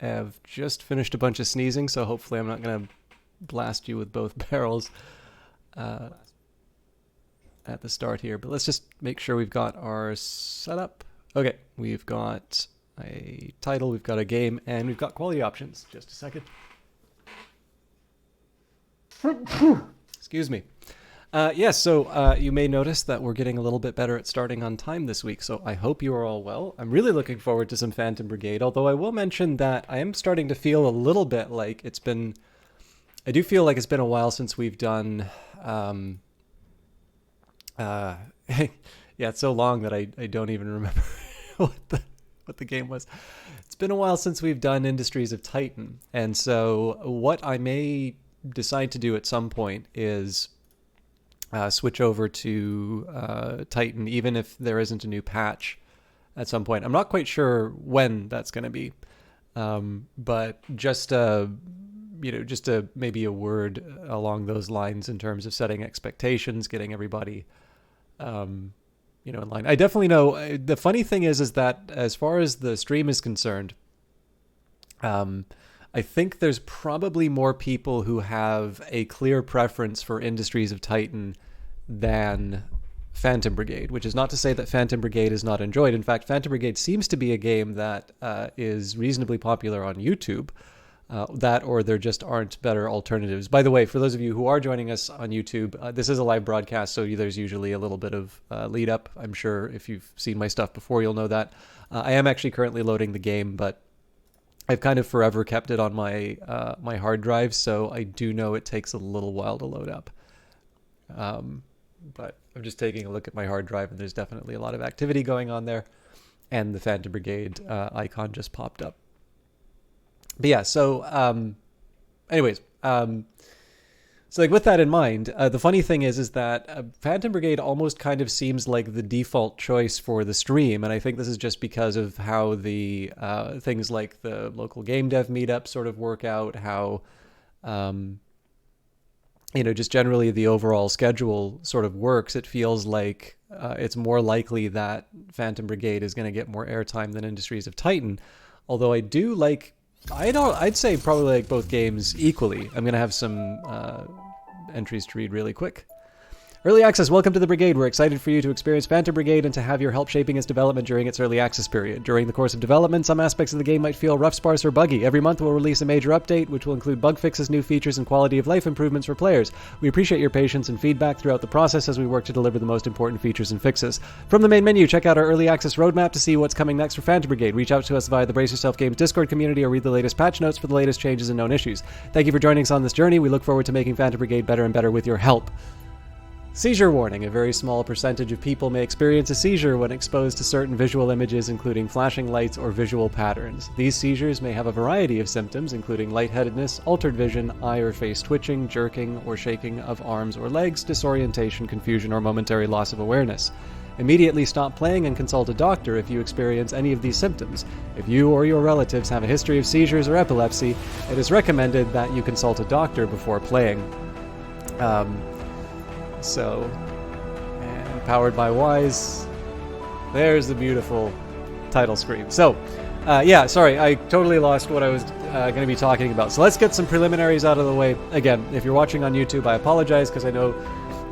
have just finished a bunch of sneezing, so hopefully I'm not going to blast you with both barrels at the start here. But let's just make sure we've got our setup. Okay, we've got a title, we've got a game, and we've got quality options. Just a second. Excuse me. Yes, so you may notice that we're getting a little bit better at starting on time this week, so I hope you are all well. I'm really looking forward to some Phantom Brigade, although I will mention that I am starting to feel a little bit like it's been... I do feel like it's been a while since we've done... yeah, it's so long that I don't even remember what the game was. It's been a while since we've done Industries of Titan, and so what I may decide to do at some point is... switch over to Titan, even if there isn't a new patch at some point. I'm not quite sure when that's going to be, but just just maybe a word along those lines in terms of setting expectations, getting everybody, in line. I definitely know. The funny thing is that as far as the stream is concerned, I think there's probably more people who have a clear preference for Industries of Titan than Phantom Brigade, which is not to say that Phantom Brigade is not enjoyed. In fact, Phantom Brigade seems to be a game that is reasonably popular on YouTube, that or there just aren't better alternatives. By the way, for those of you who are joining us on YouTube, this is a live broadcast, so there's usually a little bit of lead up. I'm sure if you've seen my stuff before, you'll know that. I am actually currently loading the game, but I've kind of forever kept it on my my hard drive, so I do know it takes a little while to load up. But I'm just taking a look at my hard drive, and there's definitely a lot of activity going on there, and the Phantom Brigade icon just popped up. But yeah, so anyways, so like with that in mind, the funny thing is that Phantom Brigade almost kind of seems like the default choice for the stream, and I think this is just because of how the things like the local game dev meetup sort of work out, how just generally the overall schedule sort of works. It feels like it's more likely that Phantom Brigade is going to get more airtime than Industries of Titan, although I do like... I'd say probably like both games equally. I'm going to have some entries to read really quick. Early Access, welcome to the Brigade. We're excited for you to experience Phantom Brigade and to have your help shaping its development during its early access period. During the course of development, some aspects of the game might feel rough, sparse, or buggy. Every month we'll release a major update, which will include bug fixes, new features, and quality of life improvements for players. We appreciate your patience and feedback throughout the process as we work to deliver the most important features and fixes. From the main menu, check out our Early Access roadmap to see what's coming next for Phantom Brigade. Reach out to us via the Brace Yourself Games Discord community or read the latest patch notes for the latest changes and known issues. Thank you for joining us on this journey. We look forward to making Phantom Brigade better and better with your help. Seizure warning. A very small percentage of people may experience a seizure when exposed to certain visual images, including flashing lights or visual patterns. These seizures may have a variety of symptoms, including lightheadedness, altered vision, eye or face twitching, jerking or shaking of arms or legs, disorientation, confusion, or momentary loss of awareness. Immediately stop playing and consult a doctor if you experience any of these symptoms. If you or your relatives have a history of seizures or epilepsy, it is recommended that you consult a doctor before playing. And powered by Wise, there's the beautiful title screen. So, yeah, sorry, I totally lost what I was going to be talking about. So let's get some preliminaries out of the way. Again, if you're watching on YouTube, I apologize because I know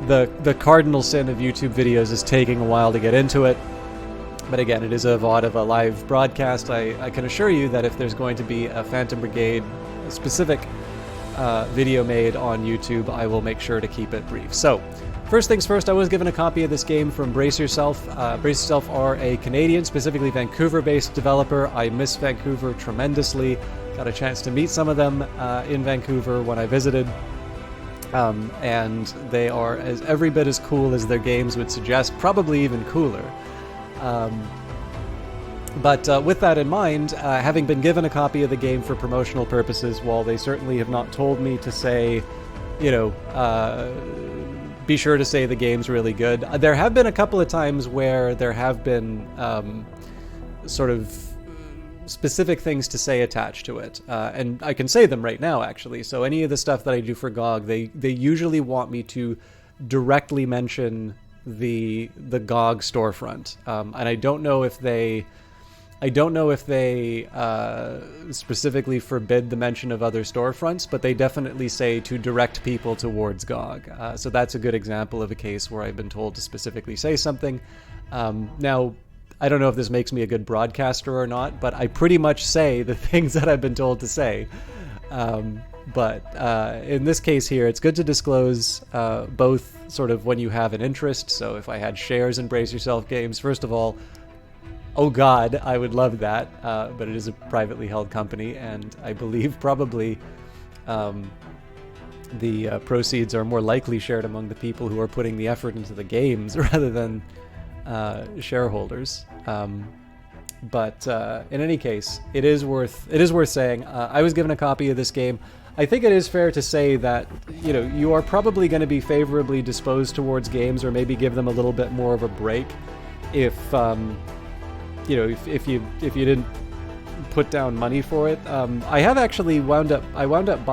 the cardinal sin of YouTube videos is taking a while to get into it. But again, it is a VOD of a live broadcast. I can assure you that if there's going to be a Phantom Brigade specific video made on YouTube, I will make sure to keep it brief. So, first things first, I was given a copy of this game from Brace Yourself. Brace Yourself are a Canadian, specifically Vancouver-based developer. I miss Vancouver tremendously. Got a chance to meet some of them in Vancouver when I visited. And they are every bit as cool as their games would suggest, probably even cooler. But with that in mind, having been given a copy of the game for promotional purposes, while they certainly have not told me to say, be sure to say the game's really good, there have been a couple of times where there have been sort of specific things to say attached to it. And I can say them right now, actually. So any of the stuff that I do for GOG, they usually want me to directly mention the GOG storefront. And I don't know if they I don't know if they specifically forbid the mention of other storefronts, but they definitely say to direct people towards GOG. So that's a good example of a case where I've been told to specifically say something. Now, I don't know if this makes me a good broadcaster or not, but I pretty much say the things that I've been told to say. But in this case here, it's good to disclose both sort of when you have an interest. So if I had shares in Brace Yourself Games, first of all, oh God, I would love that. But it is a privately held company, and I believe probably the proceeds are more likely shared among the people who are putting the effort into the games rather than shareholders. But in any case, it is worth saying. I was given a copy of this game. I think it is fair to say that you are probably going to be favorably disposed towards games, or maybe give them a little bit more of a break if if you didn't put down money for it. I have actually wound up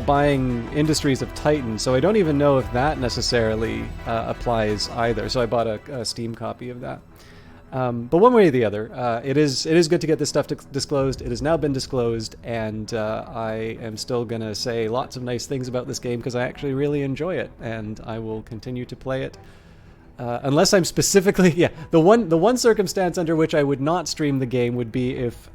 buying Industries of Titan, so I don't even know if that necessarily applies either. So I bought a Steam copy of that. But one way or the other, it is good to get this stuff disclosed. It has now been disclosed, and I am still going to say lots of nice things about this game because I actually really enjoy it, and I will continue to play it. Unless I'm specifically, the one circumstance under which I would not stream the game would be if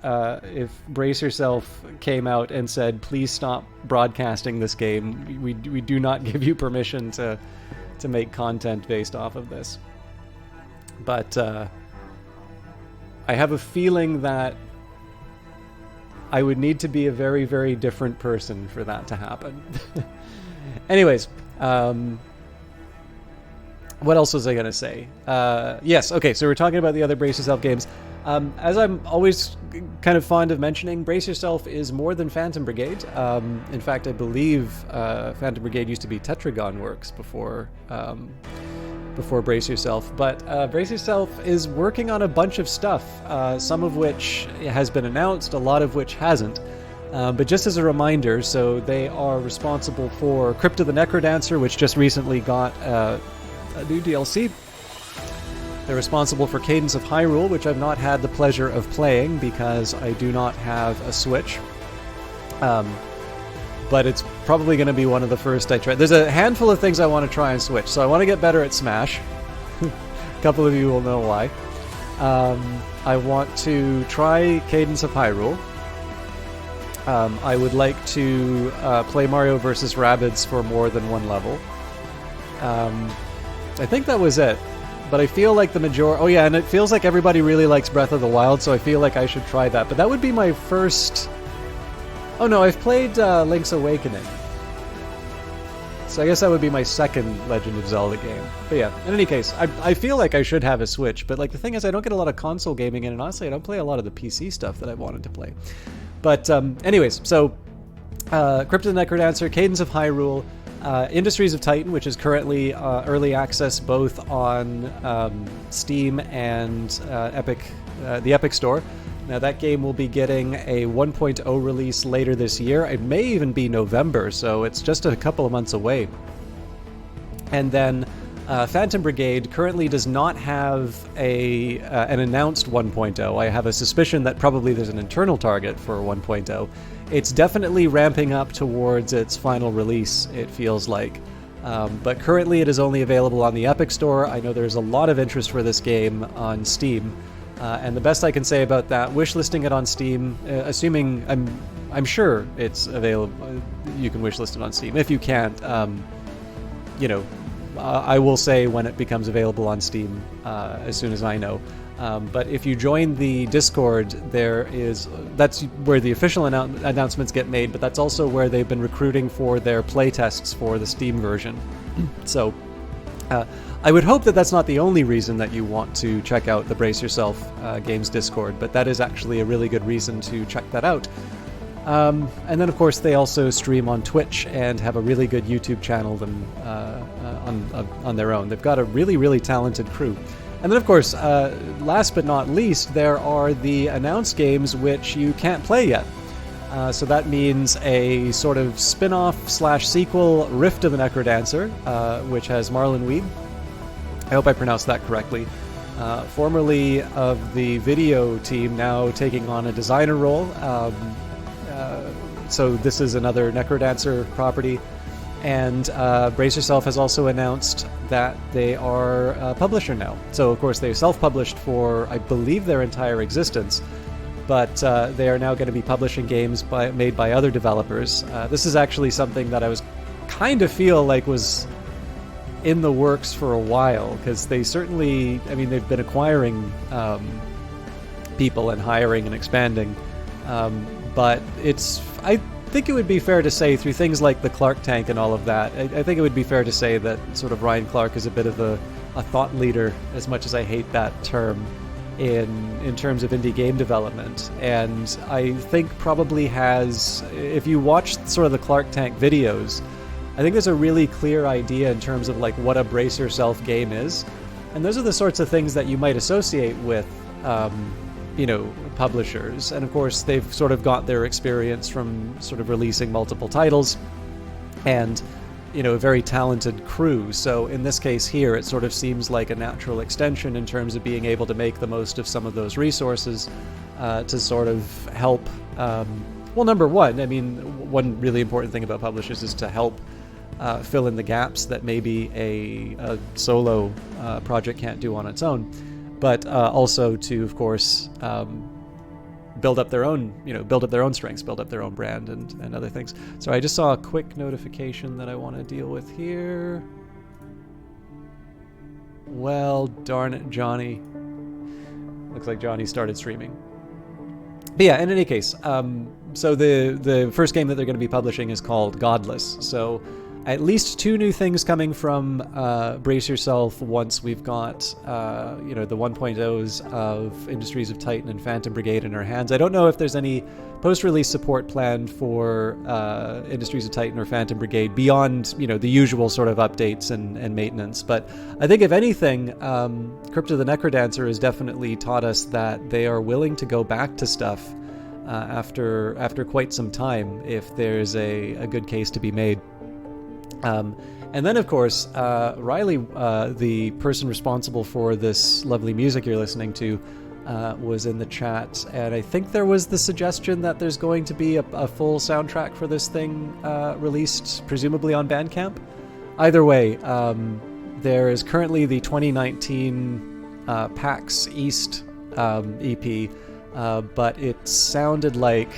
Brace Yourself came out and said, please stop broadcasting this game. We do not give you permission to make content based off of this. But I have a feeling that I would need to be a very, very different person for that to happen. Anyways, what else was I going to say? Yes, okay, so we're talking about the other Brace Yourself games. As I'm always kind of fond of mentioning, Brace Yourself is more than Phantom Brigade. In fact, I believe Phantom Brigade used to be Tetragon Works before Brace Yourself. But Brace Yourself is working on a bunch of stuff, some of which has been announced, a lot of which hasn't. But just as a reminder, so they are responsible for Crypt of the Necrodancer, which just recently got a new DLC. They're responsible for Cadence of Hyrule, which I've not had the pleasure of playing because I do not have a Switch. But it's probably going to be one of the first I try. There's a handful of things I want to try on Switch, so I want to get better at Smash. A couple of you will know why. I want to try Cadence of Hyrule. I would like to play Mario vs. Rabbids for more than one level. I think that was it. But I feel like the majority... Oh yeah, and it feels like everybody really likes Breath of the Wild, so I feel like I should try that. But that would be my first... Oh no, I've played Link's Awakening. So I guess that would be my second Legend of Zelda game. But yeah, in any case, I feel like I should have a Switch. But like the thing is, I don't get a lot of console gaming in, and honestly, I don't play a lot of the PC stuff that I wanted to play. But anyways, so Crypt of the Necrodancer, Cadence of Hyrule, Industries of Titan, which is currently early access both on Steam and the Epic Store. Now that game will be getting a 1.0 release later this year. It may even be November, so it's just a couple of months away. And then Phantom Brigade currently does not have an announced 1.0. I have a suspicion that probably there's an internal target for 1.0. It's definitely ramping up towards its final release, it feels like. But currently it is only available on the Epic Store. I know there's a lot of interest for this game on Steam. And the best I can say about that, wishlisting it on Steam, assuming I'm sure it's available, you can wishlist it on Steam. If you can't, I will say when it becomes available on Steam as soon as I know. But if you join the Discord, that's where the official announcements get made, but that's also where they've been recruiting for their playtests for the Steam version. So I would hope that that's not the only reason that you want to check out the Brace Yourself Games Discord, but that is actually a really good reason to check that out. And then, of course, they also stream on Twitch and have a really good YouTube channel on their own. They've got a really, really talented crew. And then, of course, last but not least, there are the announced games which you can't play yet. So that means a sort of spin-off / sequel, Rift of the Necrodancer, which has Marlon Weed. I hope I pronounced that correctly. formerly of the video team, now taking on a designer role. So this is another Necrodancer property. And Brace Yourself has also announced that they are a publisher now. So, of course, they self-published for, I believe, their entire existence. But they are now going to be publishing games made by other developers. This is actually something that I was kind of feel like was in the works for a while, because they certainly, I mean, they've been acquiring people and hiring and expanding. But I think it would be fair to say, through things like the Clark tank and all of that, I think it would be fair to say that sort of Ryan Clark is a bit of a thought leader, as much as I hate that term, in terms of indie game development. And I think probably has, if you watch sort of the Clark tank videos, I think there's a really clear idea in terms of like what a Brace Yourself game is. And those are the sorts of things that you might associate with publishers. And of course, they've sort of got their experience from sort of releasing multiple titles and, a very talented crew. So in this case here, it sort of seems like a natural extension in terms of being able to make the most of some of those resources to sort of help. Well, number one, I mean, one really important thing about publishers is to help fill in the gaps that maybe a solo project can't do on its own. But also to, of course, build up their own strengths, build up their own brand and other things. So I just saw a quick notification that I want to deal with here. Well, darn it, Johnny. Looks like Johnny started streaming. But yeah, in any case, so the first game that they're going to be publishing is called Godless. So at least 2 new things coming from Brace Yourself once we've got, the 1.0s of Industries of Titan and Phantom Brigade in our hands. I don't know if there's any post-release support planned for Industries of Titan or Phantom Brigade beyond, the usual sort of updates and maintenance. But I think if anything, Crypto the Necrodancer has definitely taught us that they are willing to go back to stuff after quite some time if there's a good case to be made. And then, of course, Riley, the person responsible for this lovely music you're listening to, was in the chat, and I think there was the suggestion that there's going to be a full soundtrack for this thing released, presumably on Bandcamp. Either way, there is currently the 2019 PAX East EP, but it sounded like,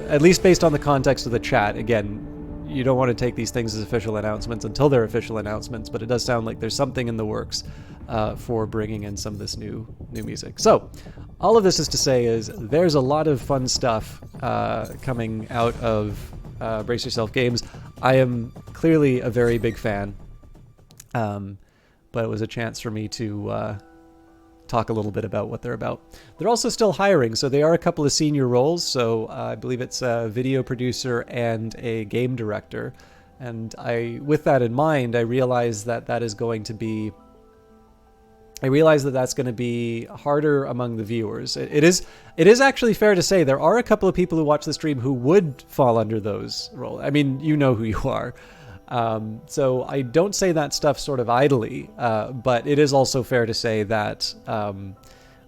at least based on the context of the chat, again, you don't want to take these things as official announcements until they're official announcements, but it does sound like there's something in the works for bringing in some of this new music. So all of this is to say is there's a lot of fun stuff coming out of Brace Yourself games. I am clearly a very big fan, but it was a chance for me to talk a little bit about what they're about. They're also still hiring, so they are a couple of senior roles. So I believe it's a video producer and a game director. And with that in mind, I realize that that's going to be harder among the viewers. It is actually fair to say there are a couple of people who watch the stream who would fall under those roles. I mean, you know who you are. So I don't say that stuff sort of idly, but it is also fair to say that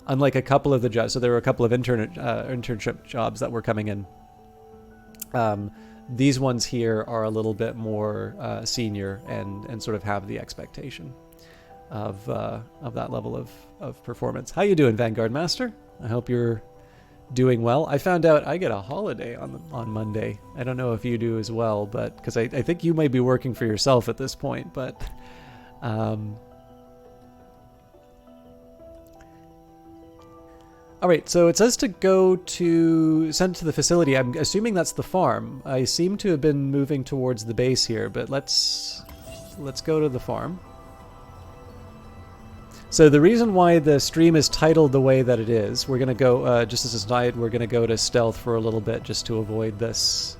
unlike a couple of the jobs, so there were a couple of internship jobs that were coming in, these ones here are a little bit more senior and sort of have the expectation of that level of performance. How you doing, Vanguard Master? I hope you're doing well. I found out I get a holiday on Monday. I don't know if you do as well, but because I think you might be working for yourself at this point, but all right, so it says to send to the facility. I'm assuming that's the farm. I seem to have been moving towards the base here, but let's go to the farm. So the reason why the stream is titled the way that it is, we're going to go, just as a side, we're going to go to stealth for a little bit just to avoid this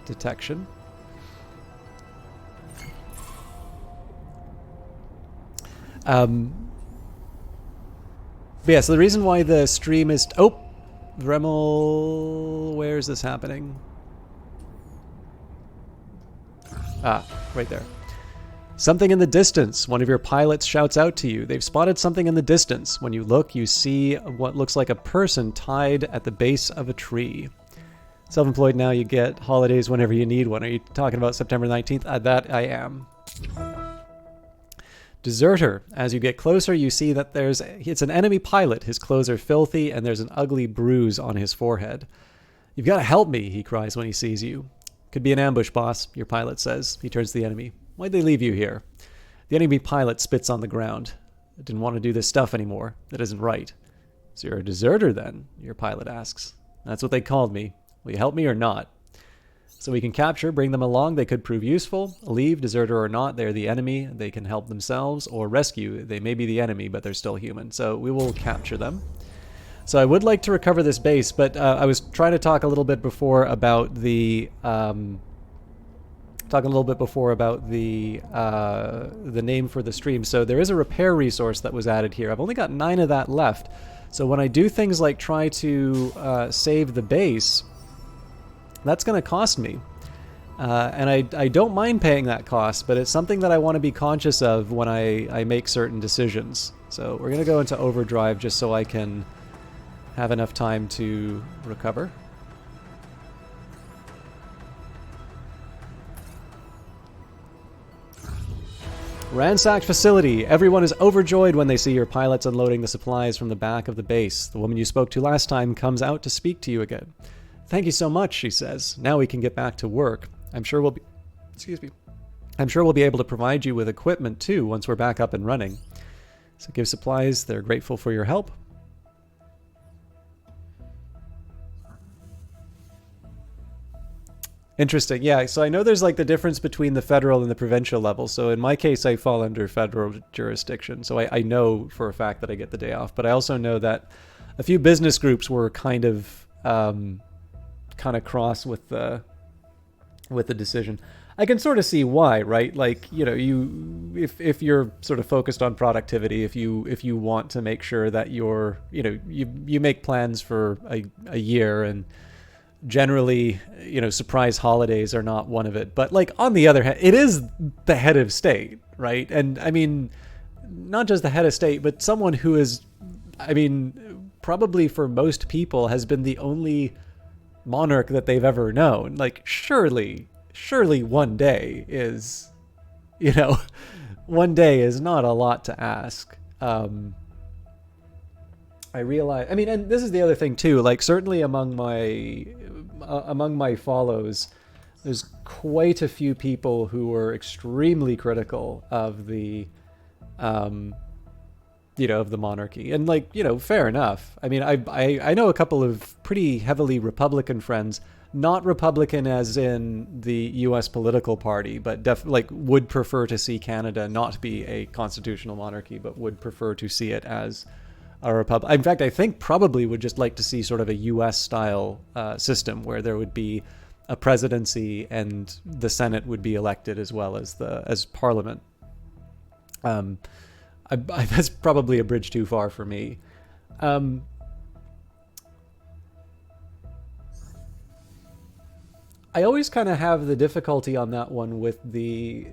detection. But yeah, so the reason why the stream is... Oh! Dremel... Where is this happening? Ah, right there. Something in the distance. One of your pilots shouts out to you. They've spotted something in the distance. When you look, you see what looks like a person tied at the base of a tree. Self-employed now, you get holidays whenever you need one. Are you talking about September 19th? That I am. Deserter. As you get closer, you see that it's an enemy pilot. His clothes are filthy, and there's an ugly bruise on his forehead. You've got to help me, he cries when he sees you. Could be an ambush, boss, your pilot says. He turns to the enemy. Why'd they leave you here? The enemy pilot spits on the ground. I didn't want to do this stuff anymore. That isn't right. So you're a deserter then? Your pilot asks. That's what they called me. Will you help me or not? So we can capture, bring them along. They could prove useful. Leave, deserter or not, they're the enemy. They can help themselves. Or rescue. They may be the enemy, but they're still human. So we will capture them. So I would like to recover this base, but I was trying to talk a little bit before about the name for the stream. So there is a repair resource that was added here. I've only got 9 of that left. So when I do things like try to save the base, that's going to cost me. And I don't mind paying that cost, but it's something that I want to be conscious of when I make certain decisions. So we're going to go into overdrive just so I can have enough time to recover. Ransacked facility. Everyone is overjoyed when they see your pilots unloading the supplies from the back of the base. The woman you spoke to last time comes out to speak to you again. Thank you so much, she says. Now we can get back to work. I'm sure we'll be able to provide you with equipment too once we're back up and running. So give supplies. They're grateful for your help. Interesting. Yeah, so I know there's like the difference between the federal and the provincial level. So in my case, I fall under federal jurisdiction. So I know for a fact that I get the day off. But I also know that a few business groups were kind of cross with the decision. I can sort of see why, right? Like, you know, if you're sort of focused on productivity, if you want to make sure that you're, you know, you make plans for a year, and generally, you know, surprise holidays are not one of it. But like on the other hand, it is the head of state, right? And I mean, not just the head of state, but someone who is, I mean, probably for most people has been the only monarch that they've ever known. Like surely one day is, you know, one day is not a lot to ask. I realize, I mean, and this is the other thing too, like certainly among my follows, there's quite a few people who were extremely critical of the, you know, of the monarchy. And like, you know, fair enough. I mean, I know a couple of pretty heavily Republican friends, not Republican as in the US political party, but like would prefer to see Canada not be a constitutional monarchy, but would prefer to see it as a republic. In fact, I think probably would just like to see sort of a US style system where there would be a presidency and the Senate would be elected as well as Parliament. That's probably a bridge too far for me. I always kind of have the difficulty on that one with the...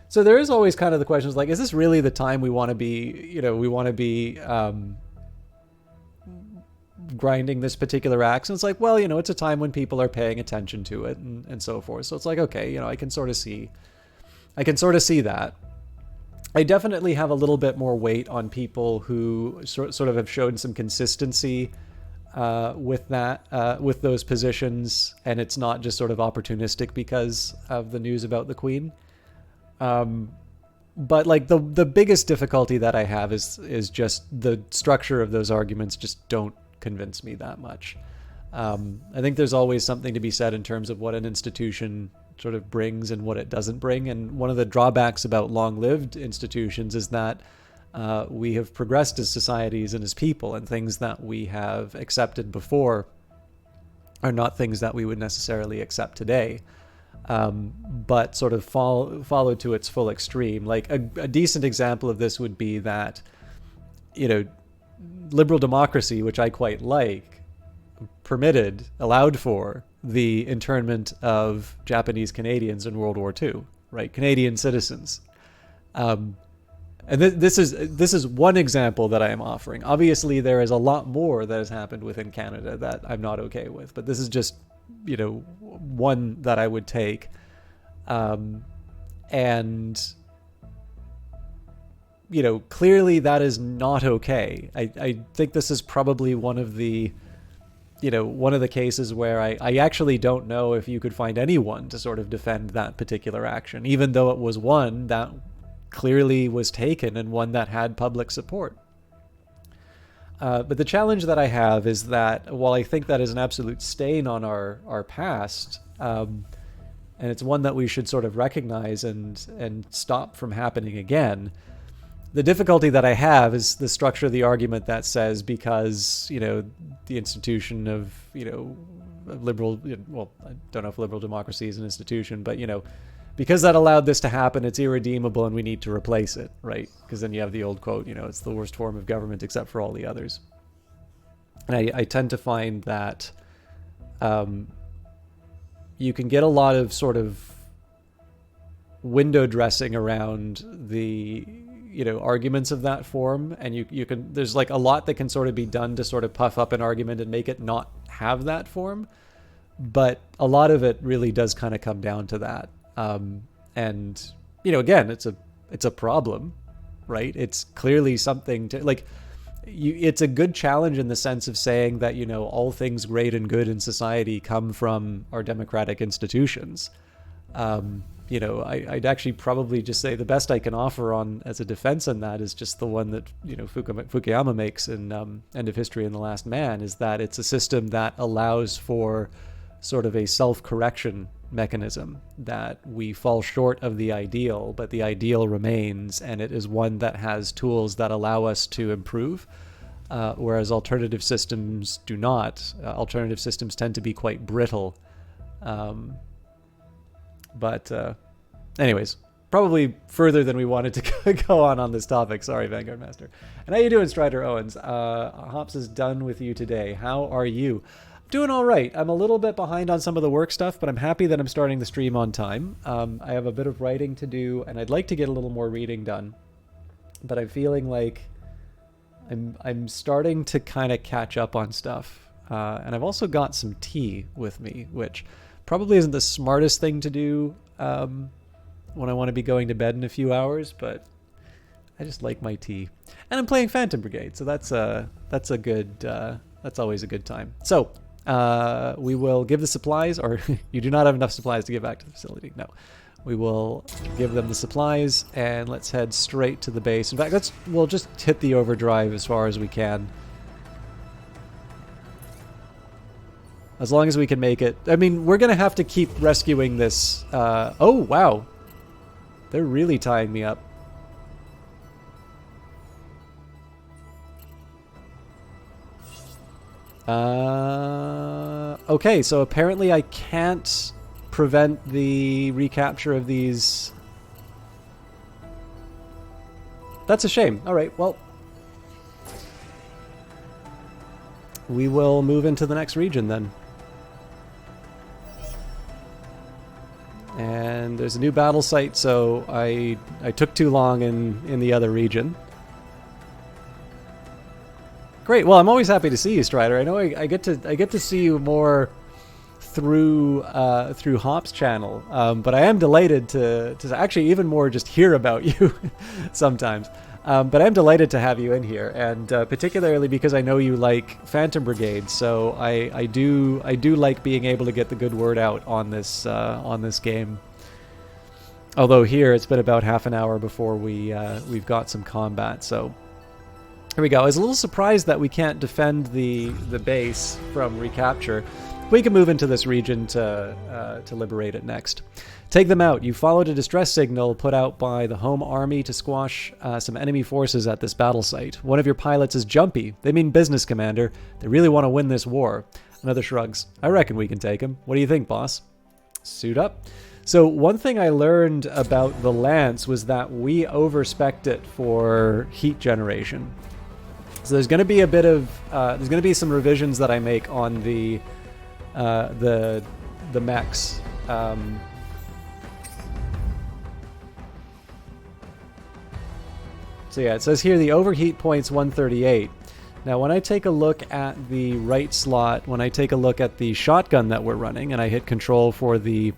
So there is always kind of the questions like, is this really the time we want to be, you know, grinding this particular axe? And it's like, well, you know, it's a time when people are paying attention to it and so forth. So it's like, okay, you know, I can sort of see that. I definitely have a little bit more weight on people who sort of have shown some consistency with that, with those positions, and it's not just sort of opportunistic because of the news about the Queen. But like the biggest difficulty that I have is just the structure of those arguments just don't convince me that much. I think there's always something to be said in terms of what an institution sort of brings and what it doesn't bring. And one of the drawbacks about long-lived institutions is that we have progressed as societies and as people, and things that we have accepted before are not things that we would necessarily accept today. But sort of followed to its full extreme. Like a decent example of this would be that, you know, liberal democracy, which I quite like, allowed for the internment of Japanese Canadians in World War II. right? Canadian citizens. And this is one example that I am offering. Obviously, there is a lot more that has happened within Canada that I'm not okay with, but this is just, one that I would take. And clearly that is not okay. I think this is probably one of the cases where I actually don't know if you could find anyone to sort of defend that particular action, even though it was one that clearly was taken and one that had public support. But the challenge that I have is that while I think that is an absolute stain on our past, and it's one that we should sort of recognize and stop from happening again, the difficulty that I have is the structure of the argument that says because, the institution of, liberal, well, I don't know if liberal democracy is an institution, but, because that allowed this to happen, it's irredeemable and we need to replace it, right? Because then you have the old quote, it's the worst form of government except for all the others. And I tend to find that you can get a lot of sort of window dressing around the arguments of that form, and you can, there's like a lot that can sort of be done to sort of puff up an argument and make it not have that form, but a lot of it really does kind of come down to that. And again, it's a problem, right? It's clearly something to like, it's a good challenge in the sense of saying that, all things great and good in society come from our democratic institutions. I'd actually probably just say the best I can offer on as a defense on that is just the one that, Fukuyama makes in End of History and the Last Man, is that it's a system that allows for sort of a self-correction mechanism, that we fall short of the ideal, but the ideal remains, and it is one that has tools that allow us to improve, whereas alternative systems do not. Alternative systems tend to be quite brittle. But anyways, probably further than we wanted to go on this topic. Sorry, Vanguard Master. And how you doing, Strider Owens? Hops is done with you today. How are you? Doing all right. I'm a little bit behind on some of the work stuff, but I'm happy that I'm starting the stream on time. I have a bit of writing to do, and I'd like to get a little more reading done. But I'm feeling like I'm starting to kind of catch up on stuff. And I've also got some tea with me, which probably isn't the smartest thing to do when I want to be going to bed in a few hours, but I just like my tea. And I'm playing Phantom Brigade, so that's a good that's always a good time. So we will give the supplies, or you do not have enough supplies to give back to the facility. No, we will give them the supplies, and let's head straight to the base. In fact, we'll just hit the overdrive as far as we can. As long as we can make it. I mean, we're going to have to keep rescuing this. Oh, wow. They're really tying me up. Okay, so apparently I can't prevent the recapture of these. That's a shame. All right, well. We will move into the next region then. And there's a new battle site, so I took too long in the other region. Great. Well, I'm always happy to see you, Strider. I know I get to see you more through Hop's channel, but I am delighted to actually even more just hear about you sometimes. But I'm delighted to have you in here, and particularly because I know you like Phantom Brigade, so I do like being able to get the good word out on this game. Although here it's been about half an hour before we've got some combat, so here we go. I was a little surprised that we can't defend the base from recapture. We can move into this region to liberate it next. Take them out. You followed a distress signal put out by the home army to squash some enemy forces at this battle site. One of your pilots is jumpy. They mean business, Commander. They really want to win this war. Another shrugs. I reckon we can take him. What do you think, boss? Suit up. So one thing I learned about the Lance was that we overspec'd it for heat generation. So there's going to be a bit of there's going to be some revisions that I make on the mechs. So yeah, it says here the overheat point's 138. Now when I take a look at the right slot, when I take a look at the shotgun that we're running, and I hit control for the...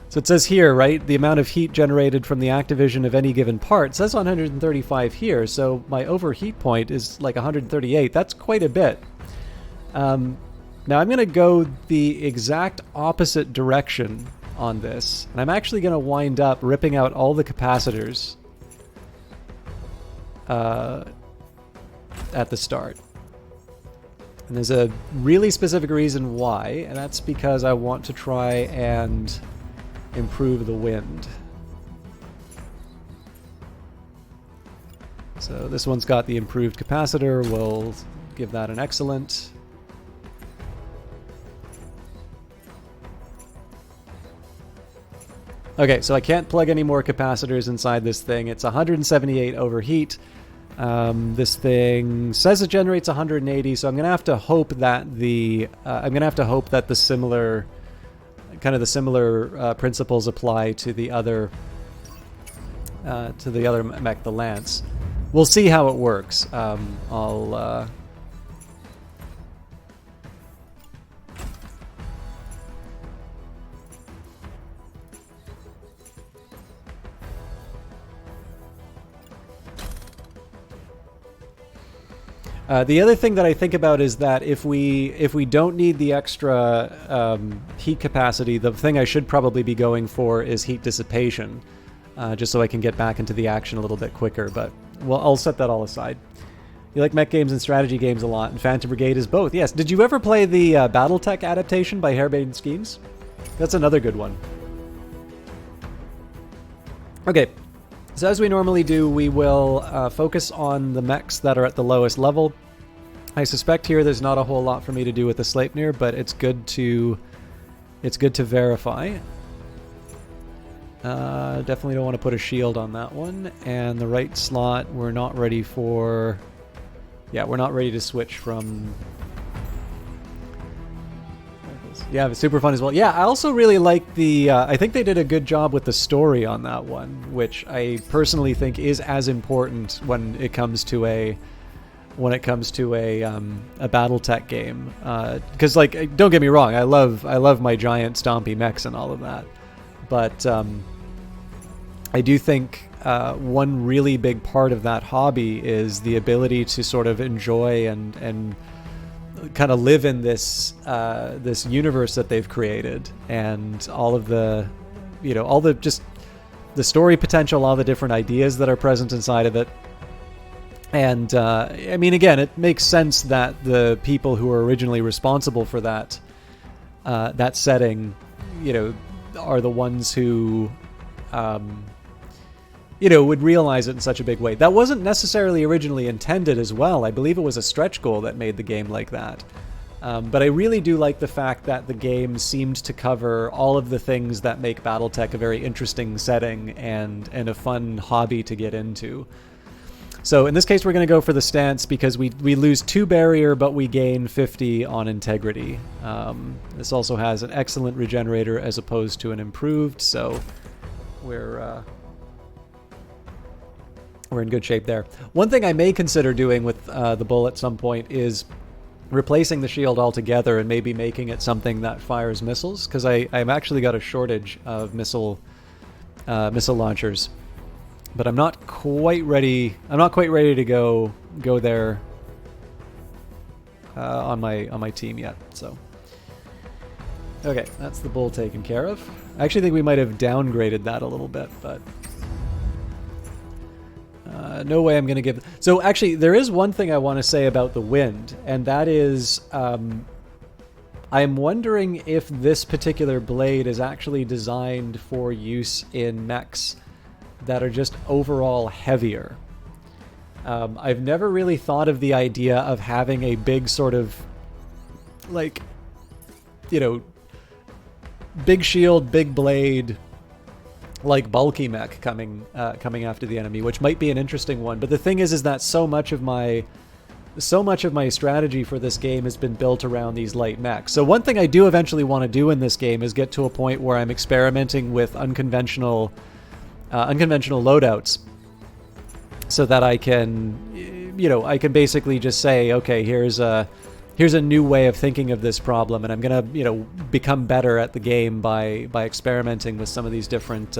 So it says here, right, the amount of heat generated from the activation of any given part. It says 135 here, so my overheat point is like 138. That's quite a bit. Now I'm going to go the exact opposite direction on this, and I'm actually going to wind up ripping out all the capacitors at the start. And there's a really specific reason why, and that's because I want to try and improve the wind. So this one's got the improved capacitor. We'll give that an excellent. Okay, so I can't plug any more capacitors inside this thing. It's 178 overheat. This thing says it generates 180, so I'm gonna have to hope that the similar principles apply to the other mech, the Lance. We'll see how it works. The other thing that I think about is that if we don't need the extra heat capacity, the thing I should probably be going for is heat dissipation, just so I can get back into the action a little bit quicker. But I'll set that all aside. You like mech games and strategy games a lot, and Phantom Brigade is both. Yes. Did you ever play the BattleTech adaptation by Harebrained Schemes? That's another good one. Okay. So as we normally do, we will focus on the mechs that are at the lowest level. I suspect here there's not a whole lot for me to do with the Sleipnir, but it's good to verify. Definitely don't want to put a shield on that one. And the right slot, we're not ready for... Yeah, we're not ready to switch from... Yeah, it's super fun as well. Yeah, I also really like the... I think they did a good job with the story on that one, which I personally think is as important when it comes to a BattleTech game. Because, like, don't get me wrong, I love my giant stompy mechs and all of that, but I do think one really big part of that hobby is the ability to sort of enjoy and kind of live in this this universe that they've created, and all of the, you know, all the just the story potential, all the different ideas that are present inside of it. And I mean, again, it makes sense that the people who were originally responsible for that that setting, you know, are the ones who you know, would realize it in such a big way. That wasn't necessarily originally intended as well. I believe it was a stretch goal that made the game like that. But I really do like the fact that the game seemed to cover all of the things that make BattleTech a very interesting setting and a fun hobby to get into. So in this case, we're going to go for the stance because we lose 2 barrier, but we gain 50 on integrity. This also has an excellent regenerator as opposed to an improved, so we're in good shape there. One thing I may consider doing with the bull at some point is replacing the shield altogether and maybe making it something that fires missiles, because I've actually got a shortage of missile launchers, but I'm not quite ready. I'm not quite ready to go there on my team yet. So okay, that's the bull taken care of. I actually think we might have downgraded that a little bit, but. No way I'm going to give... So actually, there is one thing I want to say about the wind, and that is I'm wondering if this particular blade is actually designed for use in mechs that are just overall heavier. I've never really thought of the idea of having a big sort of, like, you know, big shield, big blade... like bulky mech coming after the enemy, which might be an interesting one. But the thing is that so much of my strategy for this game has been built around these light mechs. So one thing I do eventually want to do in this game is get to a point where I'm experimenting with unconventional unconventional loadouts, so that I can, I can basically just say, okay, here's a new way of thinking of this problem, and I'm gonna, become better at the game by experimenting with some of these different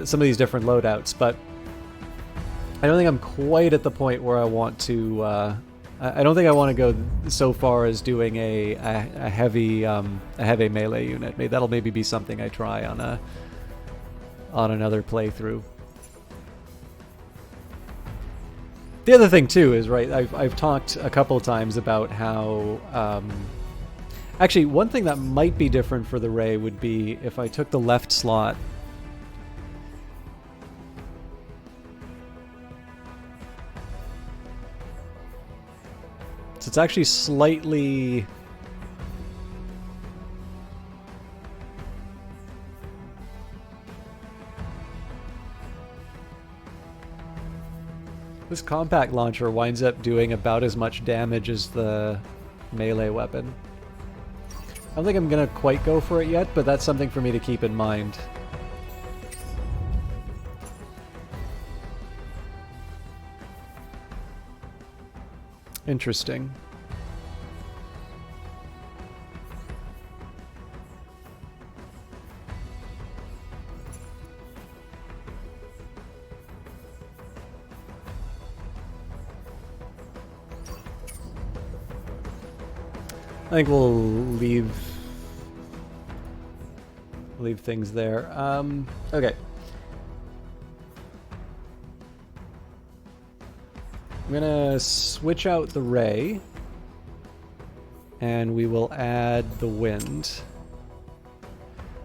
loadouts. But I don't think I'm quite at the point where I want to. I don't think I want to go so far as doing a heavy melee unit. That'll maybe be something I try on another playthrough. The other thing too is, right, I've talked a couple of times about how actually one thing that might be different for the Ray would be if I took the left slot. So it's actually slightly this compact launcher winds up doing about as much damage as the melee weapon. I don't think I'm gonna quite go for it yet, but that's something for me to keep in mind. Interesting. I think we'll leave things there. Okay. I'm gonna switch out the Ray, and we will add the wind.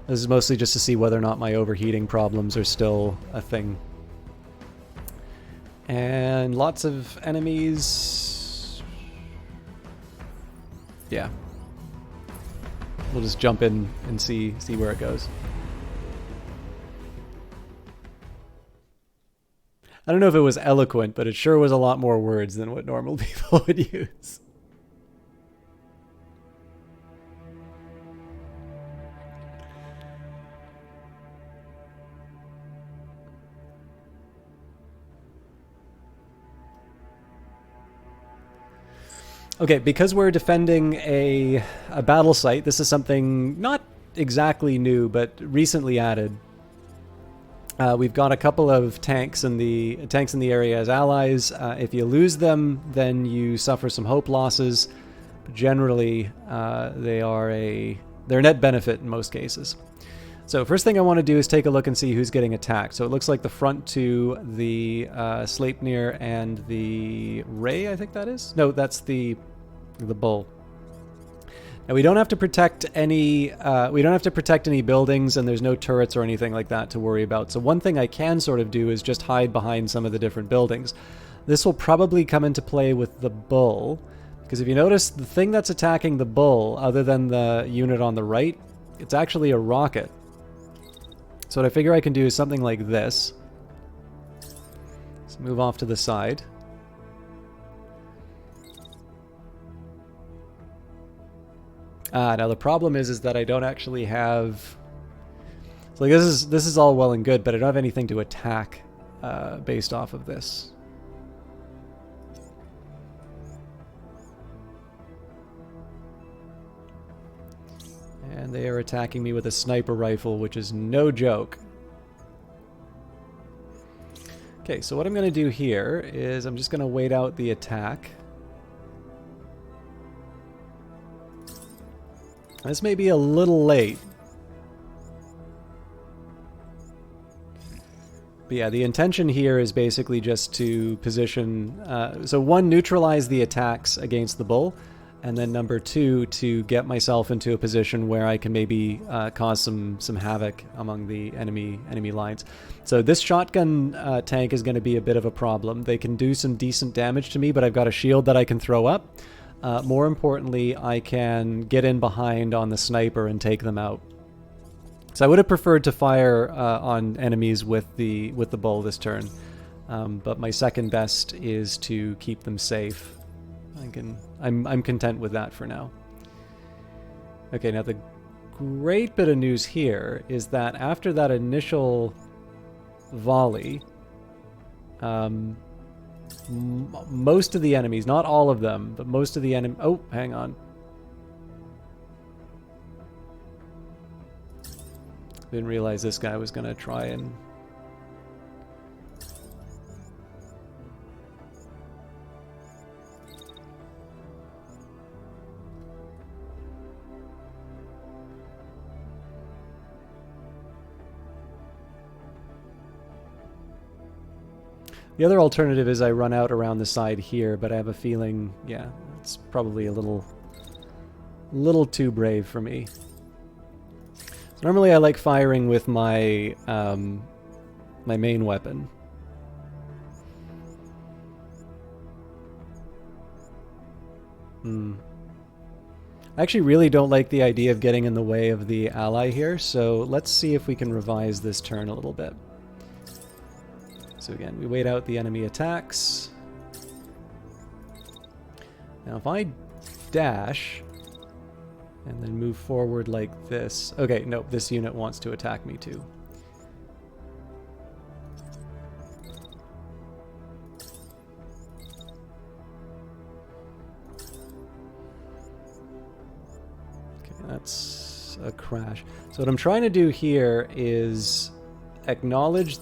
This is mostly just to see whether or not my overheating problems are still a thing. And lots of enemies. Yeah. We'll just jump in and see where it goes. I don't know if it was eloquent, but it sure was a lot more words than what normal people would use. Okay, because we're defending a battle site, this is something not exactly new, but recently added. We've got a couple of tanks in the area as allies. If you lose them, then you suffer some hope losses. But generally, they're a net benefit in most cases. So first thing I want to do is take a look and see who's getting attacked. So it looks like the front two, the Sleipnir and the Ray, I think that is. No, that's the Bull. Now we don't have to protect any buildings, and there's no turrets or anything like that to worry about. So one thing I can sort of do is just hide behind some of the different buildings. This will probably come into play with the Bull, because if you notice, the thing that's attacking the Bull, other than the unit on the right, it's actually a rocket. So what I figure I can do is something like this. Let's move off to the side. Now the problem is that I don't actually have. So like this is all well and good, but I don't have anything to attack based off of this. And they are attacking me with a sniper rifle, which is no joke. Okay, so what I'm going to do here is I'm just going to wait out the attack. This may be a little late. But yeah, the intention here is basically just to position... so one, neutralize the attacks against the Bull, and then number two, to get myself into a position where I can maybe cause some havoc among the enemy lines. So this shotgun tank is going to be a bit of a problem. They can do some decent damage to me, but I've got a shield that I can throw up. More importantly, I can get in behind on the sniper and take them out. So I would have preferred to fire on enemies with the Bull this turn, but my second best is to keep them safe. I'm content with that for now. Okay, now the great bit of news here is that after that initial volley, most of the enemies, not all of them, but most of the enemy... Oh, hang on. Didn't realize this guy was going to try and... The other alternative is I run out around the side here, but I have a feeling, yeah, it's probably a little too brave for me. So normally I like firing with my my main weapon. I actually really don't like the idea of getting in the way of the ally here, so let's see if we can revise this turn a little bit. So again, we wait out the enemy attacks. Now if I dash and then move forward like this... Okay, nope, this unit wants to attack me too. Okay, that's a crash. So what I'm trying to do here is acknowledge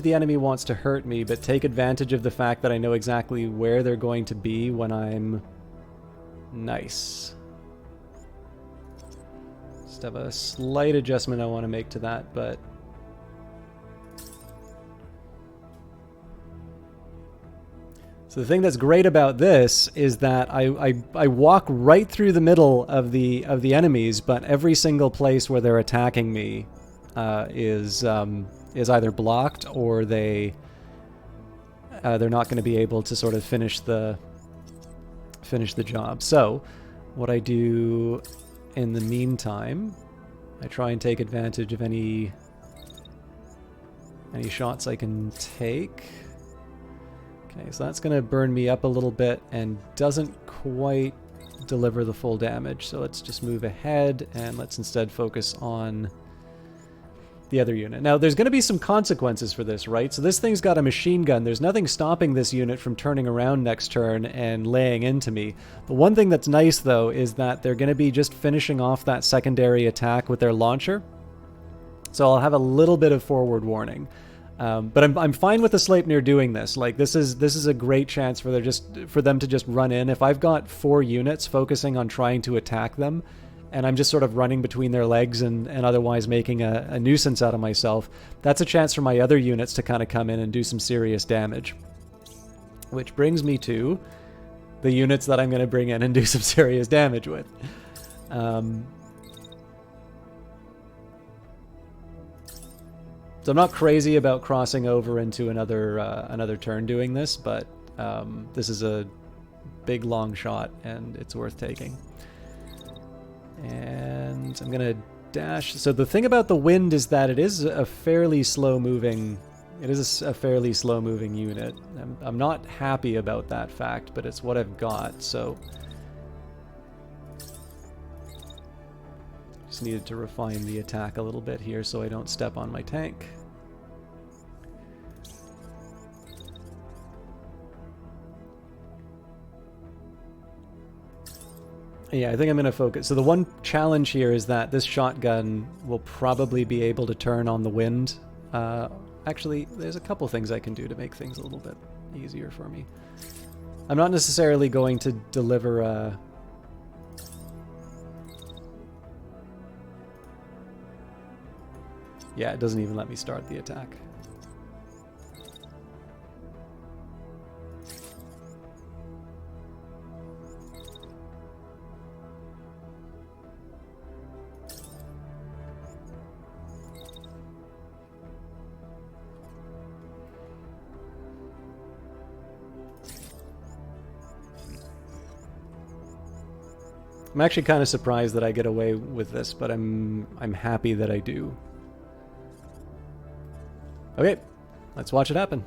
the enemy wants to hurt me, but take advantage of the fact that I know exactly where they're going to be when I'm... Nice. Just have a slight adjustment I want to make to that, but... So the thing that's great about this is that I walk right through the middle of the enemies, but every single place where they're attacking me is either blocked or they're not going to be able to sort of finish the job. So what I do in the meantime, I try and take advantage of any shots I can take. Okay, so that's going to burn me up a little bit and doesn't quite deliver the full damage. So let's just move ahead and let's instead focus on the other unit. Now, there's going to be some consequences for this, right? So this thing's got a machine gun. There's nothing stopping this unit from turning around next turn and laying into me. The one thing that's nice, though, is that they're going to be just finishing off that secondary attack with their launcher. So I'll have a little bit of forward warning. But I'm fine with the Sleipnir doing this. Like, this is a great chance for them to just run in. If I've got 4 units focusing on trying to attack them, and I'm just sort of running between their legs and otherwise making a nuisance out of myself, that's a chance for my other units to kind of come in and do some serious damage. Which brings me to the units that I'm going to bring in and do some serious damage with. So I'm not crazy about crossing over into another turn doing this, but this is a big long shot and it's worth taking. And I'm going to dash. So the thing about the wind is that it is a fairly slow-moving... It is a fairly slow-moving unit. I'm not happy about that fact, but it's what I've got, so... Just needed to refine the attack a little bit here so I don't step on my tank. Yeah, I think I'm going to focus. So the one challenge here is that this shotgun will probably be able to turn on the wind. Actually, there's a couple things I can do to make things a little bit easier for me. I'm not necessarily going to deliver a... Yeah, it doesn't even let me start the attack. I'm actually kind of surprised that I get away with this, but I'm happy that I do. Okay, let's watch it happen.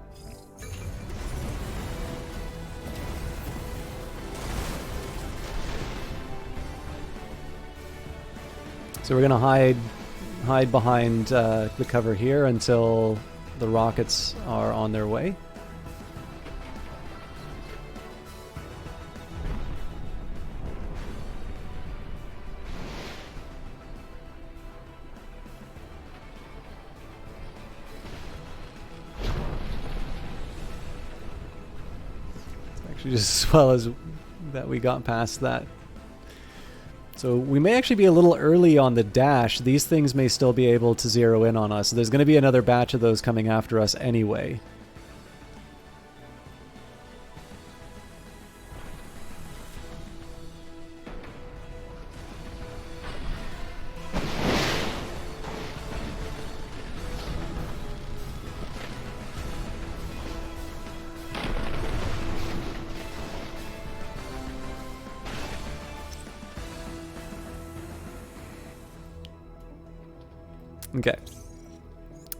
So we're going to hide behind the cover here until the rockets are on their way. Actually, just as well as that we got past that. So we may actually be a little early on the dash. These things may still be able to zero in on us. So there's going to be another batch of those coming after us anyway. Okay.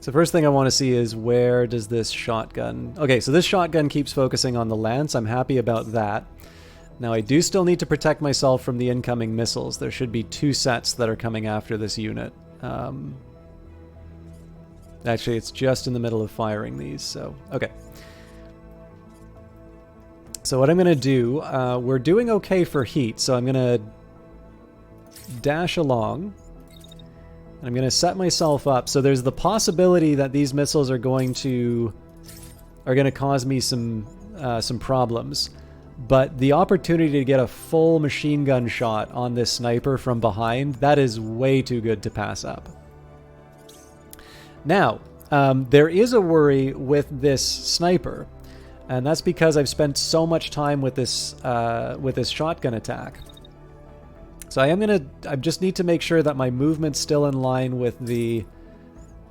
So first thing I want to see is where does this shotgun... Okay, so this shotgun keeps focusing on the lance. I'm happy about that. Now I do still need to protect myself from the incoming missiles. There should be 2 sets that are coming after this unit. Actually, it's just in the middle of firing these, so... Okay. So what I'm going to do... we're doing okay for heat, so I'm going to dash along. I'm going to set myself up. So there's the possibility that these missiles are going to cause me some problems. But the opportunity to get a full machine gun shot on this sniper from behind, that is way too good to pass up. Now, there is a worry with this sniper, and that's because I've spent so much time with this shotgun attack. So I just need to make sure that my movement's still in line with the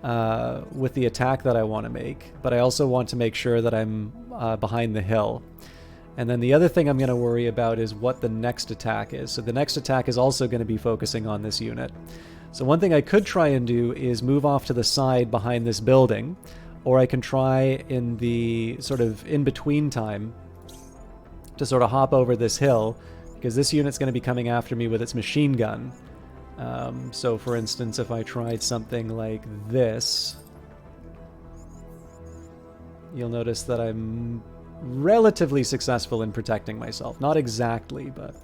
attack that I want to make, but I also want to make sure that I'm behind the hill. And then the other thing I'm going to worry about is what the next attack is. So the next attack is also going to be focusing on this unit. So one thing I could try and do is move off to the side behind this building, or I can try in the sort of in-between time to sort of hop over this hill, because this unit's going to be coming after me with its machine gun. So for instance, if I tried something like this, you'll notice that I'm relatively successful in protecting myself. Not exactly, but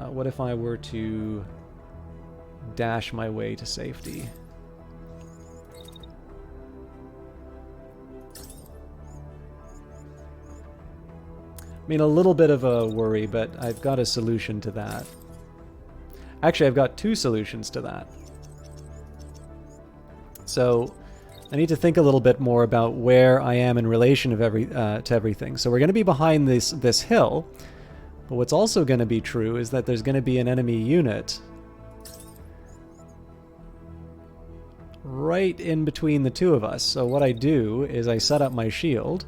what if I were to dash my way to safety? I mean, a little bit of a worry, but I've got a solution to that. Actually, I've got 2 solutions to that. So I need to think a little bit more about where I am in relation to everything. So we're going to be behind this hill, but what's also going to be true is that there's going to be an enemy unit right in between the 2 of us. So what I do is I set up my shield,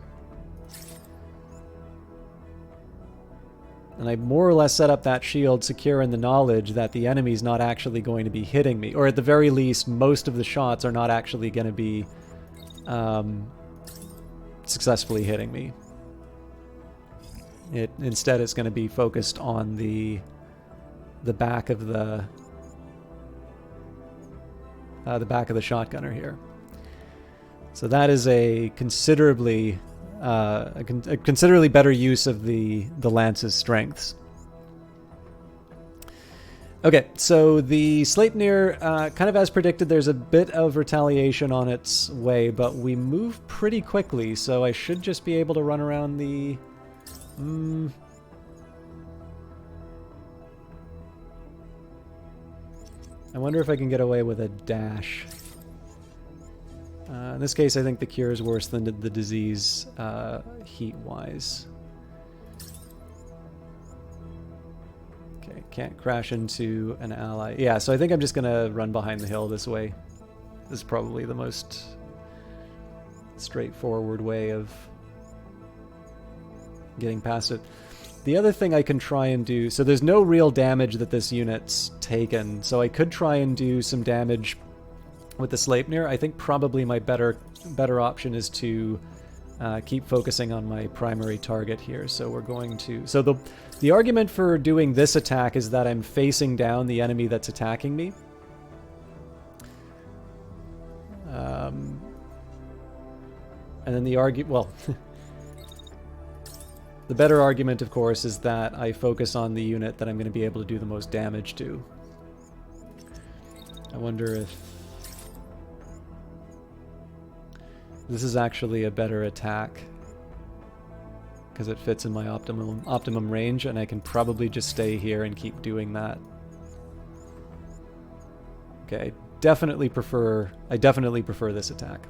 and I more or less set up that shield secure in the knowledge that the enemy's not actually going to be hitting me. Or at the very least, most of the shots are not actually going to be successfully hitting me. Instead, it's going to be focused on the back of the shotgunner here. So that is a considerably better use of the Lance's strengths. Okay, so the Sleipnir, kind of as predicted, there's a bit of retaliation on its way, but we move pretty quickly, so I should just be able to run around the... I wonder if I can get away with a dash. In this case, I think the cure is worse than the disease heat-wise. Okay, can't crash into an ally. Yeah, so I think I'm just going to run behind the hill this way. This is probably the most straightforward way of getting past it. The other thing I can try and do... So there's no real damage that this unit's taken, so I could try and do some damage with the Sleipnir. I think probably my better option is to keep focusing on my primary target here. So we're going to... So the argument for doing this attack is that I'm facing down the enemy that's attacking me. And then the well, the better argument, of course, is that I focus on the unit that I'm going to be able to do the most damage to. I wonder if this is actually a better attack, because it fits in my optimum range, and I can probably just stay here and keep doing that. Okay, I definitely prefer this attack.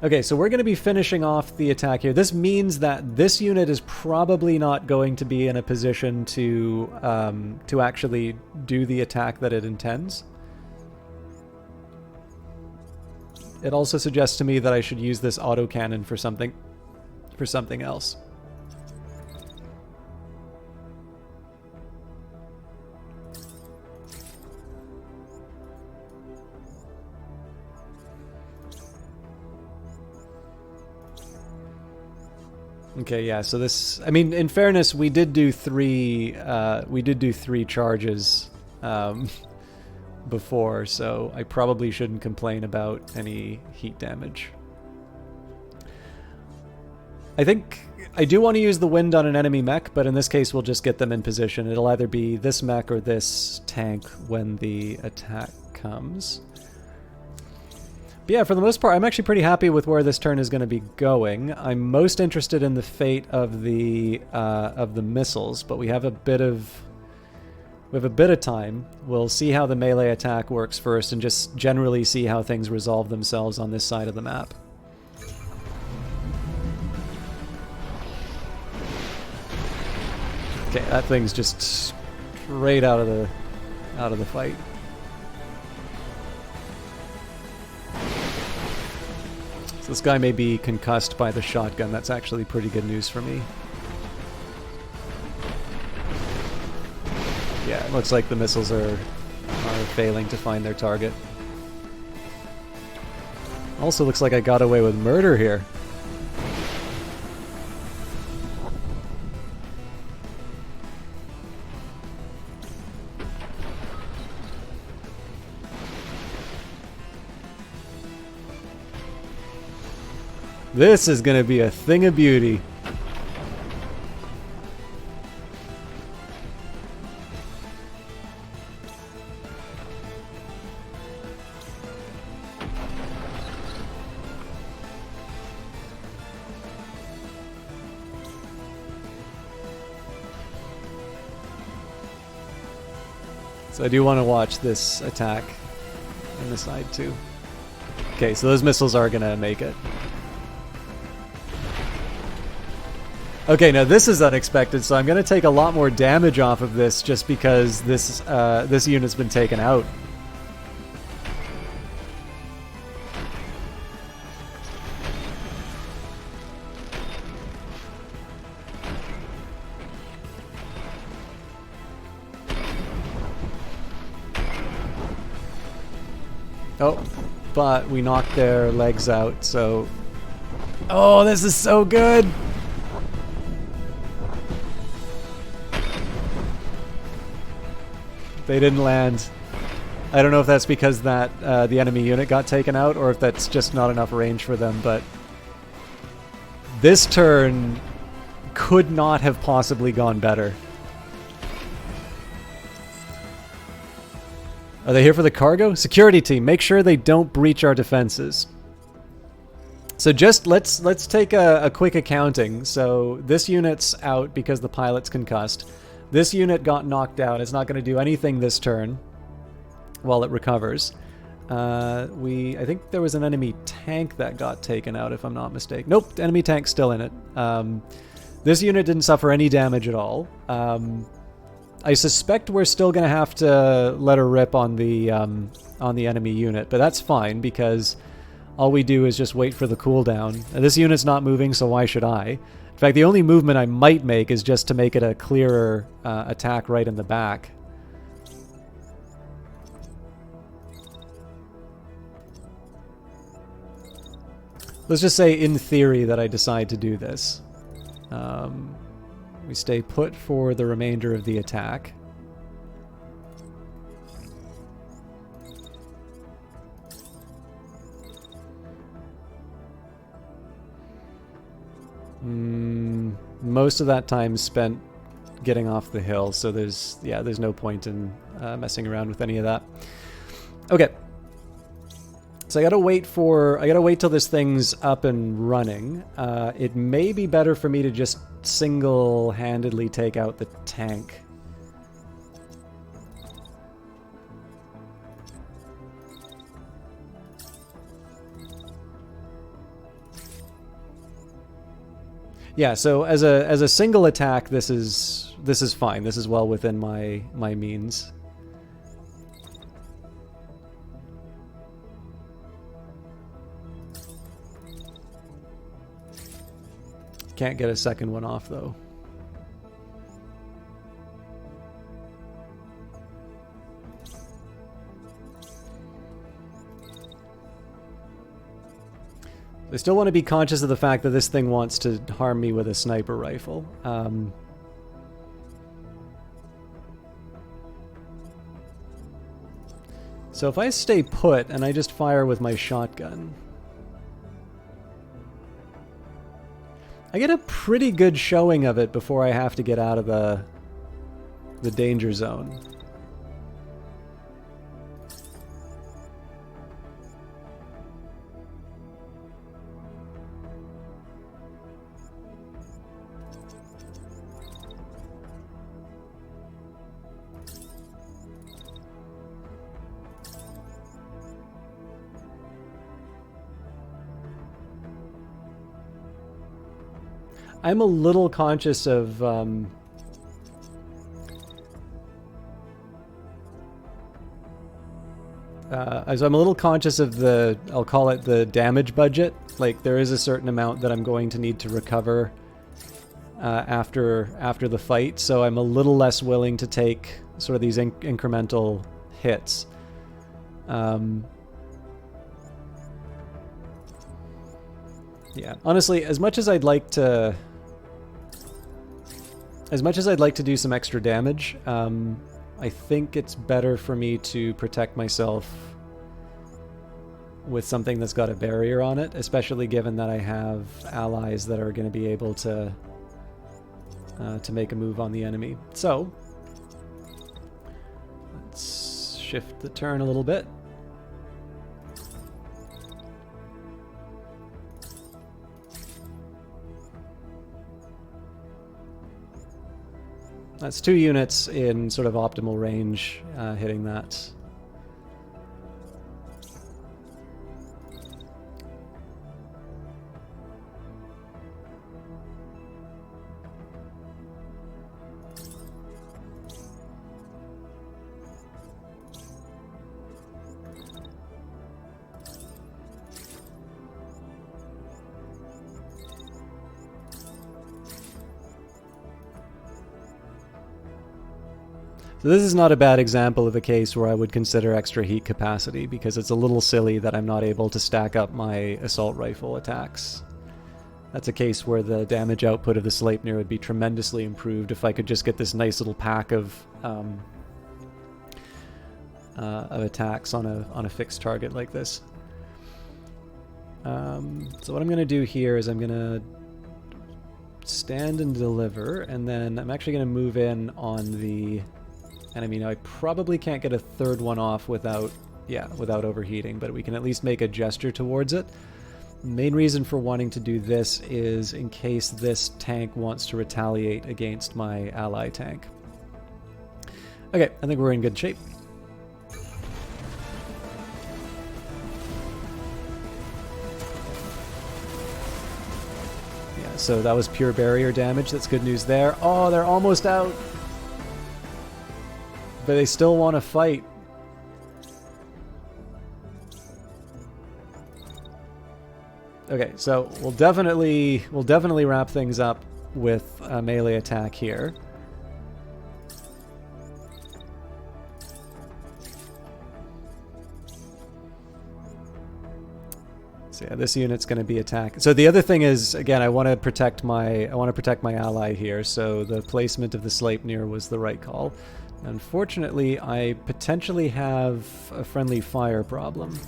Okay, so we're going to be finishing off the attack here. This means that this unit is probably not going to be in a position to actually do the attack that it intends. It also suggests to me that I should use this autocannon for something else. Okay, yeah, so this, I mean, in fairness, we did do three charges before, so I probably shouldn't complain about any heat damage. I think I do want to use the wind on an enemy mech, but in this case we'll just get them in position. It'll either be this mech or this tank when the attack comes. But yeah, for the most part, I'm actually pretty happy with where this turn is going to be going. I'm most interested in the fate of the missiles, but we have a bit of time. We'll see how the melee attack works first, and just generally see how things resolve themselves on this side of the map. Okay, that thing's just straight out of the fight. So this guy may be concussed by the shotgun. That's actually pretty good news for me. Yeah, it looks like the missiles are failing to find their target. Also looks like I got away with murder here. This is going to be a thing of beauty. So I do want to watch this attack on the side too. Okay, so those missiles are going to make it. Okay, now this is unexpected, so I'm going to take a lot more damage off of this just because this unit's been taken out. Oh, but we knocked their legs out, so... Oh, this is so good! They didn't land. I don't know if that's because that the enemy unit got taken out, or if that's just not enough range for them, but this turn could not have possibly gone better. Are they here for the cargo? Security team, make sure they don't breach our defenses. So just let's take a quick accounting. So this unit's out because the pilot's concussed. This unit got knocked out. It's not going to do anything this turn while it recovers. I think there was an enemy tank that got taken out, if I'm not mistaken. Nope, enemy tank's still in it. This unit didn't suffer any damage at all. I suspect we're still going to have to let her rip on the enemy unit, but that's fine because all we do is just wait for the cooldown. This unit's not moving, so why should I? In fact, the only movement I might make is just to make it a clearer attack right in the back. Let's just say, in theory, that I decide to do this. We stay put for the remainder of the attack. Most of that time spent getting off the hill, so there's no point in messing around with any of that. Okay. So I gotta wait till this thing's up and running. It may be better for me to just single-handedly take out the tank. Yeah, so as a single attack, this is fine. This is well within my means. Can't get a second one off though. I still want to be conscious of the fact that this thing wants to harm me with a sniper rifle. So if I stay put and I just fire with my shotgun, I get a pretty good showing of it before I have to get out of the danger zone. I'm a little conscious of so I'm a little conscious of the, I'll call it the damage budget. Like, there is a certain amount that I'm going to need to recover after the fight, so I'm a little less willing to take sort of these incremental hits. Yeah, honestly, as much as I'd like to do some extra damage, I think it's better for me to protect myself with something that's got a barrier on it, especially given that I have allies that are going to be able to make a move on the enemy. So, let's shift the turn a little bit. That's 2 units in sort of optimal range, hitting that. So this is not a bad example of a case where I would consider extra heat capacity, because it's a little silly that I'm not able to stack up my assault rifle attacks. That's a case where the damage output of the Sleipnir would be tremendously improved if I could just get this nice little pack of attacks on a fixed target like this. So what I'm going to do here is I'm going to stand and deliver, and then I'm actually going to move in on the enemy. Now I probably can't get a third one off without overheating, but we can at least make a gesture towards it. The main reason for wanting to do this is in case this tank wants to retaliate against my ally tank. Okay, I think we're in good shape. Yeah, so that was pure barrier damage. That's good news there. Oh, they're almost out. But they still want to fight. Okay, so we'll definitely wrap things up with a melee attack here. So yeah, this unit's going to be attacked. So the other thing is, again, I want to protect my ally here. So the placement of the Sleipnir was the right call. Unfortunately, I potentially have a friendly fire problem.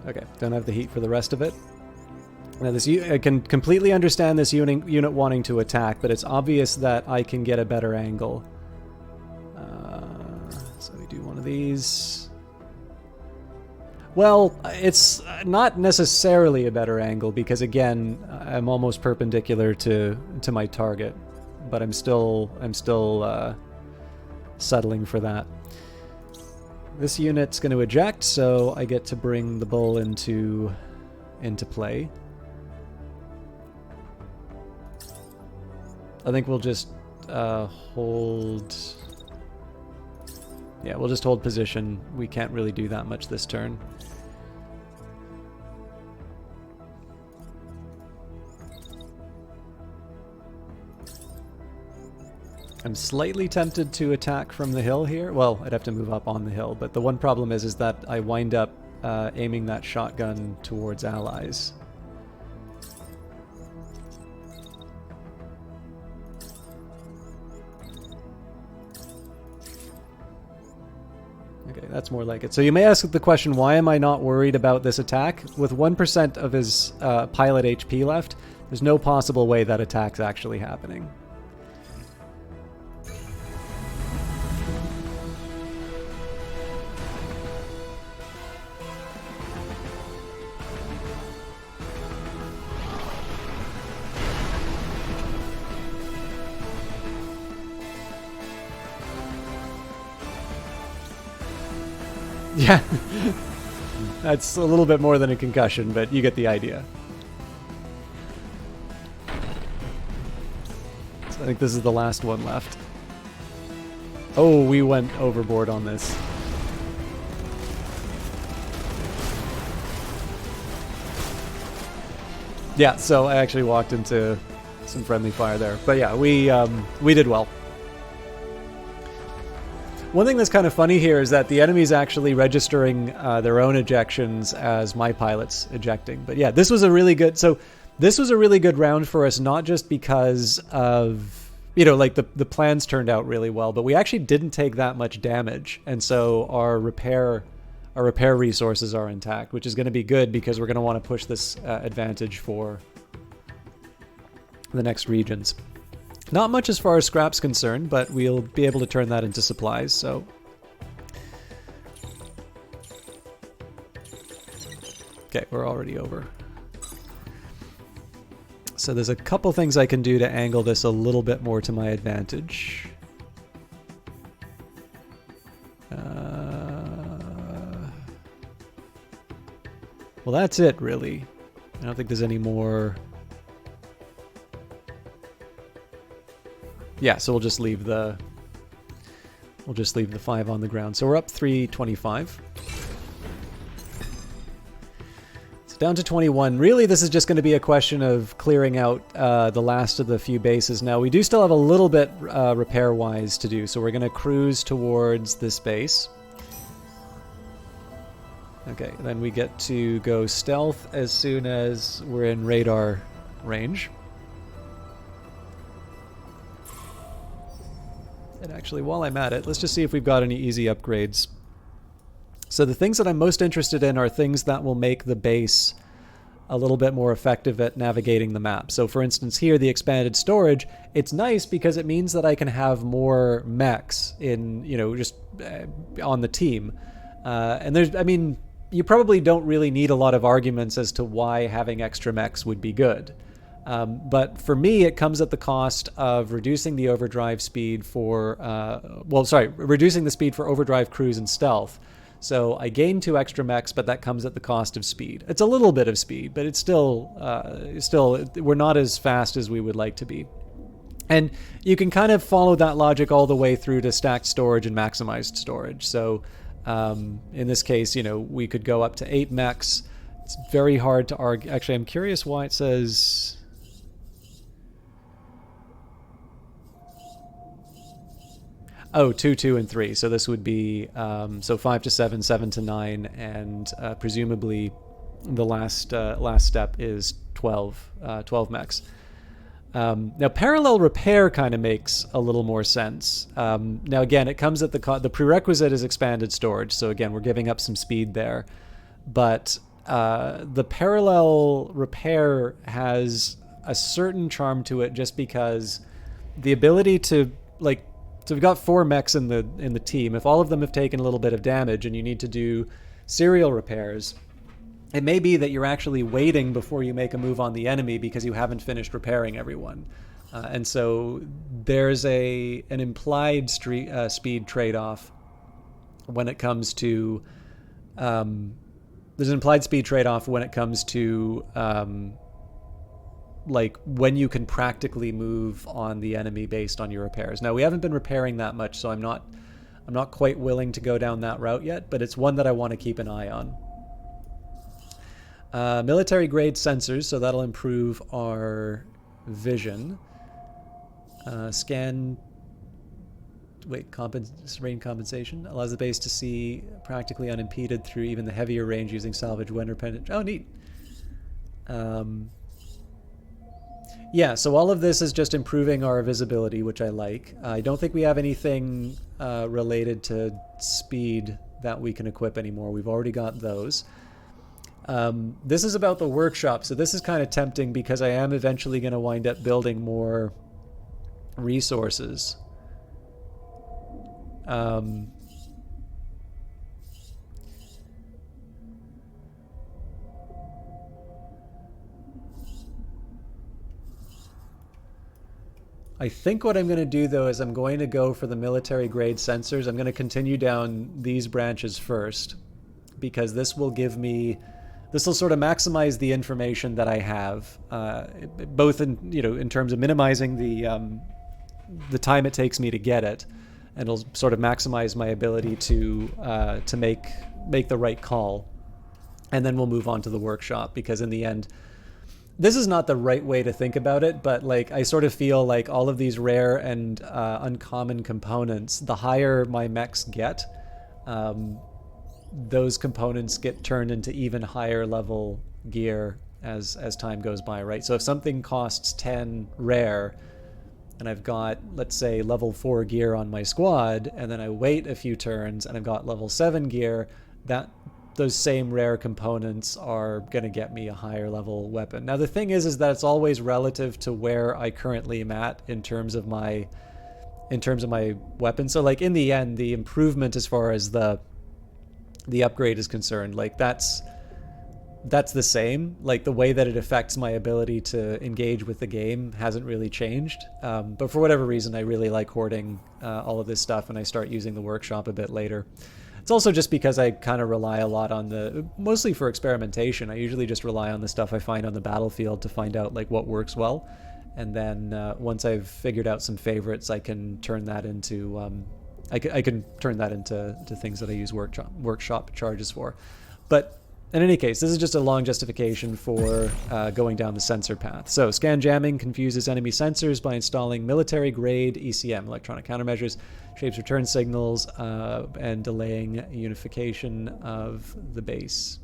Okay, don't have the heat for the rest of it. Now this, I can completely understand this unit wanting to attack, but it's obvious that I can get a better angle. So we do one of these. Well, it's not necessarily a better angle because again, I'm almost perpendicular to my target, but I'm still settling for that. This unit's going to eject, so I get to bring the bull into play. I think we'll just hold... Yeah, we'll just hold position. We can't really do that much this turn. I'm slightly tempted to attack from the hill here. Well, I'd have to move up on the hill, but the one problem is that I wind up aiming that shotgun towards allies. Okay, that's more like it. So you may ask the question, why am I not worried about this attack? With 1% of his pilot HP left, there's no possible way that attack's actually happening. Yeah, that's a little bit more than a concussion, but you get the idea. So I think this is the last one left. Oh, we went overboard on this. Yeah, so I actually walked into some friendly fire there. But yeah, we did well. One thing that's kind of funny here is that the enemy's actually registering their own ejections as my pilot's ejecting. But yeah, this was a really good... So this was a really good round for us, not just because of, you know, like the plans turned out really well, but we actually didn't take that much damage. And so our repair resources are intact, which is going to be good because we're going to want to push this advantage for the next regions. Not much as far as scrap's concerned, but we'll be able to turn that into supplies, so... Okay, we're already over. So there's a couple things I can do to angle this a little bit more to my advantage. Well, that's it, really. I don't think there's any more... Yeah, so we'll just leave the 5 on the ground. So we're up 325. It's down to 21. Really, this is just going to be a question of clearing out the last of the few bases. Now, we do still have a little bit repair-wise to do, so we're going to cruise towards this base. Okay, then we get to go stealth as soon as we're in radar range. And actually, while I'm at it, let's just see if we've got any easy upgrades. So the things that I'm most interested in are things that will make the base a little bit more effective at navigating the map. So for instance here, the expanded storage, it's nice because it means that I can have more mechs in, you know, just on the team. And there's, I mean, you probably don't really need a lot of arguments as to why having extra mechs would be good. But for me, it comes at the cost of reducing the overdrive speed for, reducing the speed for overdrive, cruise, and stealth. So I gain 2 extra mechs, but that comes at the cost of speed. It's a little bit of speed, but it's still, we're not as fast as we would like to be. And you can kind of follow that logic all the way through to stacked storage and maximized storage. So in this case, you know, we could go up to 8 mechs. It's very hard to argue. Actually, I'm curious why it says... Oh, 2, 2, and 3. So this would be so 5 to 7, 7 to 9, and presumably the last step is 12 mechs. Now parallel repair kind of makes a little more sense. Now again, it comes at the prerequisite is expanded storage. So again, we're giving up some speed there, but The parallel repair has a certain charm to it, just because the ability to, like, so we've got 4 mechs in the team. If all of them have taken a little bit of damage and you need to do serial repairs, it may be that you're actually waiting before you make a move on the enemy because you haven't finished repairing everyone. And so there's an implied speed trade-off when it comes to there's an implied speed trade-off when it comes to like when you can practically move on the enemy based on your repairs. Now, we haven't been repairing that much, so I'm not quite willing to go down that route yet, but it's one that I want to keep an eye on. Military grade sensors, so that'll improve our vision. Rain compensation allows the base to see practically unimpeded through even the heavier range using salvage when penetration. Oh, neat. Yeah, so all of this is just improving our visibility, which I like. I don't think we have anything related to speed that we can equip anymore. We've already got those. This is about the workshop, so this is kind of tempting because I am eventually going to wind up building more resources. I think what I'm going to do, though, is I'm going to go for the military grade sensors. I'm going to continue down these branches first, because this will give me, this will sort of maximize the information that I have, both in terms of minimizing the time it takes me to get it, and it'll sort of maximize my ability to make the right call. And then we'll move on to the workshop, because in the end, this is not the right way to think about it, but like I sort of feel like all of these rare and uncommon components, the higher my mechs get, those components get turned into even higher level gear as time goes by, right? So if something costs 10 rare and I've got, let's say, level 4 gear on my squad, and then I wait a few turns and I've got level 7 gear, those same rare components are going to get me a higher level weapon. Now, the thing is that it's always relative to where I currently am at in terms of my weapon. So like in the end, the improvement as far as the upgrade is concerned, like that's the same. Like the way that it affects my ability to engage with the game hasn't really changed. But for whatever reason, I really like hoarding all of this stuff, and I start using the workshop a bit later. It's also just because I kind of rely a lot on mostly for experimentation. I usually just rely on the stuff I find on the battlefield to find out like what works well. And then once I've figured out some favorites, I can turn that into, I can turn that into things that I use workshop charges for. But in any case, this is just a long justification for going down the sensor path. So scan jamming confuses enemy sensors by installing military-grade ECM, electronic countermeasures, shapes return signals, and delaying unification of the base.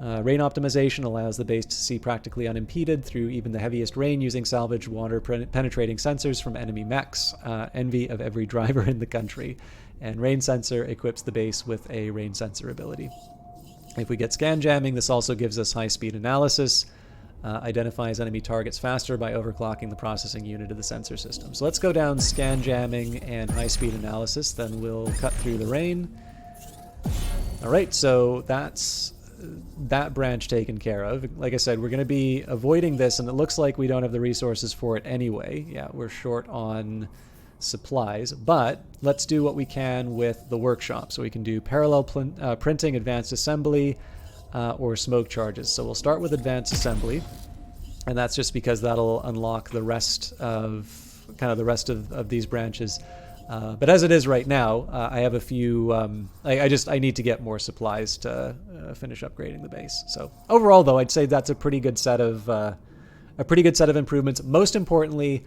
Rain optimization allows the base to see practically unimpeded through even the heaviest rain using salvage water penetrating sensors from enemy mechs, envy of every driver in the country. And rain sensor equips the base with a rain sensor ability. If we get scan jamming, this also gives us high-speed analysis, identifies enemy targets faster by overclocking the processing unit of the sensor system. So let's go down scan jamming and high-speed analysis, then we'll cut through the rain. All right, so that's that branch taken care of. Like I said, we're going to be avoiding this, and it looks like we don't have the resources for it anyway. Yeah, we're short on supplies, but let's do what we can with the workshop. So we can do parallel printing, advanced assembly, or smoke charges. So we'll start with advanced assembly, and that's just because that'll unlock the rest of these branches. But as it is right now, I have a few. I need to get more supplies to finish upgrading the base. So overall, though, I'd say that's a pretty good set of improvements. Most importantly,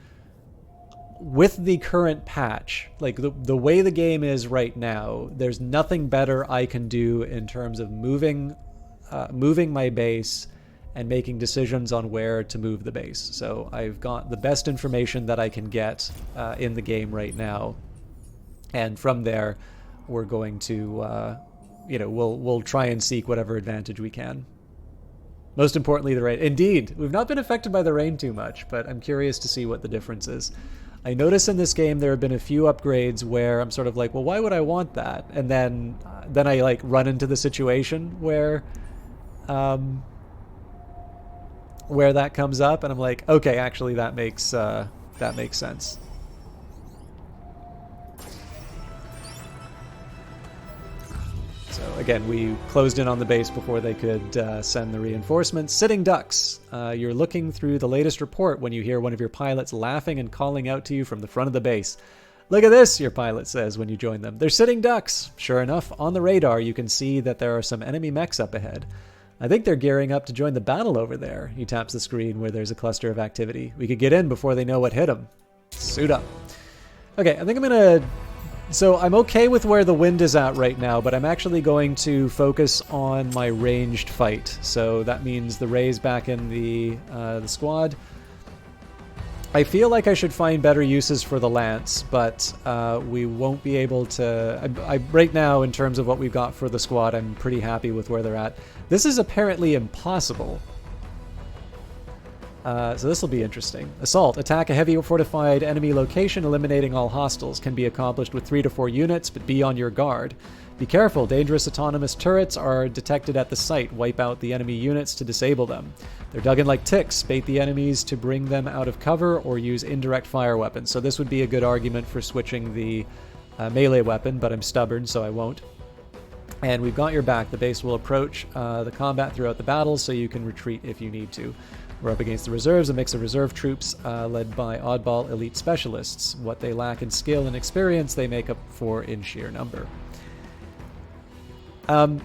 with the current patch, like the way the game is right now, there's nothing better I can do in terms of moving my base and making decisions on where to move the base. So I've got the best information that I can get in the game right now, and from there, we're going to we'll try and seek whatever advantage we can. Most importantly, the rain. Indeed, we've not been affected by the rain too much, but I'm curious to see what the difference is. I notice in this game there have been a few upgrades where I'm sort of like, well, why would I want that? And then I like run into the situation where that comes up, and I'm like, okay, actually that makes sense. So again, we closed in on the base before they could send the reinforcements. Sitting ducks. You're looking through the latest report when you hear one of your pilots laughing and calling out to you from the front of the base. Look at this, your pilot says when you join them. They're sitting ducks. Sure enough, on the radar you can see that there are some enemy mechs up ahead. I think they're gearing up to join the battle over there. He taps the screen where there's a cluster of activity. We could get in before they know what hit them. Suit up. Okay, I think I'm going to... So I'm okay with where the wind is at right now, but I'm actually going to focus on my ranged fight. So that means the Ray's back in the squad. I feel like I should find better uses for the Lance, but we won't be able to... right now, in terms of what we've got for the squad, I'm pretty happy with where they're at. This is apparently impossible. So this will be interesting. Assault. Attack a heavy fortified enemy location, eliminating all hostiles. Can be accomplished with 3 to 4 units, but be on your guard. Be careful. Dangerous autonomous turrets are detected at the site. Wipe out the enemy units to disable them. They're dug in like ticks. Bait the enemies to bring them out of cover or use indirect fire weapons. So this would be a good argument for switching the melee weapon, but I'm stubborn, so I won't. And we've got your back. The base will approach the combat throughout the battle, so you can retreat if you need to. We're up against the reserves, a mix of reserve troops led by oddball elite specialists. What they lack in skill and experience, they make up for in sheer number.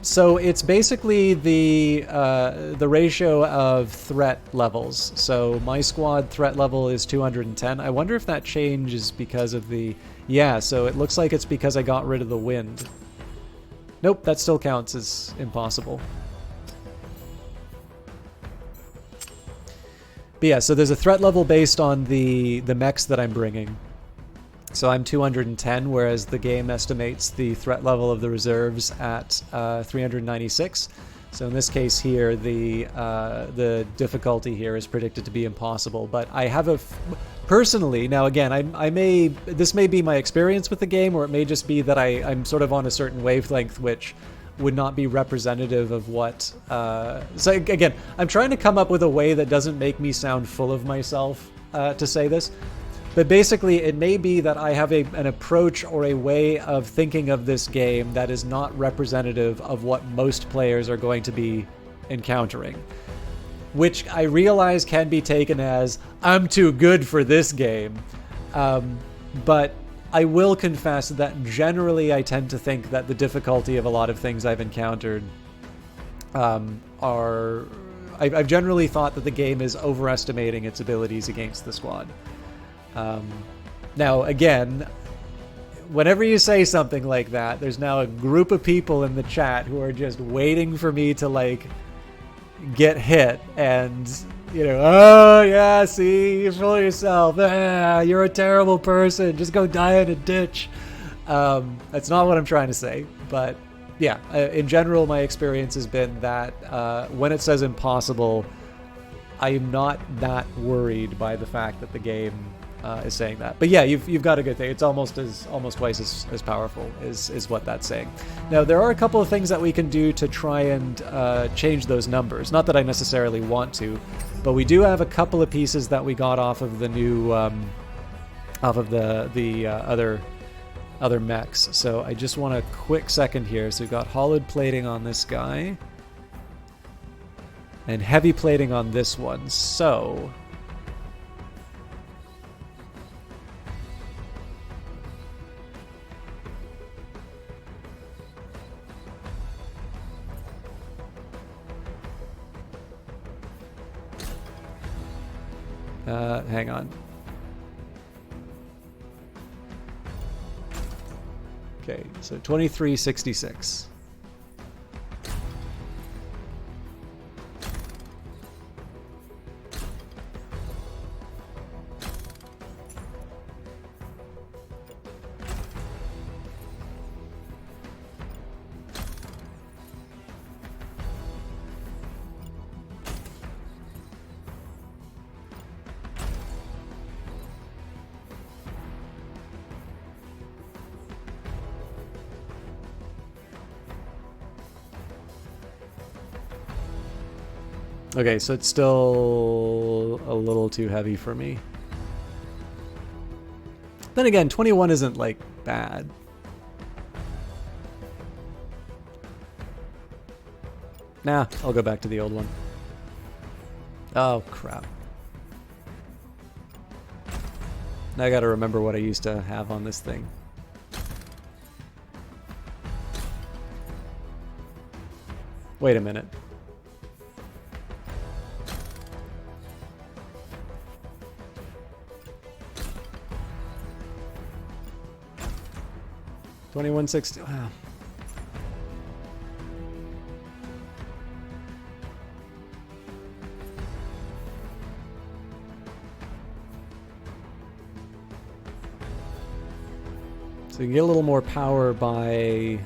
So it's basically the ratio of threat levels. So my squad threat level is 210. I wonder if that change is because of the... Yeah, so it looks like it's because I got rid of the wind. Nope, that still counts as impossible. But yeah, so there's a threat level based on the mechs that I'm bringing. So I'm 210, whereas the game estimates the threat level of the reserves at 396. So in this case here, the difficulty here is predicted to be impossible. But I have personally, now again, this may be my experience with the game, or it may just be that I'm sort of on a certain wavelength, which would not be representative of what... So again, I'm trying to come up with a way that doesn't make me sound full of myself to say this. But basically, it may be that I have an approach or a way of thinking of this game that is not representative of what most players are going to be encountering. Which I realize can be taken as, I'm too good for this game. But I will confess that generally I tend to think that the difficulty of a lot of things I've encountered I've generally thought that the game is overestimating its abilities against the squad. Now, again, whenever you say something like that, there's now a group of people in the chat who are just waiting for me to, like, get hit and, oh, yeah, see, you fool yourself. You're a terrible person. Just go die in a ditch. That's not what I'm trying to say. But, yeah, in general, my experience has been that when it says impossible, I am not that worried by the fact that the game is saying that. But yeah, you've got a good thing. It's almost twice as powerful is what that's saying. Now, there are a couple of things that we can do to try and change those numbers. Not that I necessarily want to, but we do have a couple of pieces that we got off of the new off of the other mechs. So I just want a quick second here. So we've got hollowed plating on this guy and heavy plating on this one. So hang on. Okay, so 2366. Okay, so it's still a little too heavy for me. Then again, 21 isn't, like, bad. Nah, I'll go back to the old one. Oh, crap. Now I gotta remember what I used to have on this thing. Wait a minute. $21.60. Wow. So you can get a little more power by...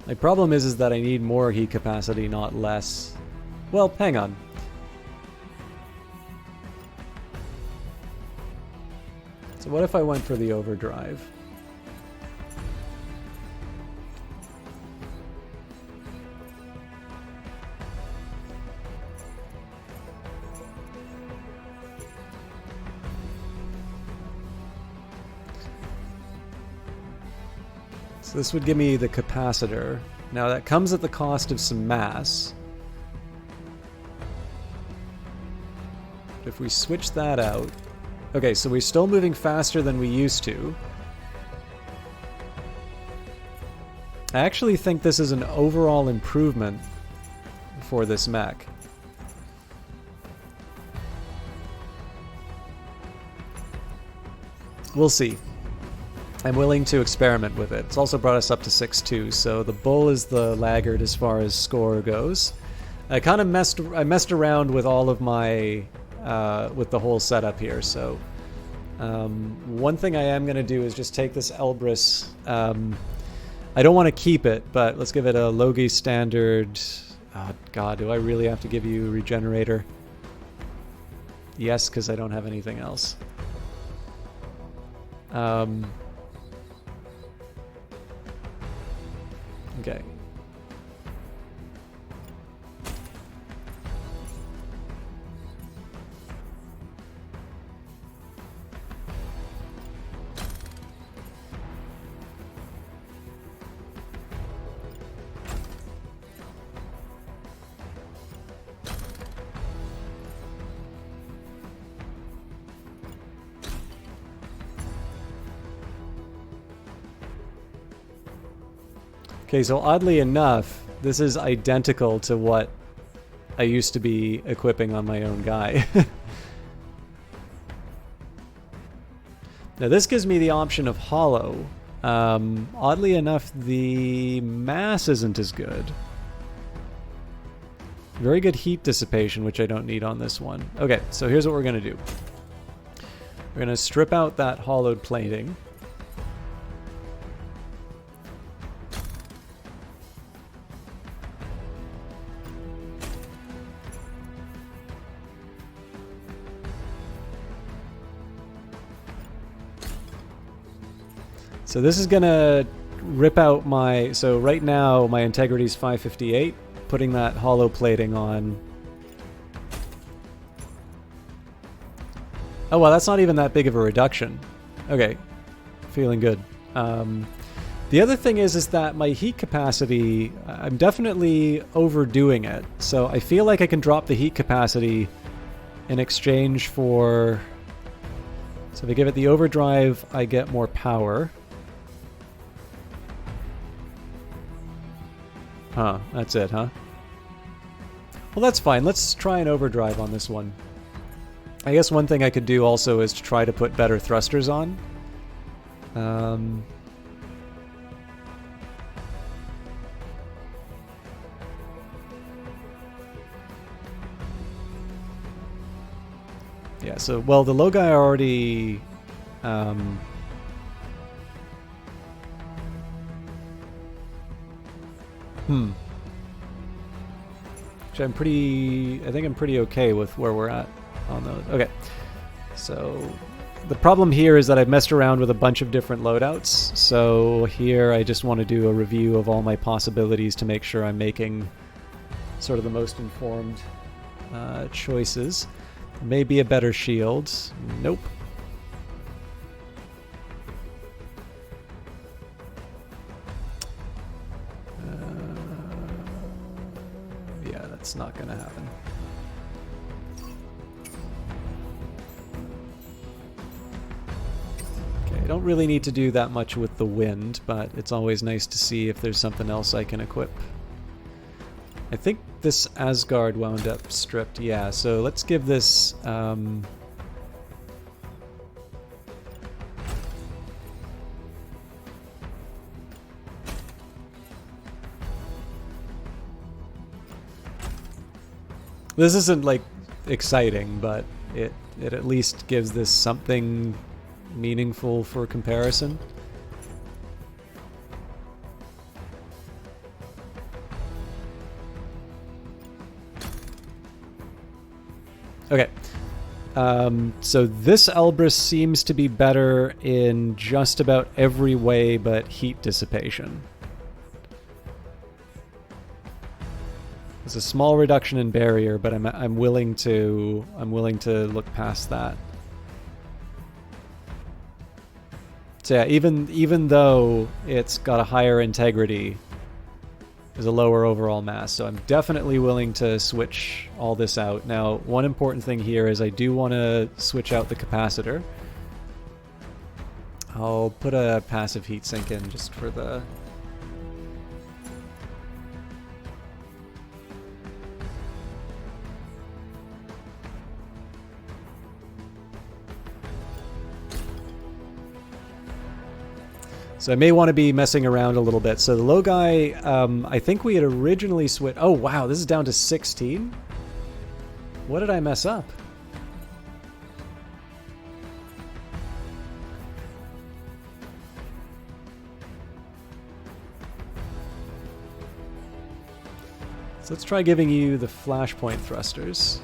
My problem is that I need more heat capacity, not less. Well, hang on. So what if I went for the overdrive? So this would give me the capacitor. Now that comes at the cost of some mass. But if we switch that out... Okay, so we're still moving faster than we used to. I actually think this is an overall improvement for this mech. We'll see. I'm willing to experiment with it. It's also brought us up to 6-2, so the bull is the laggard as far as score goes. I kind of messed around with all of my with the whole setup here. So one thing I am going to do is just take this Elbrus. I don't want to keep it, but let's give it a Logi standard. Oh, God, do I really have to give you a regenerator? Yes, because I don't have anything else. Okay. Okay, so oddly enough, this is identical to what I used to be equipping on my own guy. Now this gives me the option of hollow. Oddly enough, the mass isn't as good. Very good heat dissipation, which I don't need on this one. Okay, so here's what we're going to do. We're going to strip out that hollowed plating. So this is going to rip out my... So right now my integrity is 558. Putting that hollow plating on... Oh, well, that's not even that big of a reduction. Okay. Feeling good. The other thing is that my heat capacity, I'm definitely overdoing it. So I feel like I can drop the heat capacity in exchange for... So if I give it the overdrive, I get more power. Huh, that's it, huh? Well, that's fine. Let's try an overdrive on this one. I guess one thing I could do also is to try to put better thrusters on. Yeah, so, well, the low guy already Which I think I'm pretty okay with where we're at on those. Okay, so the problem here is that I've messed around with a bunch of different loadouts. So here I just want to do a review of all my possibilities to make sure I'm making sort of the most informed choices. Maybe a better shield. Nope. Yeah, that's not going to happen. Okay, I don't really need to do that much with the wind, but it's always nice to see if there's something else I can equip. I think this Asgard wound up stripped. Yeah, so let's give this... This isn't, like, exciting, but it at least gives this something meaningful for comparison. Okay. So this Elbrus seems to be better in just about every way but heat dissipation. There's a small reduction in barrier, but I'm willing to look past that. So yeah, even though it's got a higher integrity, there's a lower overall mass. So I'm definitely willing to switch all this out. Now, one important thing here is I do want to switch out the capacitor. I'll put a passive heatsink in just for the... So I may want to be messing around a little bit. So the low guy, I think we had originally switched... Oh, wow, this is down to 16? What did I mess up? So let's try giving you the flashpoint thrusters.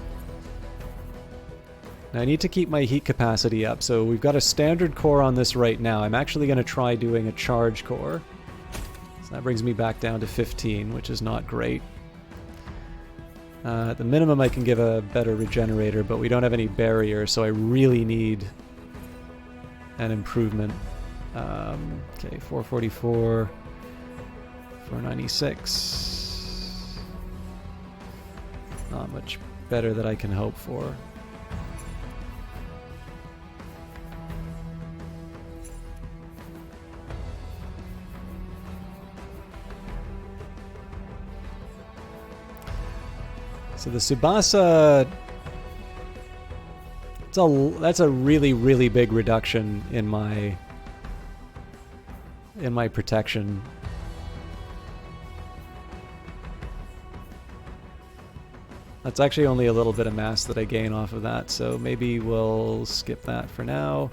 Now I need to keep my heat capacity up, so we've got a standard core on this right now. I'm actually going to try doing a charge core. So that brings me back down to 15, which is not great. At the minimum I can give a better regenerator, but we don't have any barrier, so I really need an improvement. Okay, 444, 496. Not much better that I can hope for. So the Tsubasa, that's a really, really big reduction in my protection. That's actually only a little bit of mass that I gain off of that, so maybe we'll skip that for now.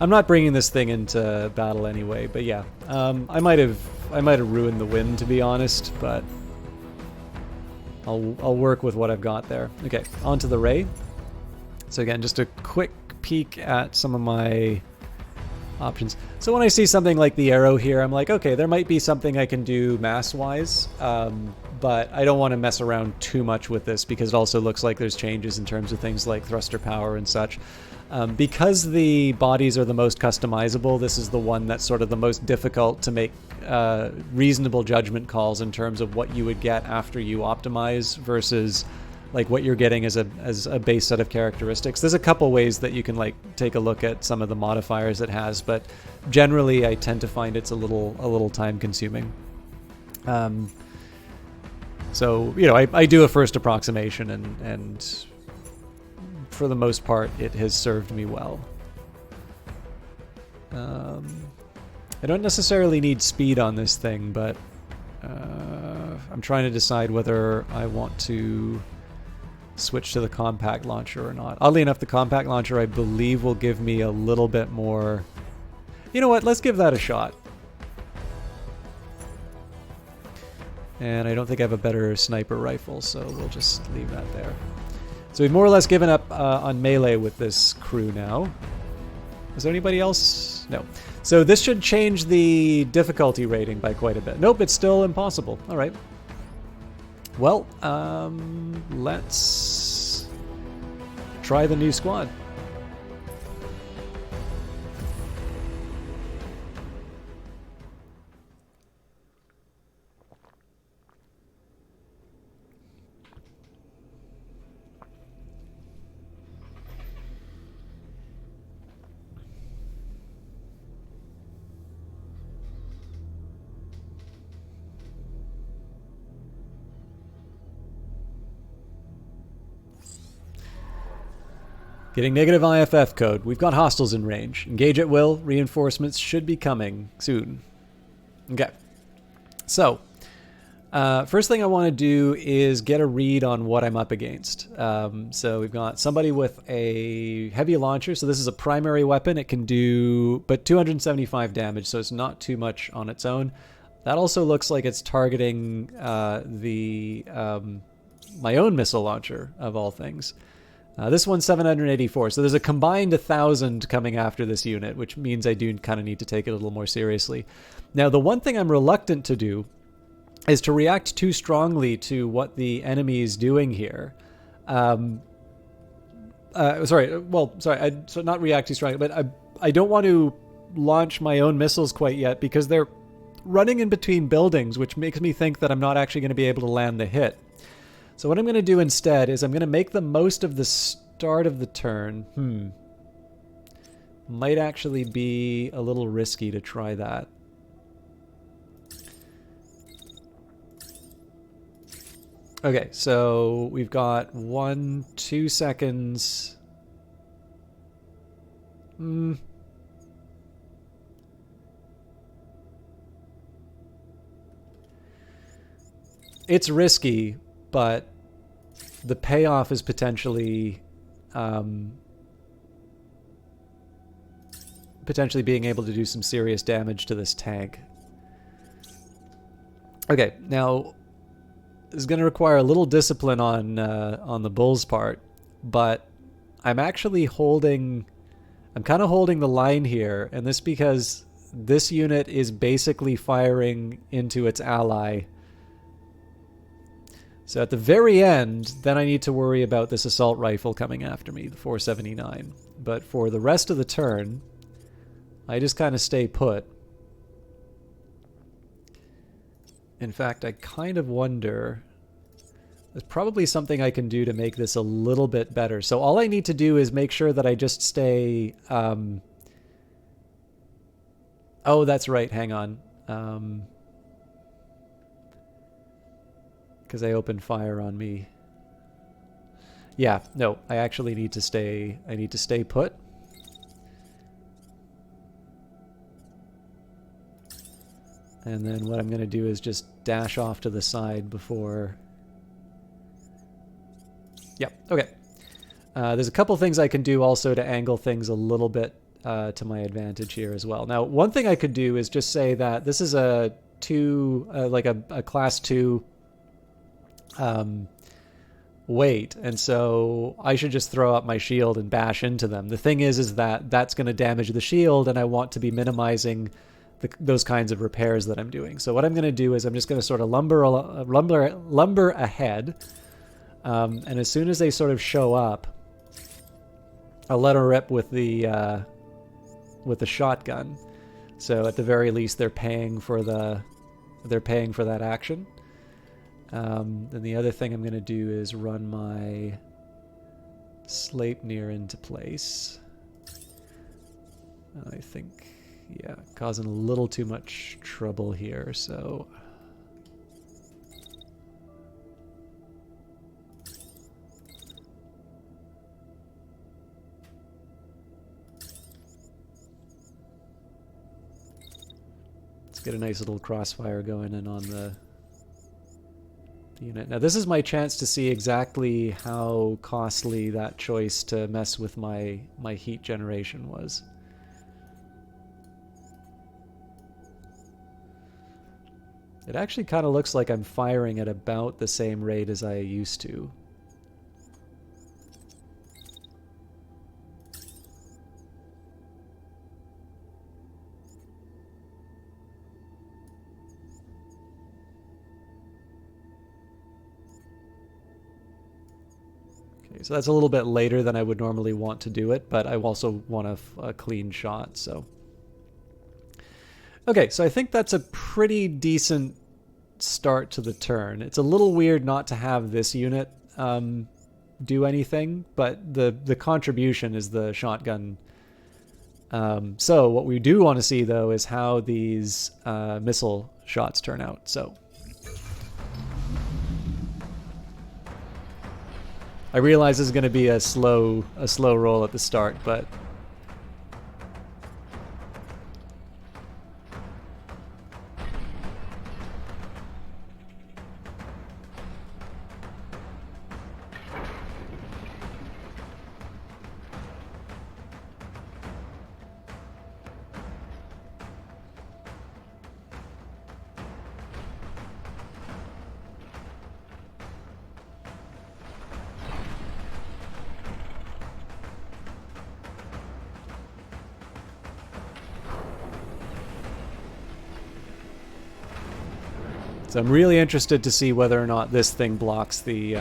I'm not bringing this thing into battle anyway, but yeah, I might have ruined the wind, to be honest, but I'll work with what I've got there. Okay, on to the ray. So again, just a quick peek at some of my options. So when I see something like the arrow here, I'm like, okay, there might be something I can do mass-wise, but I don't want to mess around too much with this because it also looks like there's changes in terms of things like thruster power and such. Because the bodies are the most customizable, this is the one that's sort of the most difficult to make reasonable judgment calls in terms of what you would get after you optimize versus like what you're getting as a base set of characteristics. There's a couple ways that you can like take a look at some of the modifiers it has, but generally I tend to find it's a little time consuming. So, you know, I do a first approximation and for the most part, it has served me well. I don't necessarily need speed on this thing, but I'm trying to decide whether I want to switch to the compact launcher or not. Oddly enough, the compact launcher, I believe, will give me a little bit more... You know what? Let's give that a shot. And I don't think I have a better sniper rifle, so we'll just leave that there. So we've more or less given up on melee with this crew now. Is there anybody else? No. So this should change the difficulty rating by quite a bit. Nope, it's still impossible. All right. Well, let's try the new squad. Getting negative IFF code. We've got hostiles in range. Engage at will. Reinforcements should be coming soon. Okay. So, first thing I want to do is get a read on what I'm up against. So we've got somebody with a heavy launcher. So this is a primary weapon. It can do but 275 damage, so it's not too much on its own. That also looks like it's targeting my own missile launcher, of all things. This one's 784, so there's a combined 1,000 coming after this unit, which means I do kind of need to take it a little more seriously. Now, the one thing I'm reluctant to do is to react too strongly to what the enemy is doing here. So not react too strongly, but I don't want to launch my own missiles quite yet because they're running in between buildings, which makes me think that I'm not actually going to be able to land the hit. So what I'm going to do instead is I'm going to make the most of the start of the turn. Might actually be a little risky to try that. Okay, so we've got 1-2 seconds. It's risky, but the payoff is potentially being able to do some serious damage to this tank. Okay, now this is going to require a little discipline on the Bull's part, but I'm actually kind of holding the line here, and this because this unit is basically firing into its ally. So at the very end, then I need to worry about this assault rifle coming after me, the 479. But for the rest of the turn, I just kind of stay put. In fact, I kind of wonder... There's probably something I can do to make this a little bit better. So all I need to do is make sure that I just stay... Oh, that's right. Hang on. Because they opened fire on me. Yeah, no, I actually need to stay... I need to stay put. And then what I'm going to do is just dash off to the side before... Yep, okay. There's a couple things I can do also to angle things a little bit to my advantage here as well. Now, one thing I could do is just say that this is a class 2 weight, and so I should just throw up my shield and bash into them. The thing is that that's going to damage the shield, and I want to be minimizing those kinds of repairs that I'm doing. So what I'm going to do is I'm just going to sort of lumber ahead, and as soon as they sort of show up, I'll let her rip with the shotgun. So at the very least, they're paying for that action. Then the other thing I'm going to do is run my Sleipnir into place. I think, yeah, causing a little too much trouble here, so... Let's get a nice little crossfire going in on the unit. Now this is my chance to see exactly how costly that choice to mess with my heat generation was. It actually kind of looks like I'm firing at about the same rate as I used to. So that's a little bit later than I would normally want to do it, but I also want a clean shot, so. Okay, so I think that's a pretty decent start to the turn. It's a little weird not to have this unit do anything, but the contribution is the shotgun. So what we do want to see, though, is how these missile shots turn out, so. I realize this is going to be a slow roll at the start, but so I'm really interested to see whether or not this thing blocks the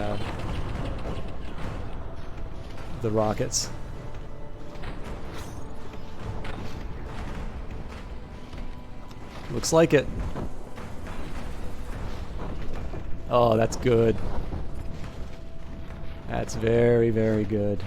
rockets. Looks like it. Oh, that's good. That's very, very good.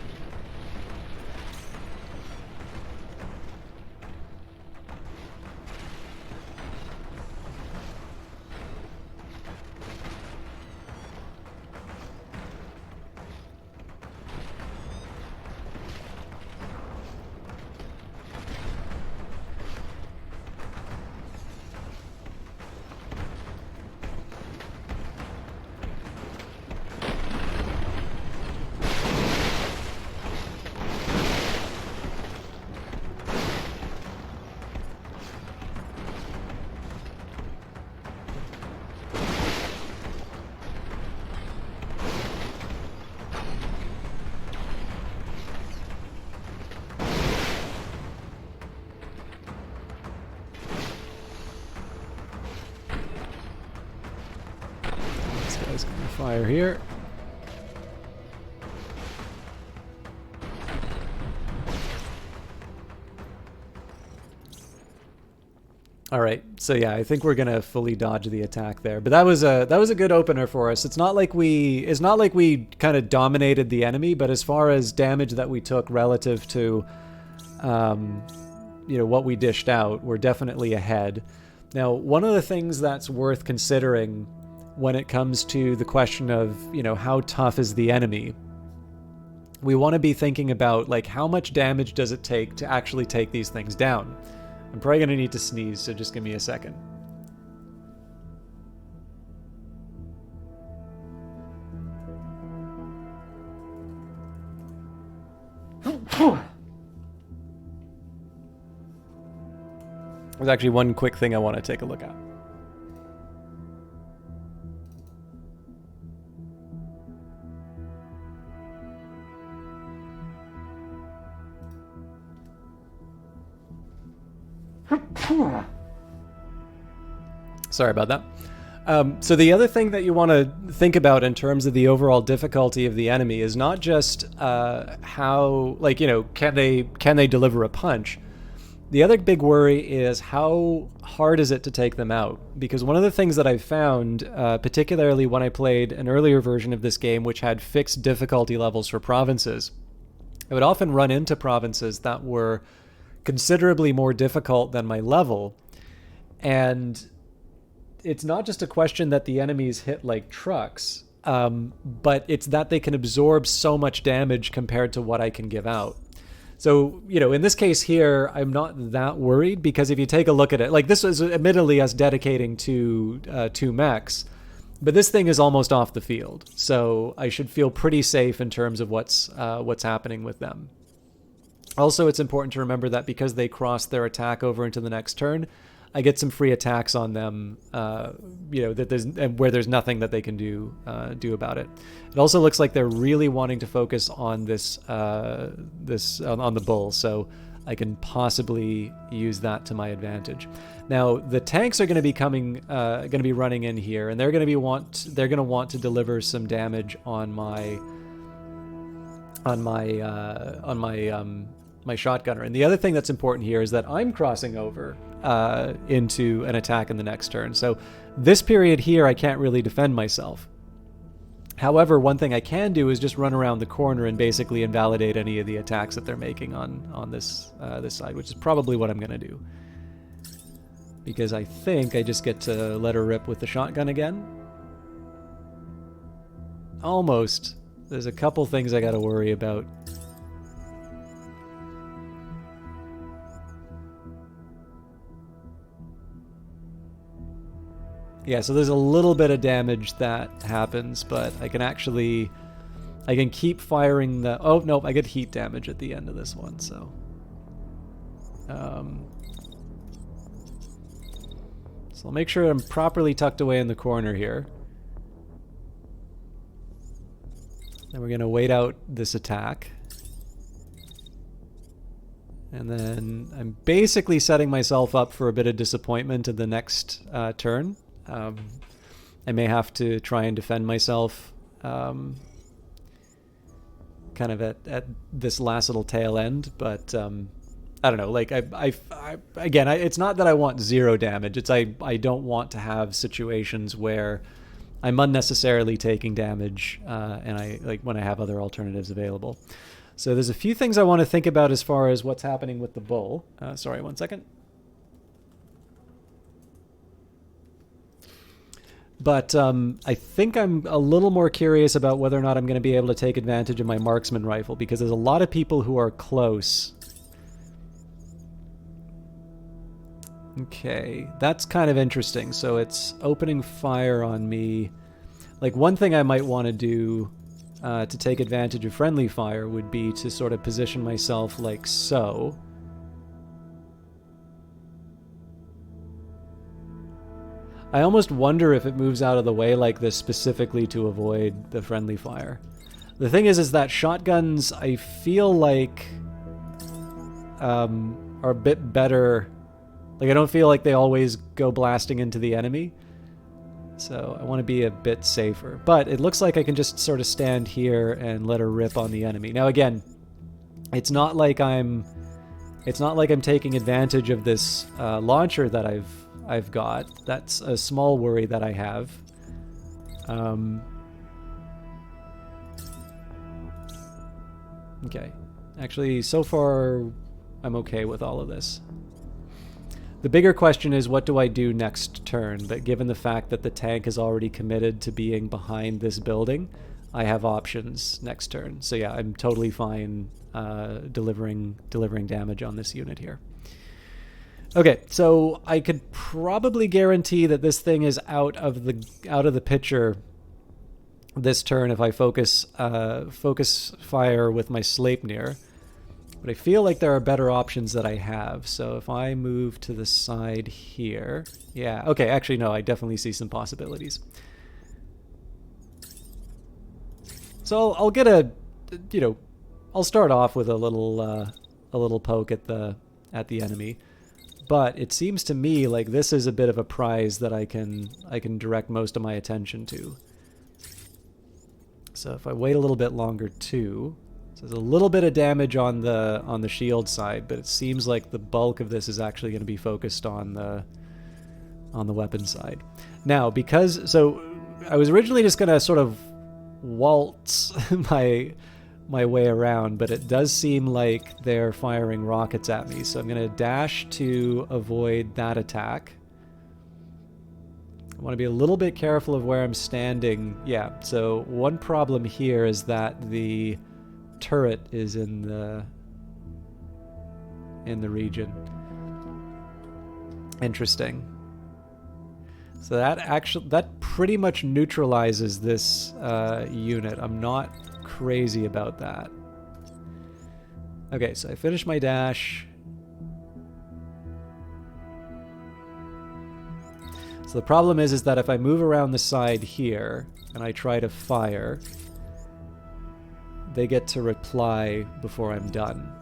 This guy's gonna fire here. All right, so yeah, I think we're gonna fully dodge the attack there. But that was a good opener for us. It's not like we kind of dominated the enemy, but as far as damage that we took relative to, you know, what we dished out, we're definitely ahead. Now, one of the things that's worth considering when it comes to the question of, you know, how tough is the enemy, we want to be thinking about, like, how much damage does it take to actually take these things down? I'm probably going to need to sneeze, so just give me a second. There's actually one quick thing I want to take a look at. Sorry about that. So the other thing that you want to think about in terms of the overall difficulty of the enemy is not just how, like, you know, can they deliver a punch. The other big worry is how hard is it to take them out? Because one of the things that I've found, particularly when I played an earlier version of this game, which had fixed difficulty levels for provinces, I would often run into provinces that were considerably more difficult than my level. And it's not just a question that the enemies hit like trucks, but it's that they can absorb so much damage compared to what I can give out. So, you know, in this case here, I'm not that worried, because if you take a look at it, like, this was admittedly us dedicating to 2 mechs, But this thing is almost off the field, so I should feel pretty safe in terms of what's happening with them. Also, it's important to remember that because they cross their attack over into the next turn, I get some free attacks on them, where there's nothing that they can do about it. It also looks like they're really wanting to focus on this on the bull, so I can possibly use that to my advantage. Now, the tanks are going to be running in here, and they're going to want to deliver some damage on my shotgunner. And the other thing that's important here is that I'm crossing over into an attack in the next turn. So this period here, I can't really defend myself. However, one thing I can do is just run around the corner and basically invalidate any of the attacks that they're making on this side, which is probably what I'm going to do. Because I think I just get to let her rip with the shotgun again. Almost. There's a couple things I got to worry about. Yeah, so there's a little bit of damage that happens, but I can keep firing the... Oh, nope, I get heat damage at the end of this one, so... So I'll make sure I'm properly tucked away in the corner here. Then we're going to wait out this attack. And then I'm basically setting myself up for a bit of disappointment in the next turn. I may have to try and defend myself kind of at this last little tail end, but I don't know, like again, it's not that I want zero damage, it's I don't want to have situations where I'm unnecessarily taking damage and when I have other alternatives available. So there's a few things I want to think about as far as what's happening with the bull. Sorry, one second. But I think I'm a little more curious about whether or not I'm going to be able to take advantage of my marksman rifle, because there's a lot of people who are close. Okay, that's kind of interesting. So it's opening fire on me. Like, one thing I might want to do to take advantage of friendly fire would be to sort of position myself like so. I almost wonder if it moves out of the way like this specifically to avoid the friendly fire. The thing is that shotguns, I feel like, are a bit better. Like, I don't feel like they always go blasting into the enemy. So I want to be a bit safer. But it looks like I can just sort of stand here and let her rip on the enemy. Now again, it's not like I'm taking advantage of this launcher that I've got. That's a small worry that I have. Okay. Actually, so far, I'm okay with all of this. The bigger question is, what do I do next turn? But given the fact that the tank is already committed to being behind this building, I have options next turn. So yeah, I'm totally fine delivering damage on this unit here. Okay, so I could probably guarantee that this thing is out of the picture this turn if I focus fire with my Sleipnir. But I feel like there are better options that I have. So if I move to the side here... Yeah, okay, actually no, I definitely see some possibilities. So I'll get I'll start off with a little poke at the enemy. But it seems to me like this is a bit of a prize that I can direct most of my attention to. So if I wait a little bit longer too... There's a little bit of damage on the shield side, but it seems like the bulk of this is actually going to be focused on the weapon side. Now, so I was originally just going to sort of waltz my way around, but it does seem like they're firing rockets at me, so I'm going to dash to avoid that attack. I want to be a little bit careful of where I'm standing. Yeah, so one problem here is that the turret is in the region. Interesting. So that pretty much neutralizes this unit. I'm not crazy about that. Okay, so I finished my dash. So the problem is that if I move around the side here and I try to fire, they get to reply before I'm done.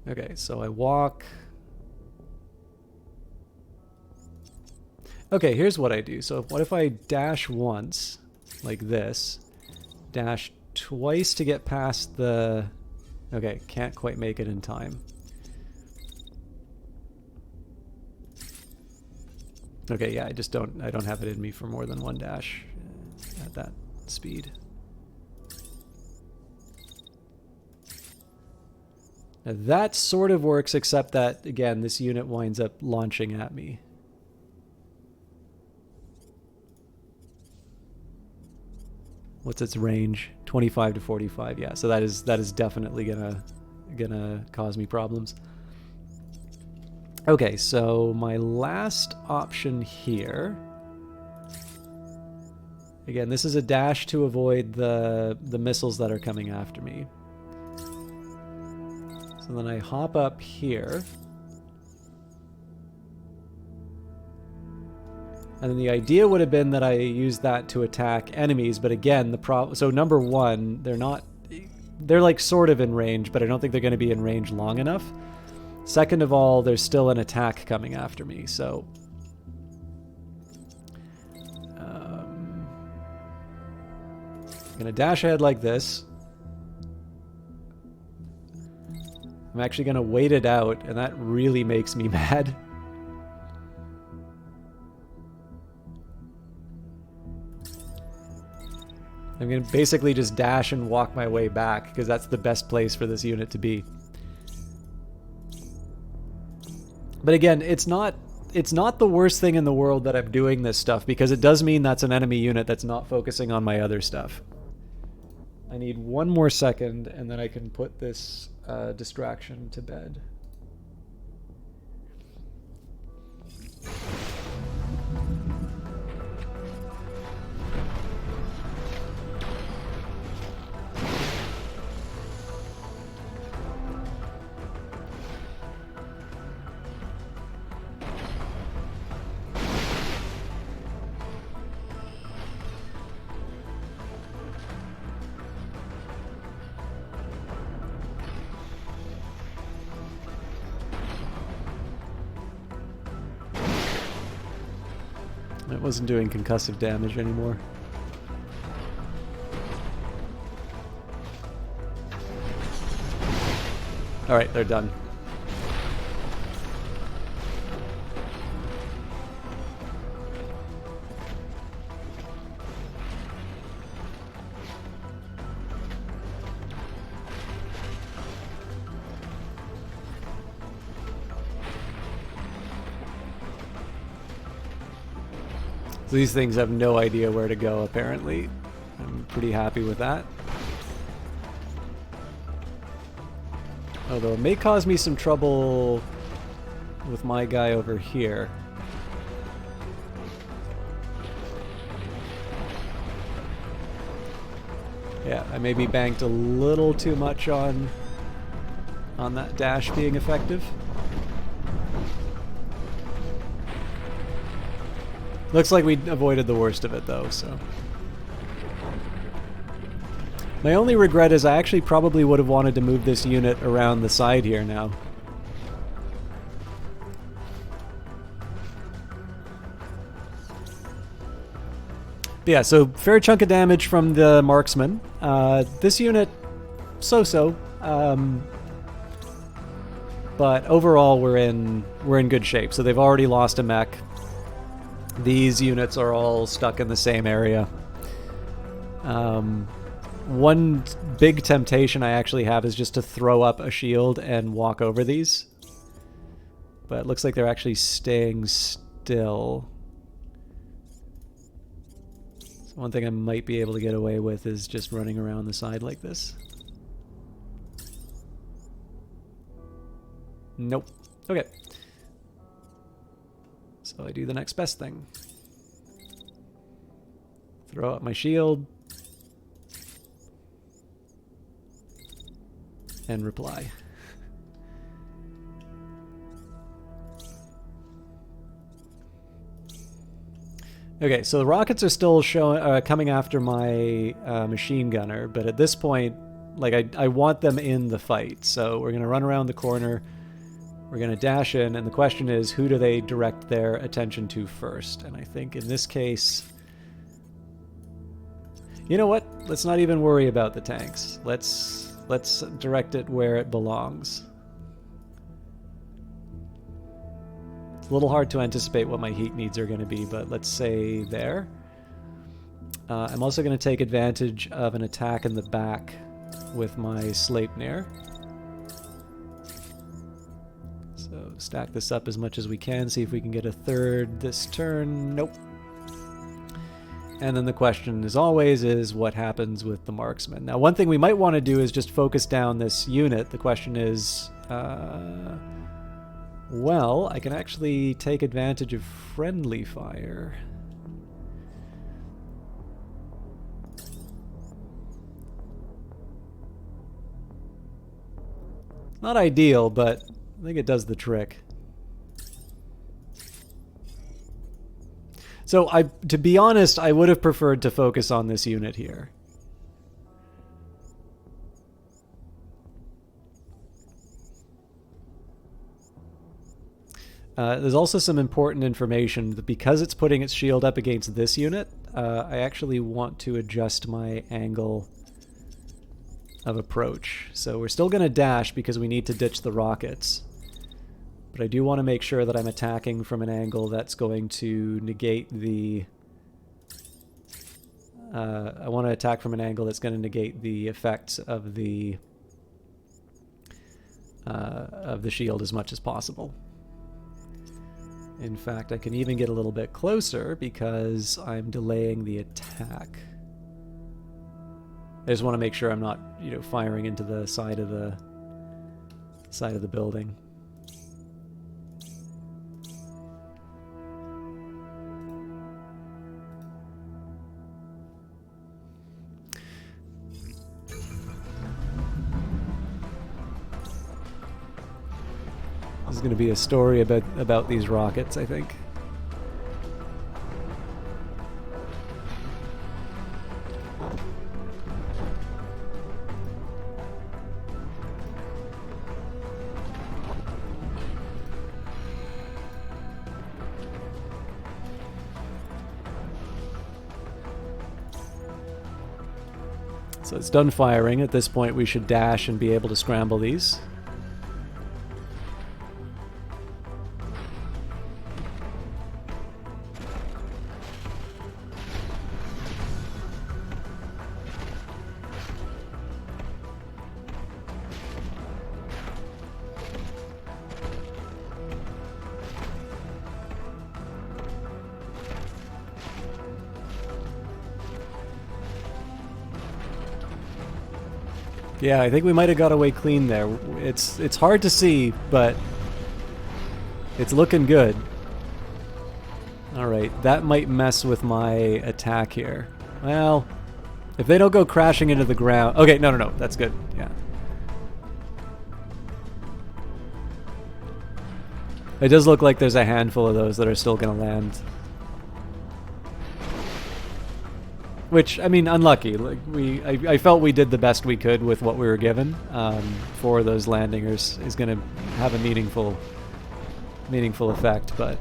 Okay, so I walk. Okay, here's what I do. So what if I dash once, like this, dash twice to get past the... Okay, can't quite make it in time. Okay, yeah, I don't have it in me for more than one dash at that speed. Now that sort of works, except that, again, this unit winds up launching at me. What's its range? 25 to 45. Yeah, so that is definitely gonna cause me problems. Okay, so my last option here. Again, this is a dash to avoid the missiles that are coming after me. So then I hop up here. And then the idea would have been that I use that to attack enemies, but again, the problem... So number one, they're like sort of in range, but I don't think they're going to be in range long enough. Second of all, there's still an attack coming after me, so... I'm going to dash ahead like this. I'm actually going to wait it out, and that really makes me mad. I'm going to basically just dash and walk my way back, because that's the best place for this unit to be. But again, it's not the worst thing in the world that I'm doing this stuff, because it does mean that's an enemy unit that's not focusing on my other stuff. I need one more second, and then I can put this distraction to bed. It wasn't doing concussive damage anymore. Alright, they're done. So these things have no idea where to go, apparently. I'm pretty happy with that. Although it may cause me some trouble with my guy over here. Yeah, I maybe banked a little too much on that dash being effective. Looks like we avoided the worst of it, though, so... My only regret is I actually probably would have wanted to move this unit around the side here now. But yeah, so fair chunk of damage from the marksman. This unit, so-so. But overall, we're in good shape. So they've already lost a mech. These units are all stuck in the same area. One big temptation I actually have is just to throw up a shield and walk over these. But it looks like they're actually staying still. So one thing I might be able to get away with is just running around the side like this. Nope. Okay. So I do the next best thing. Throw out my shield. And reply. Okay, so the rockets are still coming after my machine gunner, but at this point, like I want them in the fight. So we're going to run around the corner. We're going to dash in, and the question is, who do they direct their attention to first? And I think in this case, you know what? Let's not even worry about the tanks. Let's direct it where it belongs. It's a little hard to anticipate what my heat needs are going to be, but let's say there. I'm also going to take advantage of an attack in the back with my Sleipnir. So stack this up as much as we can, see if we can get a third this turn. Nope. And then the question, as always, is what happens with the marksman. Now, one thing we might want to do is just focus down this unit. The question is, well, I can actually take advantage of friendly fire. It's not ideal, but I think it does the trick. So, to be honest, I would have preferred to focus on this unit here. There's also some important information that because it's putting its shield up against this unit, I actually want to adjust my angle of approach. So we're still going to dash because we need to ditch the rockets. But I do want to make sure that I'm attacking from an angle that's going to negate the... I want to attack from an angle that's going to negate the effects of the shield as much as possible. In fact, I can even get a little bit closer because I'm delaying the attack. I just want to make sure I'm not, you know, firing into the side of the building. This is going to be a story about these rockets, I think. So it's done firing. At this point, we should dash and be able to scramble these. Yeah, I think we might have got away clean there. It's hard to see, but it's looking good. Alright, that might mess with my attack here. Well, if they don't go crashing into the ground... Okay, no, that's good, yeah. It does look like there's a handful of those that are still going to land. Which, I mean, unlucky. Like I felt we did the best we could with what we were given. For those landingers is going to have a meaningful effect, but...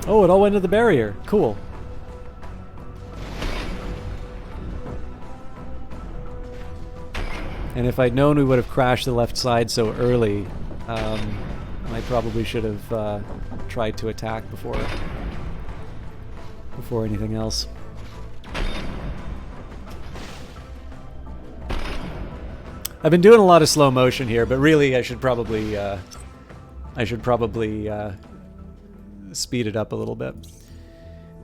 Oh, it all went to the barrier. Cool. And if I'd known we would have crashed the left side so early, I probably should have tried to attack before anything else. I've been doing a lot of slow motion here, but really I should probably I should probably speed it up a little bit.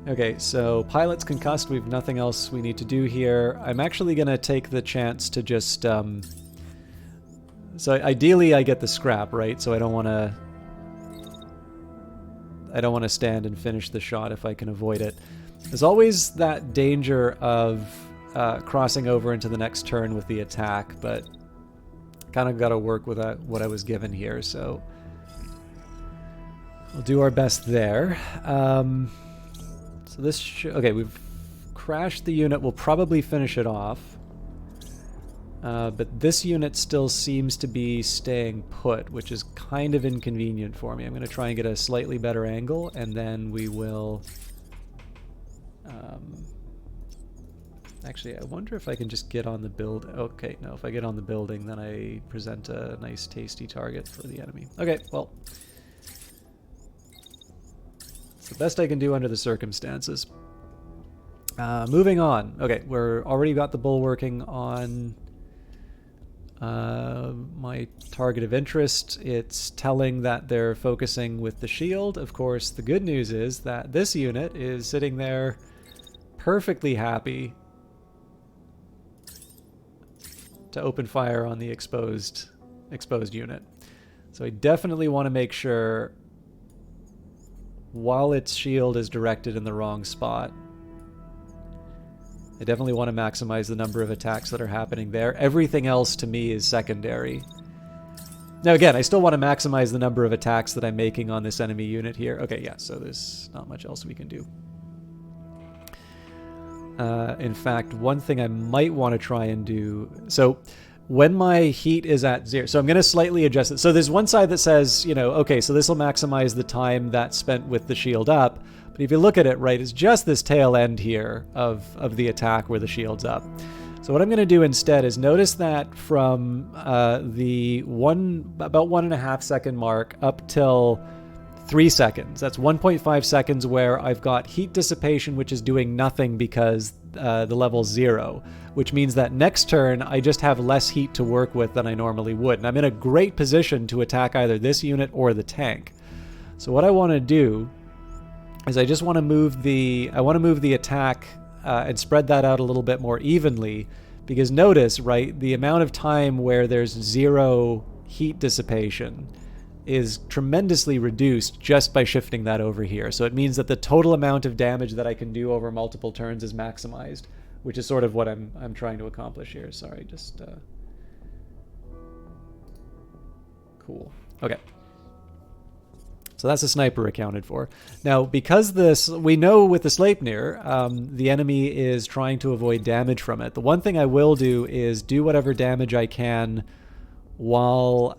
Okay, so pilot's concussed. We have nothing else we need to do here. I'm actually going to take the chance to just... so ideally I get the scrap, right? So I don't want to stand and finish the shot if I can avoid it. There's always that danger of crossing over into the next turn with the attack, but kind of got to work with what I was given here, so we'll do our best there. So this okay, we've crashed the unit. We'll probably finish it off. But this unit still seems to be staying put, which is kind of inconvenient for me. I'm going to try and get a slightly better angle, and then we will... actually, I wonder if I can just get on the build... Okay, no, if I get on the building, then I present a nice, tasty target for the enemy. Okay, well... it's the best I can do under the circumstances. Moving on. Okay, we're already got the bull working on... my target of interest. It's telling that they're focusing with the shield. Of course, the good news is that this unit is sitting there perfectly happy to open fire on the exposed unit. So I definitely want to make sure, while its shield is directed in the wrong spot, I definitely want to maximize the number of attacks that are happening there. Everything else to me is secondary. Now again, I still want to maximize the number of attacks that I'm making on this enemy unit here. Okay, yeah, so there's not much else we can do. In fact, one thing I might want to try and do... So when my heat is at 0... So I'm going to slightly adjust it. So there's one side that says, you know, okay, so this will maximize the time that's spent with the shield up. But if you look at it, right, it's just this tail end here of the attack where the shield's up. So what I'm going to do instead is notice that from the about 1.5 second mark up till 3 seconds. That's 1.5 seconds where I've got heat dissipation, which is doing nothing because the level's 0, which means that next turn I just have less heat to work with than I normally would. And I'm in a great position to attack either this unit or the tank. So what I want to do is I just want to move the attack and spread that out a little bit more evenly, because notice, right, the amount of time where there's 0 heat dissipation is tremendously reduced just by shifting that over here. So it means that the total amount of damage that I can do over multiple turns is maximized, which is sort of what I'm trying to accomplish here. Sorry, just cool. Okay. So that's the sniper accounted for. Now, because we know with the Sleipnir, the enemy is trying to avoid damage from it. The one thing I will do is do whatever damage I can while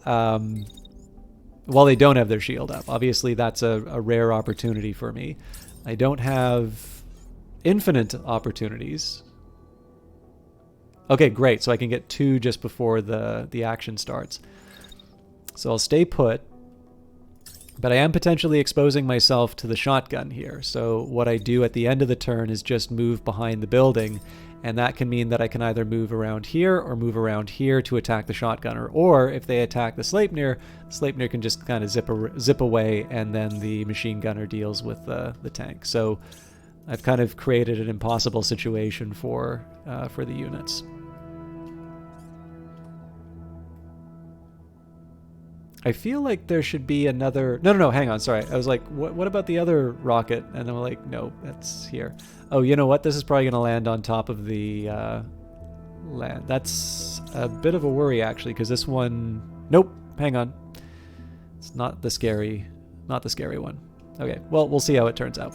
they don't have their shield up. Obviously, that's a rare opportunity for me. I don't have infinite opportunities. Okay, great. So I can get 2 just before the action starts. So I'll stay put. But I am potentially exposing myself to the shotgun here. So what I do at the end of the turn is just move behind the building, and that can mean that I can either move around here or move around here to attack the shotgunner. Or if they attack the Sleipnir can just kind of zip away, and then the machine gunner deals with the tank. So I've kind of created an impossible situation for the units. I feel like there should be another... No, hang on, sorry. I was like, what about the other rocket? And I'm like, no, that's here. Oh, you know what? This is probably going to land on top of the land. That's a bit of a worry, actually, because this one... Nope, hang on. It's not the scary one. Okay, well, we'll see how it turns out.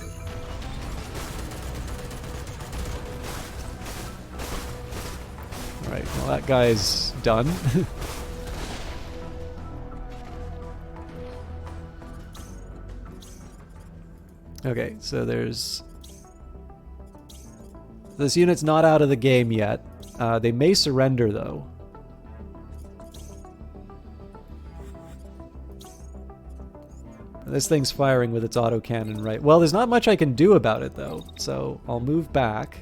All right, well, that guy's done. Okay, so there's... This unit's not out of the game yet. They may surrender, though. This thing's firing with its autocannon, right? Well, there's not much I can do about it, though. So I'll move back.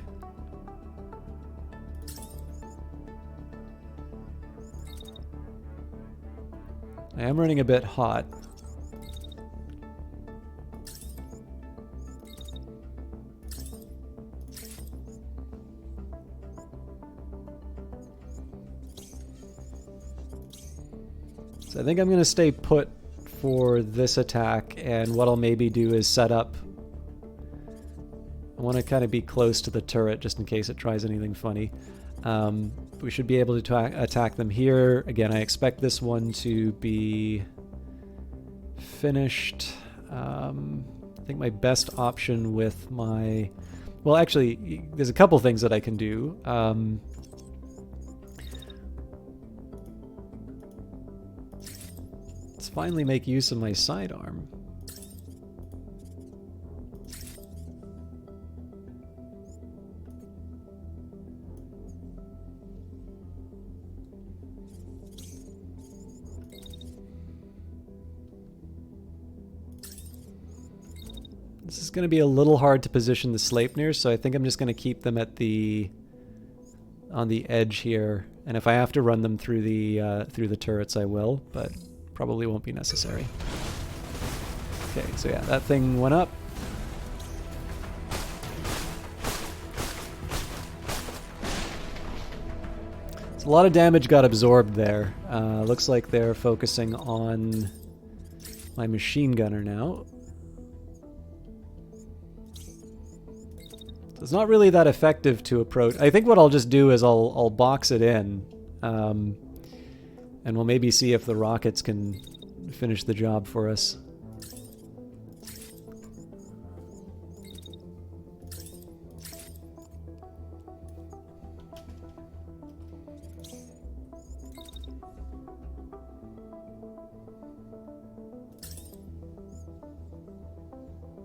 I am running a bit hot. So I think I'm going to stay put for this attack, and what I'll maybe do is set up... I want to kind of be close to the turret just in case it tries anything funny. We should be able to attack them here. Again, I expect this one to be finished. I think my best option with my... Well, actually, there's a couple things that I can do. Let's finally make use of my sidearm. This is going to be a little hard to position the Sleipnirs, so I think I'm just going to keep them at on the edge here, and if I have to run them through the turrets, I will, but probably won't be necessary. Okay, so yeah, that thing went up. So a lot of damage got absorbed there. Looks like they're focusing on my machine gunner now. It's not really that effective to approach. I think what I'll just do is I'll box it in, and we'll maybe see if the rockets can finish the job for us.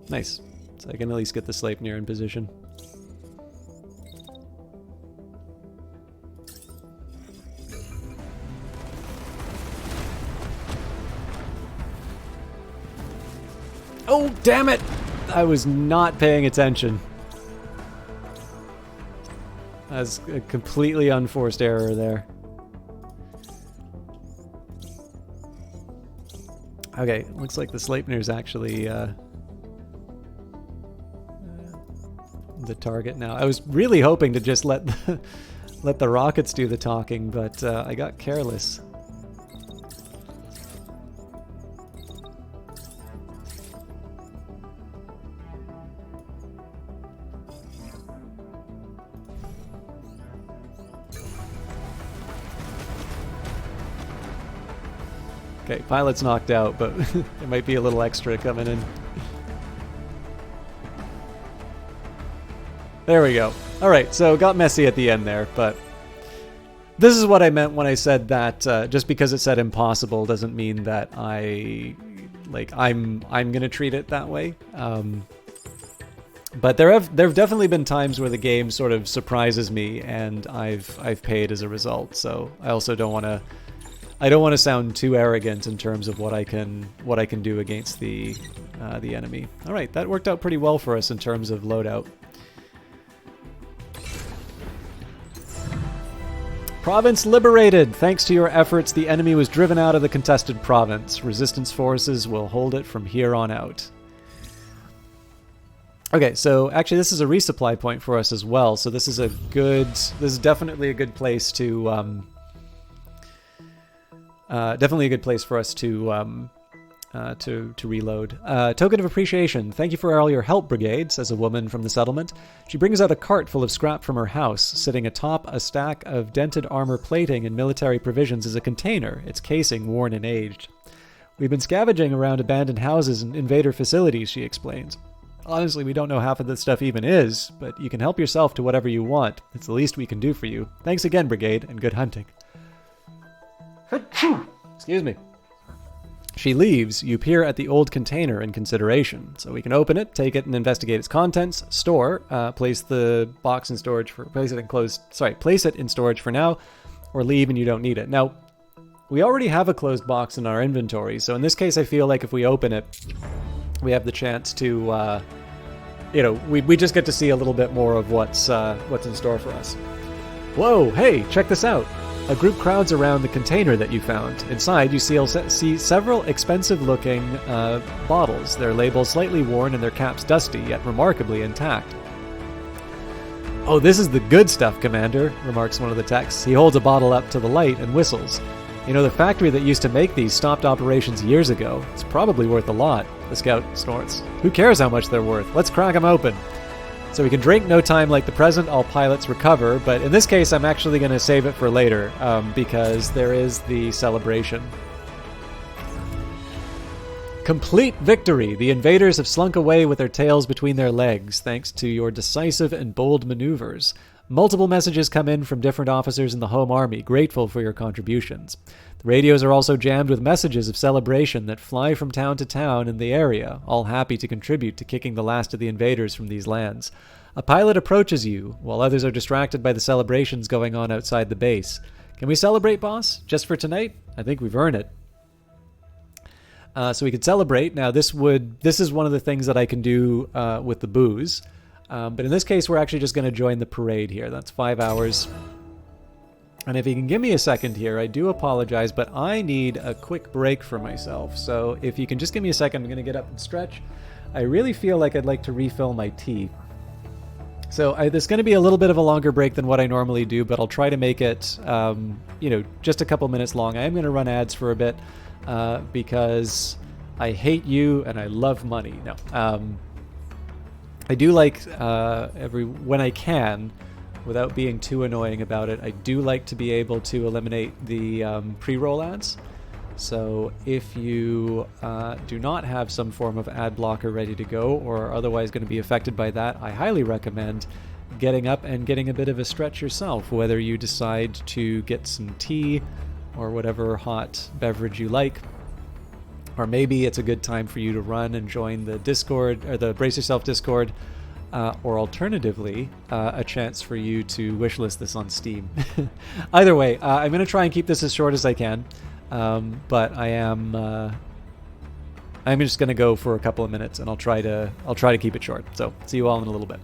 Nice. So I can at least get the Sleipnir in position. Oh, damn it! I was not paying attention. That's a completely unforced error there. Okay, looks like the Sleipnir's actually the target now. I was really hoping to just let the rockets do the talking, but I got careless. Okay, pilot's knocked out, but there might be a little extra coming in. There we go. Alright, so got messy at the end there, but this is what I meant when I said that just because it said impossible doesn't mean that I'm gonna treat it that way. But there have definitely been times where the game sort of surprises me and I've paid as a result. So I also don't want to sound too arrogant in terms of what I can do against the enemy. All right, that worked out pretty well for us in terms of loadout. Province liberated! Thanks to your efforts, the enemy was driven out of the contested province. Resistance forces will hold it from here on out. Okay, so actually this is a resupply point for us as well, so this is definitely a good place to definitely a good place for us to reload. Token of appreciation. Thank you for all your help, Brigade, says a woman from the settlement. She brings out a cart full of scrap from her house. Sitting atop a stack of dented armor plating and military provisions is a container, its casing worn and aged. We've been scavenging around abandoned houses and invader facilities, she explains. Honestly, we don't know half of this stuff even is, but you can help yourself to whatever you want. It's the least we can do for you. Thanks again, Brigade, and good hunting. Excuse me. She leaves. You peer at the old container in consideration. So we can open it, take it, and investigate its contents. Store. Place the box in storage for. Place it in storage for now, or leave and you don't need it. Now, we already have a closed box in our inventory, so in this case, I feel like if we open it, we have the chance to, we just get to see a little bit more of what's in store for us. Whoa! Hey, check this out. A group crowds around the container that you found. Inside, you see several expensive-looking bottles, their labels slightly worn and their caps dusty, yet remarkably intact. Oh, this is the good stuff, Commander, remarks one of the techs. He holds a bottle up to the light and whistles. You know, the factory that used to make these stopped operations years ago. It's probably worth a lot, the scout snorts. Who cares how much they're worth? Let's crack them open. So we can drink no time like the present, all pilots recover, but in this case I'm actually going to save it for later, because there is the celebration. Complete victory! The invaders have slunk away with their tails between their legs, thanks to your decisive and bold maneuvers. Multiple messages come in from different officers in the home army, grateful for your contributions. The radios are also jammed with messages of celebration that fly from town to town in the area, all happy to contribute to kicking the last of the invaders from these lands. A pilot approaches you, while others are distracted by the celebrations going on outside the base. Can we celebrate, boss? Just for tonight? I think we've earned it. So we could celebrate. Now, this is one of the things that I can do with the booze. But in this case, we're actually just going to join the parade here. That's 5 hours. And if you can give me a second here, I do apologize, but I need a quick break for myself. So if you can just give me a second, I'm going to get up and stretch. I really feel like I'd like to refill my tea. So there's going to be a little bit of a longer break than what I normally do, but I'll try to make it, just a couple minutes long. I am going to run ads for a bit because I hate you and I love money. No. I do like, when I can, without being too annoying about it, I do like to be able to eliminate the pre-roll ads. So if you do not have some form of ad blocker ready to go or are otherwise going to be affected by that, I highly recommend getting up and getting a bit of a stretch yourself, whether you decide to get some tea or whatever hot beverage you like. Or maybe it's a good time for you to run and join the Discord, or the Brace Yourself Discord, or alternatively, a chance for you to wishlist this on Steam. Either way, I'm going to try and keep this as short as I can, but I'm just going to go for a couple of minutes, and I'll try to keep it short. So see you all in a little bit.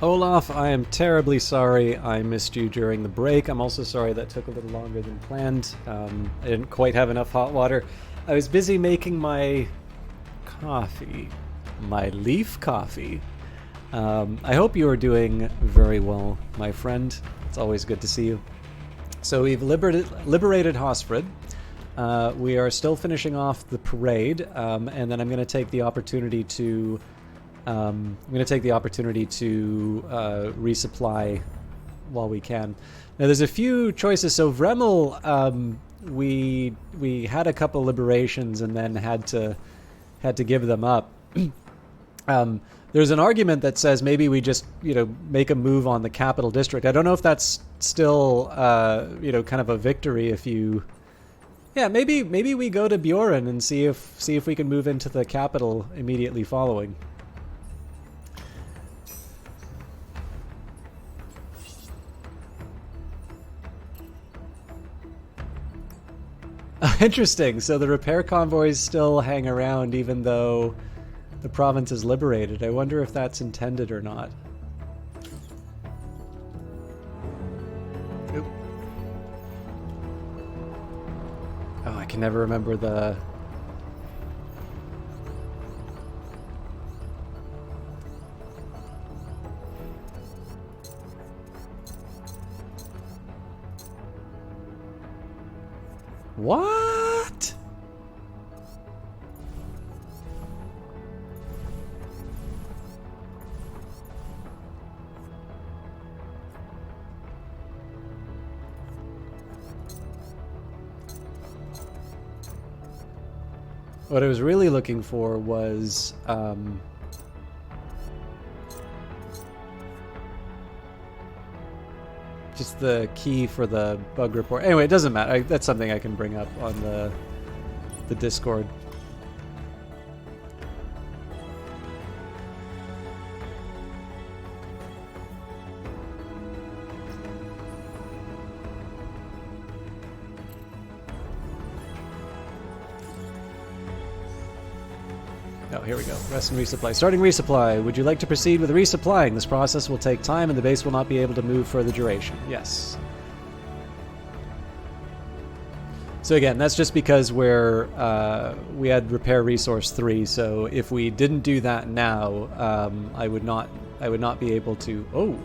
Olaf, I am terribly sorry I missed you during the break. I'm also sorry that took a little longer than planned. I didn't quite have enough hot water. I was busy making my coffee, my leaf coffee. I hope you are doing very well, my friend. It's always good to see you. So we've liberated Hosfred. We are still finishing off the parade, and then I'm going to take the opportunity to resupply while we can. Now, there's a few choices. So Vremel, we had a couple liberations and then had to give them up. There's an argument that says maybe we just make a move on the capital district. I don't know if that's still kind of a victory if you. Yeah, maybe we go to Bjorn and see if we can move into the capital immediately following. Interesting. So the repair convoys still hang around even though the province is liberated. I wonder if that's intended or not. Oop. Oh, I can never remember the... What? What I was really looking for was just the key for the bug report. Anyway, it doesn't matter. That's something I can bring up on the Discord. Oh, here we go. Rest and resupply. Starting resupply. Would you like to proceed with resupplying? This process will take time and the base will not be able to move for the duration. Yes. So again, that's just because we had repair resource 3, so if we didn't do that now, I would not be able to... Oh!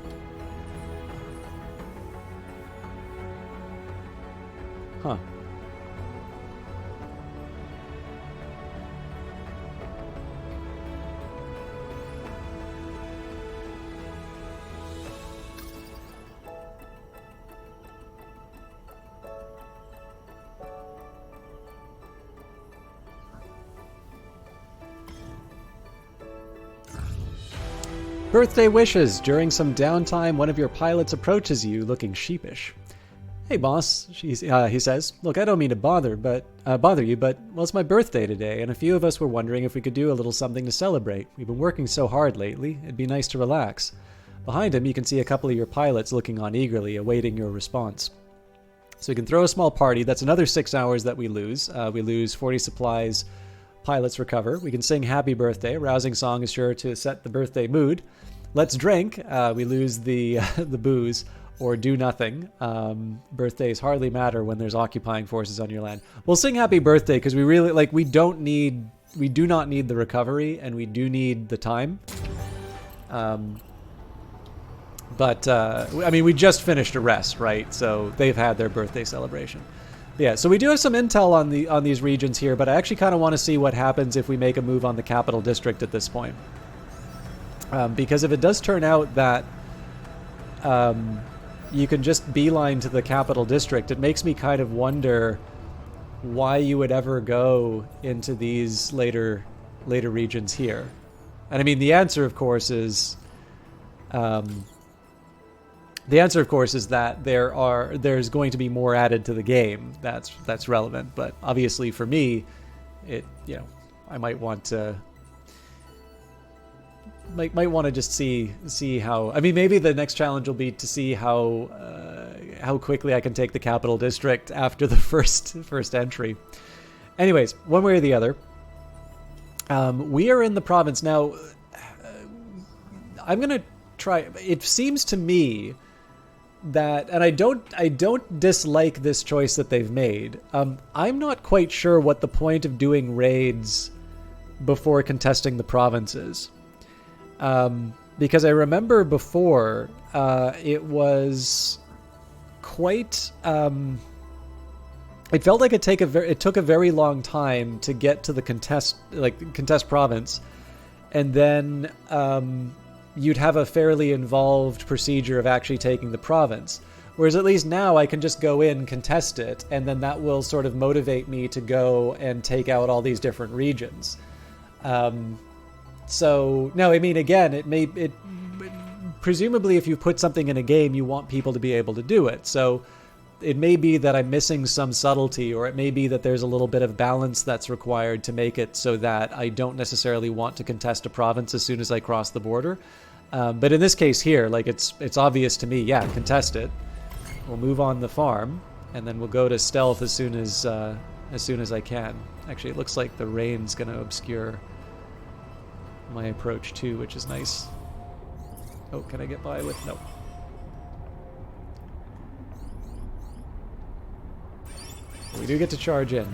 Huh. Birthday wishes. During some downtime, one of your pilots approaches you, looking sheepish. Hey, boss, he says. Look, I don't mean to bother you, but, well, it's my birthday today, and a few of us were wondering if we could do a little something to celebrate. We've been working so hard lately, it'd be nice to relax. Behind him, you can see a couple of your pilots looking on eagerly, awaiting your response. So you can throw a small party. That's another 6 hours that we lose. We lose 40 supplies. Pilots recover. We can sing happy birthday. A rousing song is sure to set the birthday mood. Let's drink. We lose the the booze, or do nothing. Birthdays hardly matter when there's occupying forces on your land. We'll sing happy birthday because we really we do not need the recovery, and we do need the time. But I mean, we just finished a rest, right? So they've had their birthday celebration. Yeah, so we do have some intel on these regions here, but I actually kind of want to see what happens if we make a move on the capital district at this point. Because if it does turn out that you can just beeline to the capital district, it makes me kind of wonder why you would ever go into these later regions here. And I mean, the answer, of course, is that there's going to be more added to the game. That's relevant. But obviously, for me, I might want to just see how. I mean, maybe the next challenge will be to see how quickly I can take the capital district after the first entry. Anyways, one way or the other, we are in the province now. I'm gonna try. It seems to me that, and I don't dislike this choice that they've made. I'm not quite sure what the point of doing raids before contesting the provinces, because I remember before it was quite. It felt like it took a very long time to get to the contest province, and then you'd have a fairly involved procedure of actually taking the province. Whereas at least now I can just go in, contest it, and then that will sort of motivate me to go and take out all these different regions. So no, I mean, again, it presumably if you put something in a game, you want people to be able to do it. So it may be that I'm missing some subtlety, or it may be that there's a little bit of balance that's required to make it so that I don't necessarily want to contest a province as soon as I cross the border. But in this case here, like it's obvious to me, yeah, contest it. We'll move on the farm, and then we'll go to stealth as soon as I can. Actually, it looks like the rain's going to obscure my approach too, which is nice. Oh, can I get by with... No. We do get to charge in.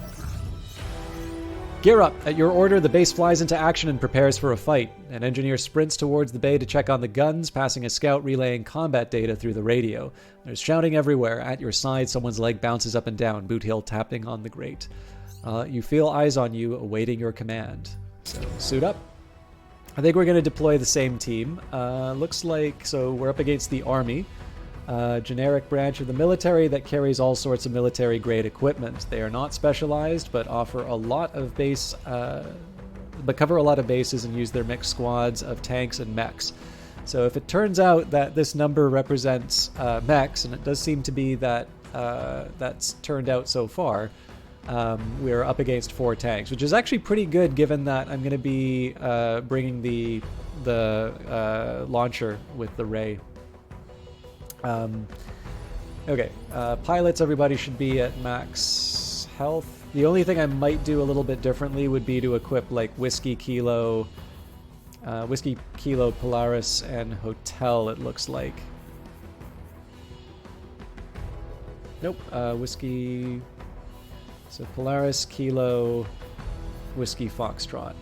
Gear up. At your order, the base flies into action and prepares for a fight. An engineer sprints towards the bay to check on the guns, passing a scout relaying combat data through the radio. There's shouting everywhere. At your side, someone's leg bounces up and down, boot heel tapping on the grate. You feel eyes on you, awaiting your command. So, suit up. I think we're going to deploy the same team. Looks like, so we're up against the Army. Generic branch of the military that carries all sorts of military-grade equipment. They are not specialized, but offer a lot of cover a lot of bases and use their mixed squads of tanks and mechs. So if it turns out that this number represents mechs, and it does seem to be that that's turned out so far, we're up against 4 tanks, which is actually pretty good given that I'm going to be bringing the launcher with the ray. Okay, pilots, everybody should be at max health. The only thing I might do a little bit differently would be to equip like Whiskey Kilo Polaris and Hotel, it looks like. Nope, Whiskey... So Polaris, Kilo, Whiskey Foxtrot.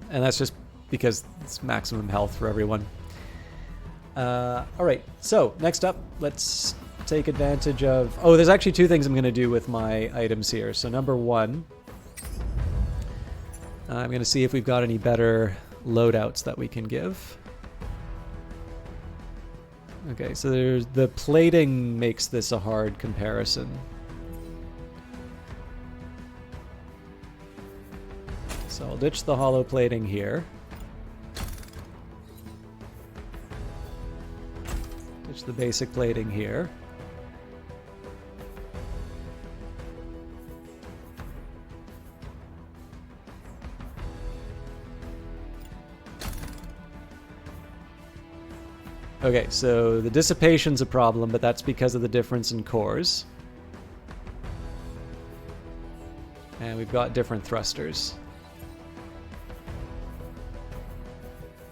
And that's just because it's maximum health for everyone. Alright, so next up, let's take advantage of... Oh, there's actually 2 things I'm going to do with my items here. So number 1, I'm going to see if we've got any better loadouts that we can give. Okay, so there's the plating makes this a hard comparison. So I'll ditch the hollow plating here. Ditch the basic plating here. Okay, so the dissipation's a problem, but that's because of the difference in cores. And we've got different thrusters.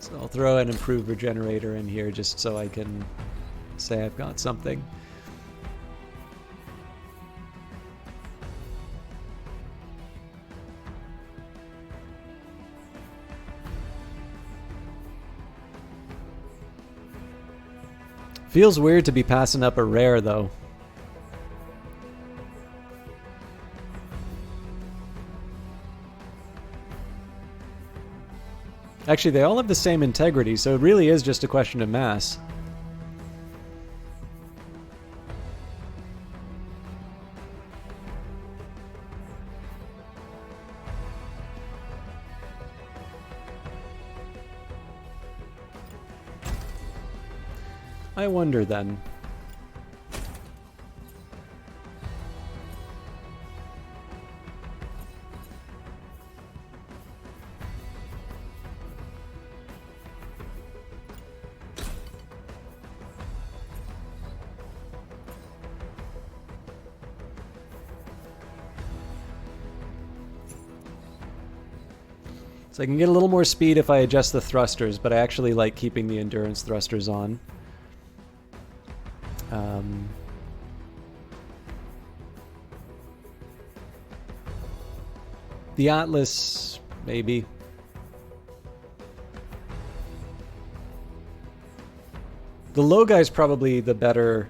So I'll throw an improved regenerator in here just so I can say I've got something. Feels weird to be passing up a rare, though. Actually, they all have the same integrity, so it really is just a question of mass. I wonder then. So I can get a little more speed if I adjust the thrusters, but I actually like keeping the endurance thrusters on. The Atlas, maybe. The low guy's probably the better...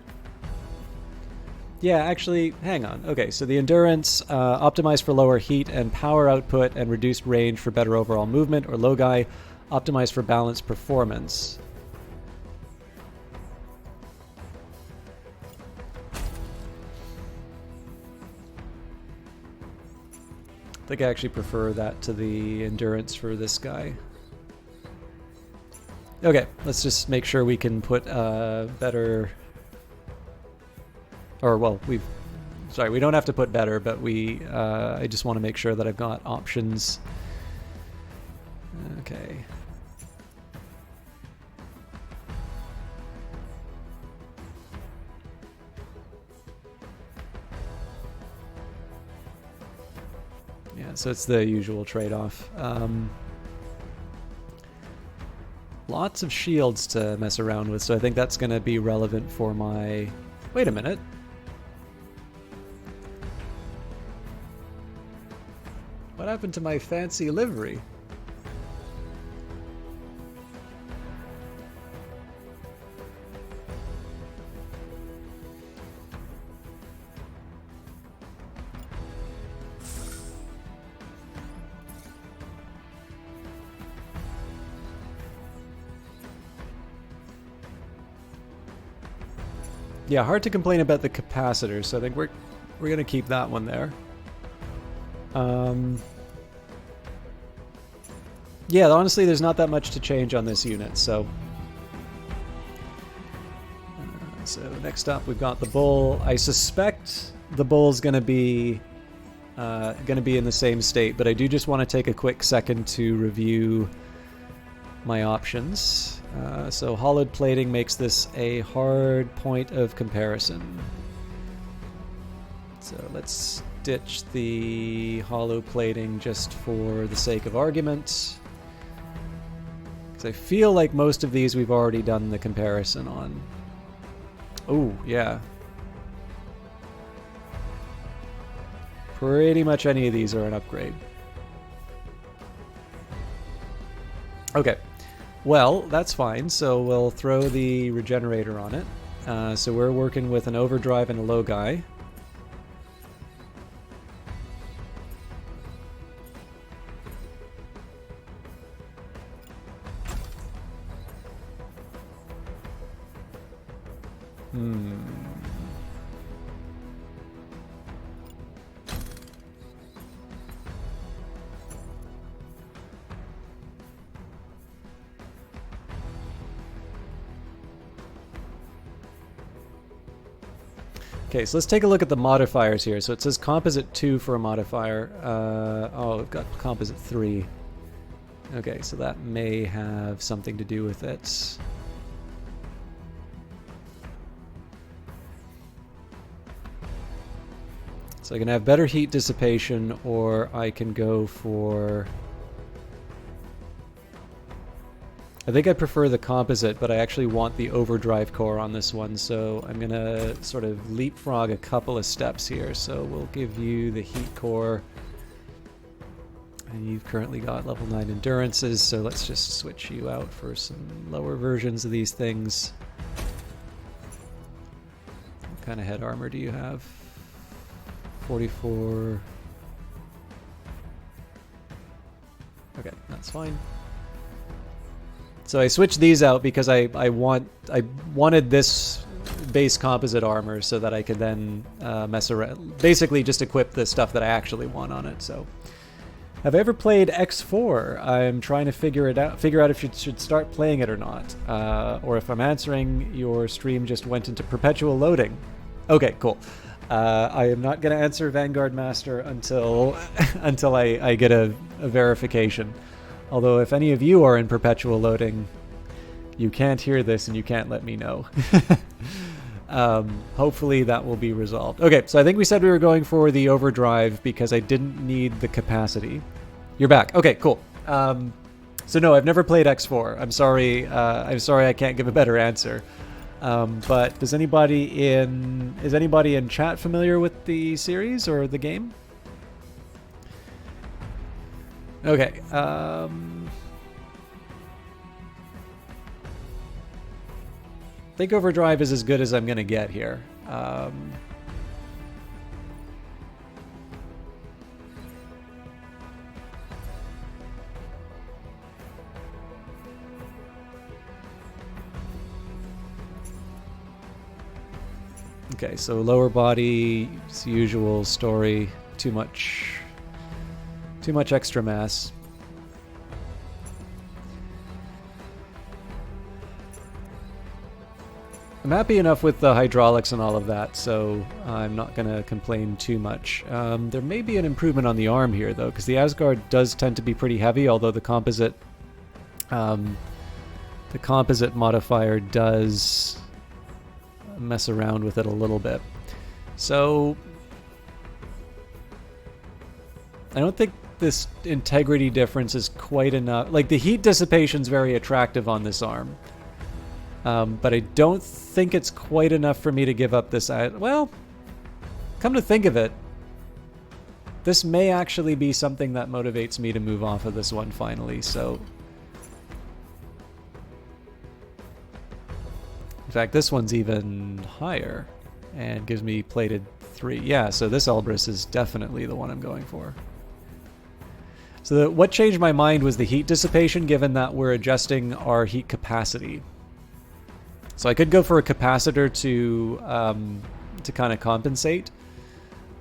Yeah, actually, hang on. Okay, so the endurance, optimized for lower heat and power output and reduced range for better overall movement, or low guy, optimized for balanced performance. I think I actually prefer that to the endurance for this guy. Okay, let's just make sure we can put better... Or, well, sorry, we don't have to put better, but I just want to make sure that I've got options. Okay. Yeah, so it's the usual trade-off. Lots of shields to mess around with, so I think that's going to be relevant for my... Wait a minute. What happened to my fancy livery? Yeah, hard to complain about the capacitor, so I think we're going to keep that one there. Yeah, honestly, there's not that much to change on this unit, so... So next up, we've got the Bull. I suspect the Bull's going to be in the same state, but I do just want to take a quick second to review my options. So hollowed plating makes this a hard point of comparison. So let's ditch the hollow plating just for the sake of argument. Because I feel like most of these we've already done the comparison on. Oh, yeah. Pretty much any of these are an upgrade. Okay. Well, that's fine, so we'll throw the regenerator on it. So we're working with an overdrive and a low guy. Okay, so let's take a look at the modifiers here. So it says composite 2 for a modifier. Oh, we've got composite 3. Okay, so that may have something to do with it. So I can have better heat dissipation, or I can go for... I think I prefer the composite, but I actually want the overdrive core on this one, so I'm going to sort of leapfrog a couple of steps here. So we'll give you the heat core, and you've currently got level 9 endurances, so let's just switch you out for some lower versions of these things. What kind of head armor do you have? 44. Okay, that's fine. So I switched these out because I wanted this base composite armor so that I could then mess around, basically just equip the stuff that I actually want on it. So, have I ever played X4? I'm trying to figure out if you should start playing it or not, or if I'm answering your stream just went into perpetual loading. Okay, cool. I am not going to answer Vanguard Master until I get a verification. Although if any of you are in perpetual loading, you can't hear this and you can't let me know. Hopefully that will be resolved. Okay, so I think we said we were going for the overdrive because I didn't need the capacity. You're back. Okay, cool. So no, I've never played X4. I'm sorry. I'm sorry I can't give a better answer. But is anybody in chat familiar with the series or the game? Okay. I think Overdrive is as good as I'm gonna get here. Okay, so lower body, it's the usual story. Too much extra mass. I'm happy enough with the hydraulics and all of that, so I'm not going to complain too much. There may be an improvement on the arm here, though, because the Asgard does tend to be pretty heavy, although the composite modifier does mess around with it a little bit. So I don't think this integrity difference is quite enough. Like, the heat dissipation's very attractive on this arm. But I don't think it's quite enough for me to give up this. Well, come to think of it, this may actually be something that motivates me to move off of this one finally. So, in fact, this one's even higher and gives me plated 3. Yeah, so this Elbrus is definitely the one I'm going for. So what changed my mind was the heat dissipation, given that we're adjusting our heat capacity. So I could go for a capacitor to kind of compensate,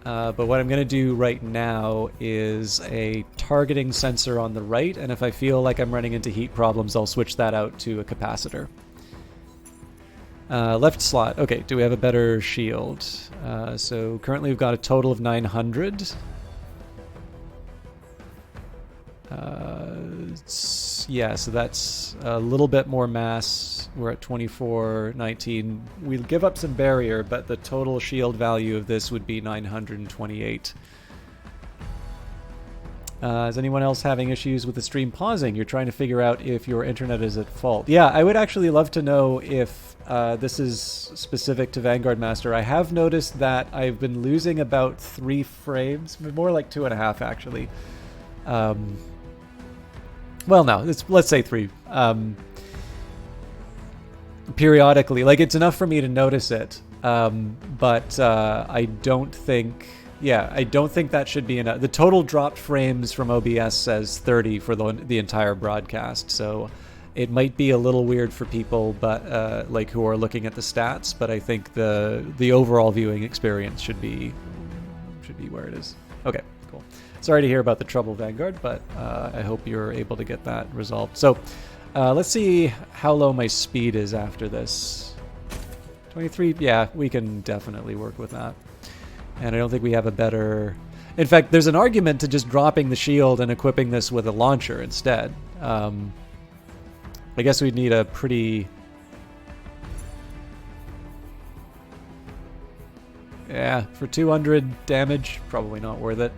but what I'm going to do right now is a targeting sensor on the right, and if I feel like I'm running into heat problems, I'll switch that out to a capacitor. Left slot. Okay, do we have a better shield? So currently we've got a total of 900. Yeah, so that's a little bit more mass. We're at 2419. We'll give up some barrier, but the total shield value of this would be 928. Is anyone else having issues with the stream pausing? You're trying to figure out if your internet is at fault. Yeah, I would actually love to know if this is specific to Vanguard Master. I have noticed that I've been losing about 3 frames, more like 2.5 actually. Well, no, let's say 3. Periodically, like, it's enough for me to notice it, but I don't think, I don't think that should be enough. The total dropped frames from OBS says 30 for the entire broadcast, so it might be a little weird for people, but like, who are looking at the stats. But I think the overall viewing experience should be where it is. Okay. Sorry to hear about the trouble, Vanguard, but I hope you're able to get that resolved. So let's see how low my speed is after this. 23, yeah, we can definitely work with that. And I don't think we have a better... In fact, there's an argument to just dropping the shield and equipping this with a launcher instead. I guess we'd need a pretty... Yeah, for 200 damage, probably not worth it.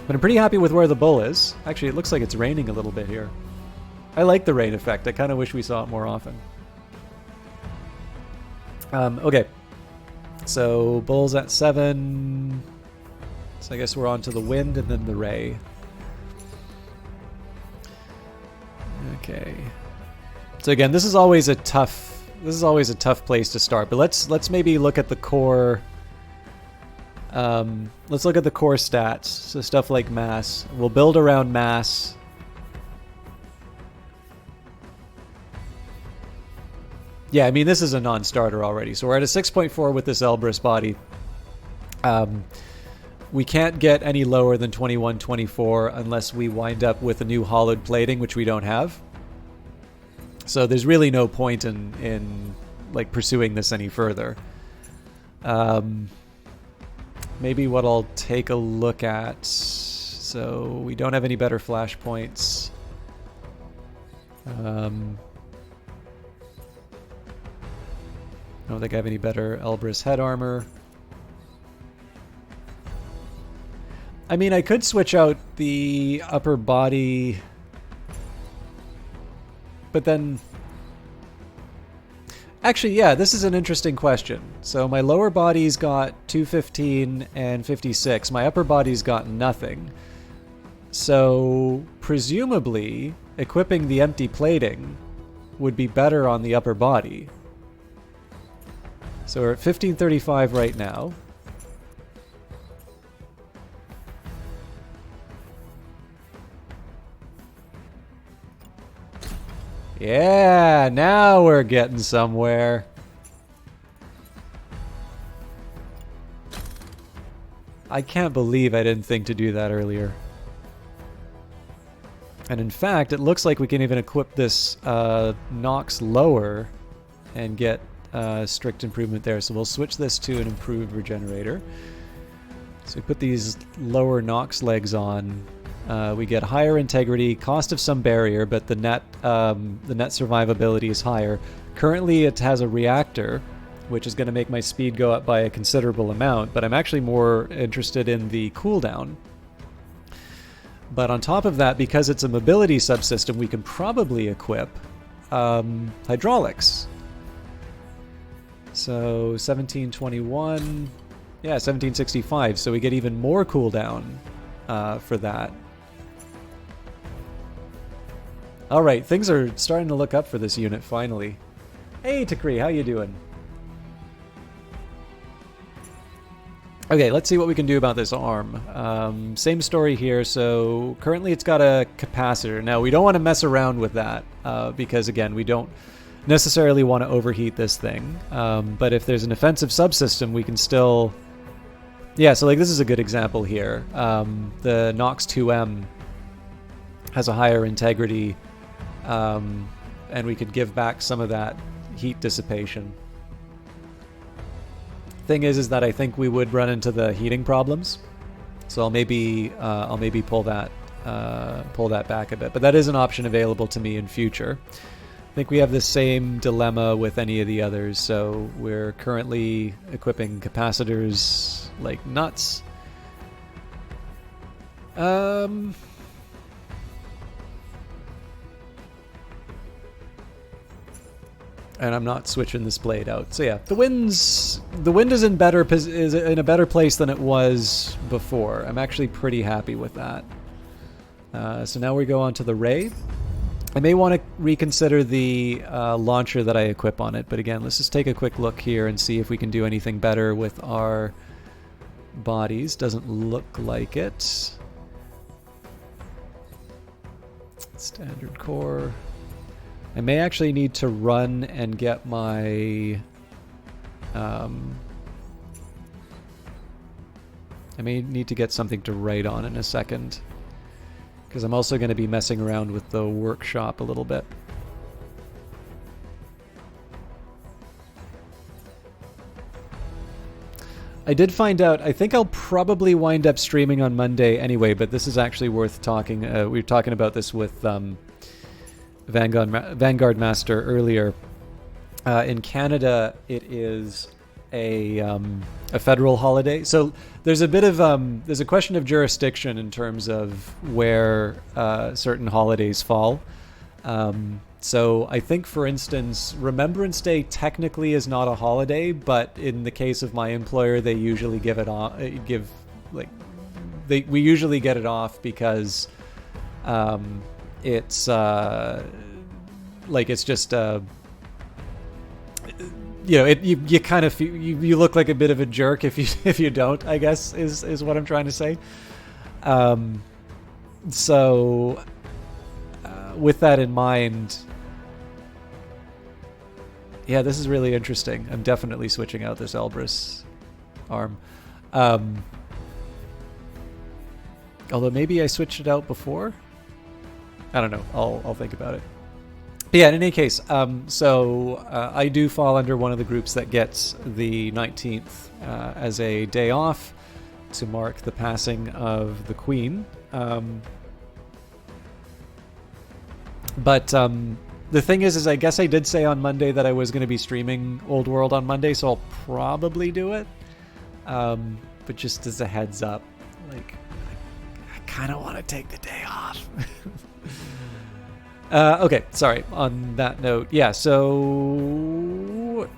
But I'm pretty happy with where the bull is. Actually, it looks like it's raining a little bit here. I like the rain effect. I kind of wish we saw it more often. Okay. So, bull's at 7. So I guess we're on to the wind and then the ray. Okay. So again, this is always a tough place to start. But let's maybe look at the core... let's look at the core stats. So stuff like mass. We'll build around mass. Yeah, I mean, this is a non-starter already. So we're at a 6.4 with this Elbrus body. We can't get any lower than 2124 unless we wind up with a new hollowed plating, which we don't have. So there's really no point in like pursuing this any further. Maybe what I'll take a look at. So we don't have any better flashpoints. I don't think I have any better Elbrus head armor. I mean, I could switch out the upper body, but then... Actually, yeah, this is an interesting question. So my lower body's got 215 and 56. My upper body's got nothing. So presumably, equipping the empty plating would be better on the upper body. So we're at 1535 right now. Yeah, now we're getting somewhere. I can't believe I didn't think to do that earlier. And in fact, it looks like we can even equip this Nox lower and get strict improvement there. So we'll switch this to an improved regenerator. So we put these lower Nox legs on. We get higher integrity, cost of some barrier, but the net survivability is higher. Currently, it has a reactor, which is going to make my speed go up by a considerable amount, but I'm actually more interested in the cooldown. But on top of that, because it's a mobility subsystem, we can probably equip hydraulics. So 1721, yeah, 1765, so we get even more cooldown for that. All right, things are starting to look up for this unit finally. Hey, Takri, how you doing? Okay, let's see what we can do about this arm. Same story here. So currently it's got a capacitor. Now, we don't want to mess around with that because, again, we don't necessarily want to overheat this thing. But if there's an offensive subsystem, we can still... Yeah, so like this is a good example here. The Nox 2M has a higher integrity, and we could give back some of that heat dissipation. Thing is that I think we would run into the heating problems, so I'll maybe pull that back a bit. But that is an option available to me in future. I think we have the same dilemma with any of the others. So we're currently equipping capacitors like nuts. And I'm not switching this blade out. So yeah, the wind is in a better place than it was before. I'm actually pretty happy with that. So now we go on to the Ray. I may want to reconsider the launcher that I equip on it, but again, let's just take a quick look here and see if we can do anything better with our bodies. Doesn't look like it. Standard core. I may actually need to run and get my... I may need to get something to write on in a second, because I'm also going to be messing around with the workshop a little bit. I did find out, I think I'll probably wind up streaming on Monday anyway, but this is actually worth talking. We were talking about this with Vanguard Master earlier. In Canada, it is a federal holiday. So there's a bit of there's a question of jurisdiction in terms of where certain holidays fall. So I think, for instance, Remembrance Day technically is not a holiday, but in the case of my employer, they usually give it off. We usually get it off because it's it's just you kind of you look like a bit of a jerk if you don't, I guess is what I'm trying to say. So with that in mind, yeah, this is really interesting. I'm definitely switching out this Elbrus arm. Although maybe I switched it out before. I don't know. I'll think about it. But yeah, in any case, I do fall under one of the groups that gets the 19th as a day off to mark the passing of the Queen. But the thing is I guess I did say on Monday that I was going to be streaming Old World on Monday, so I'll probably do it. But just as a heads up, like, I kind of want to take the day off. Okay, sorry. On that note, yeah, so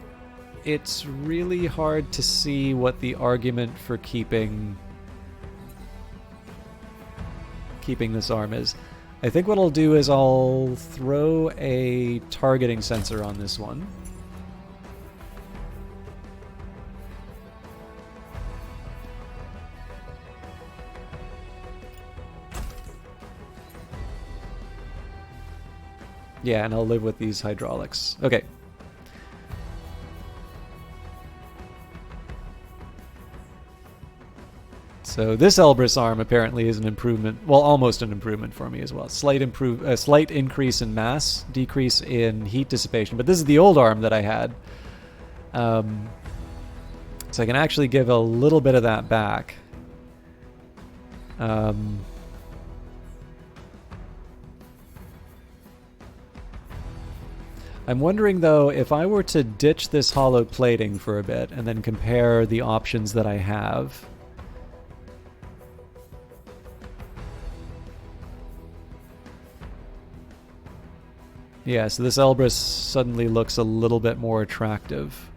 it's really hard to see what the argument for keeping this arm is. I think what I'll do is I'll throw a targeting sensor on this one. Yeah, and I'll live with these hydraulics. Okay. So this Elbrus arm apparently is an improvement, well, almost an improvement for me as well. Slight increase in mass, decrease in heat dissipation. But this is the old arm that I had. So I can actually give a little bit of that back. I'm wondering, though, if I were to ditch this hollow plating for a bit and then compare the options that I have. Yeah, so this Elbrus suddenly looks a little bit more attractive.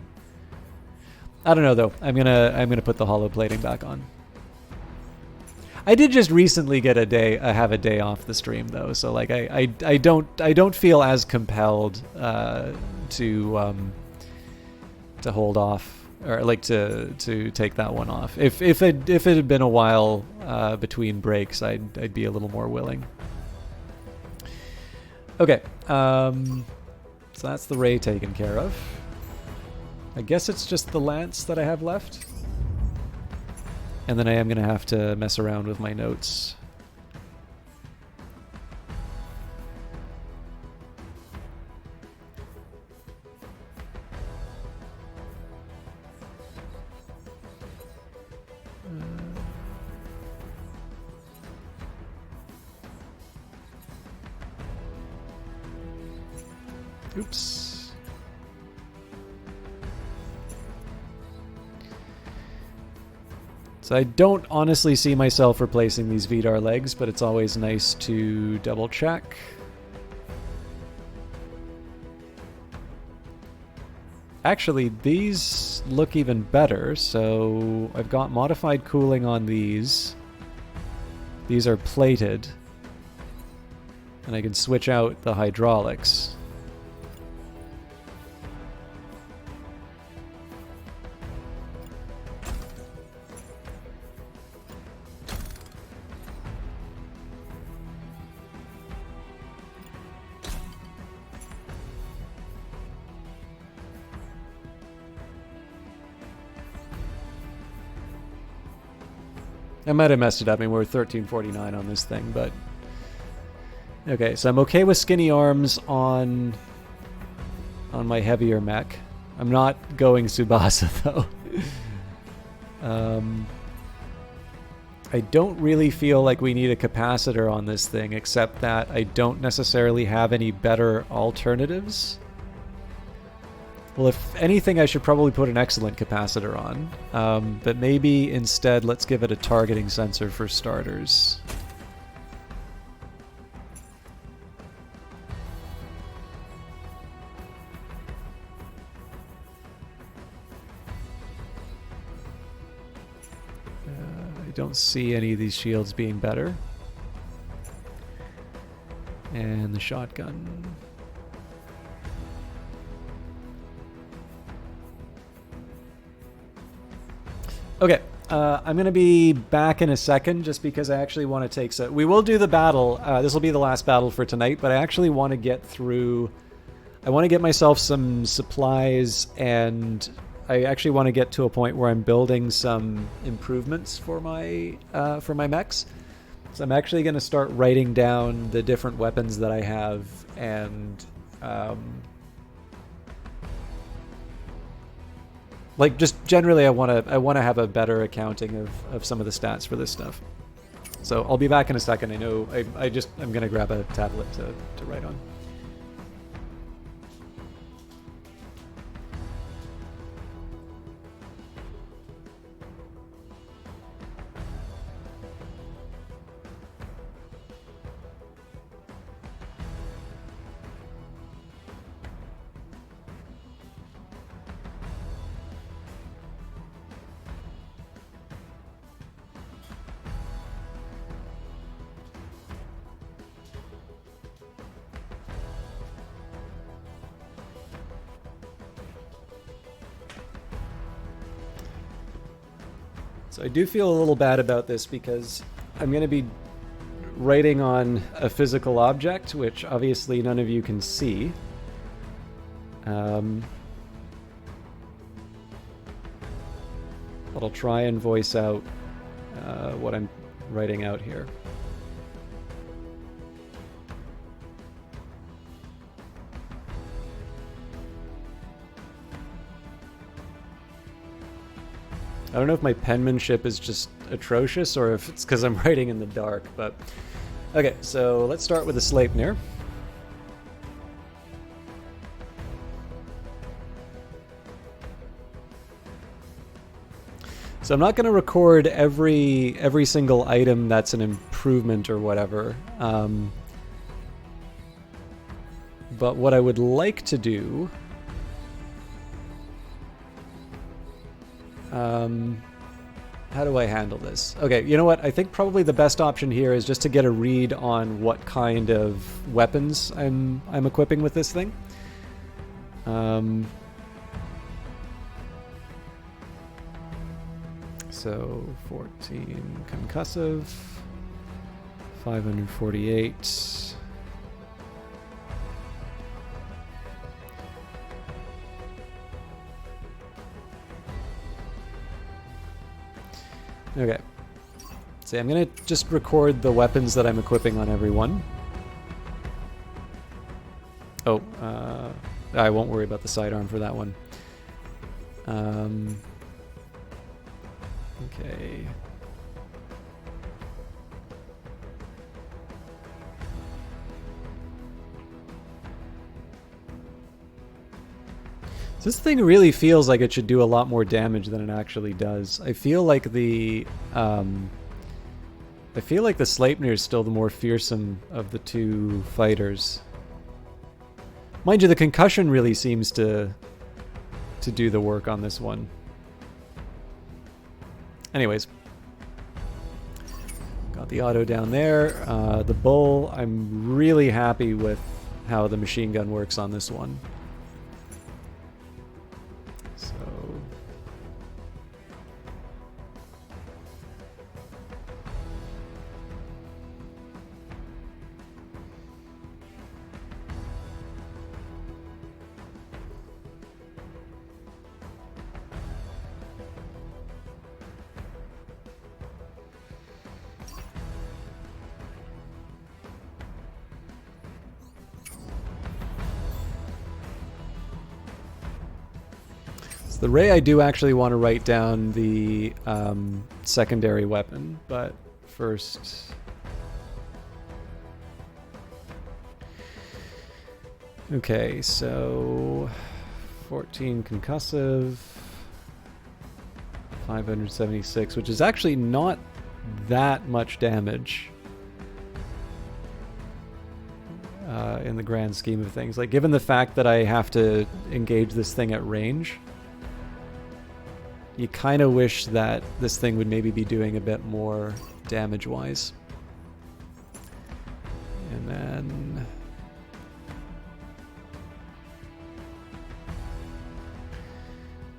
I don't know, though. I'm gonna put the hollow plating back on. I did just recently get have a day off the stream though, so like I don't feel as compelled to hold off, or like to take that one off. If it had been a while between breaks, I'd be a little more willing. Okay, so that's the ray taken care of. I guess it's just the lance that I have left. And then I am going to have to mess around with my notes. Oops. So I don't honestly see myself replacing these Vidar legs, but it's always nice to double check. Actually, these look even better, so I've got modified cooling on these. These are plated. And I can switch out the hydraulics. I might have messed it up. I mean, we're 1349 on this thing, but... Okay, so I'm okay with skinny arms on my heavier mech. I'm not going Tsubasa, though. I don't really feel like we need a capacitor on this thing, except that I don't necessarily have any better alternatives. Well, if anything, I should probably put an excellent capacitor on. But maybe instead, let's give it a targeting sensor for starters. I don't see any of these shields being better. And the shotgun. Okay, I'm going to be back in a second just because I actually want to take... we will do the battle. This will be the last battle for tonight, but I actually want to get through... I want to get myself some supplies, and I actually want to get to a point where I'm building some improvements for my mechs. So I'm actually going to start writing down the different weapons that I have, and... like, just generally, I want to have a better accounting of some of the stats for this stuff. So I'll be back in a second. I know I'm gonna grab a tablet to write on. So I do feel a little bad about this because I'm going to be writing on a physical object, which obviously none of you can see. But I'll try and voice out what I'm writing out here. I don't know if my penmanship is just atrocious or if it's because I'm writing in the dark, but... Okay, so let's start with the Sleipnir. So I'm not going to record every single item that's an improvement or whatever. But what I would like to do... how do I handle this? Okay, you know what? I think probably the best option here is just to get a read on what kind of weapons I'm equipping with this thing. So 14 concussive, 548. Okay. See, I'm going to just record the weapons that I'm equipping on everyone. Oh, I won't worry about the sidearm for that one. Okay. This thing really feels like it should do a lot more damage than it actually does. I feel like the Sleipnir is still the more fearsome of the two fighters. Mind you, the concussion really seems to do the work on this one. Anyways, got the auto down there. The bull, I'm really happy with how the machine gun works on this one. The Ray, I do actually want to write down the secondary weapon, but first... Okay, so 14 concussive, 576, which is actually not that much damage in the grand scheme of things. Like, given the fact that I have to engage this thing at range, you kind of wish that this thing would maybe be doing a bit more damage-wise. And then...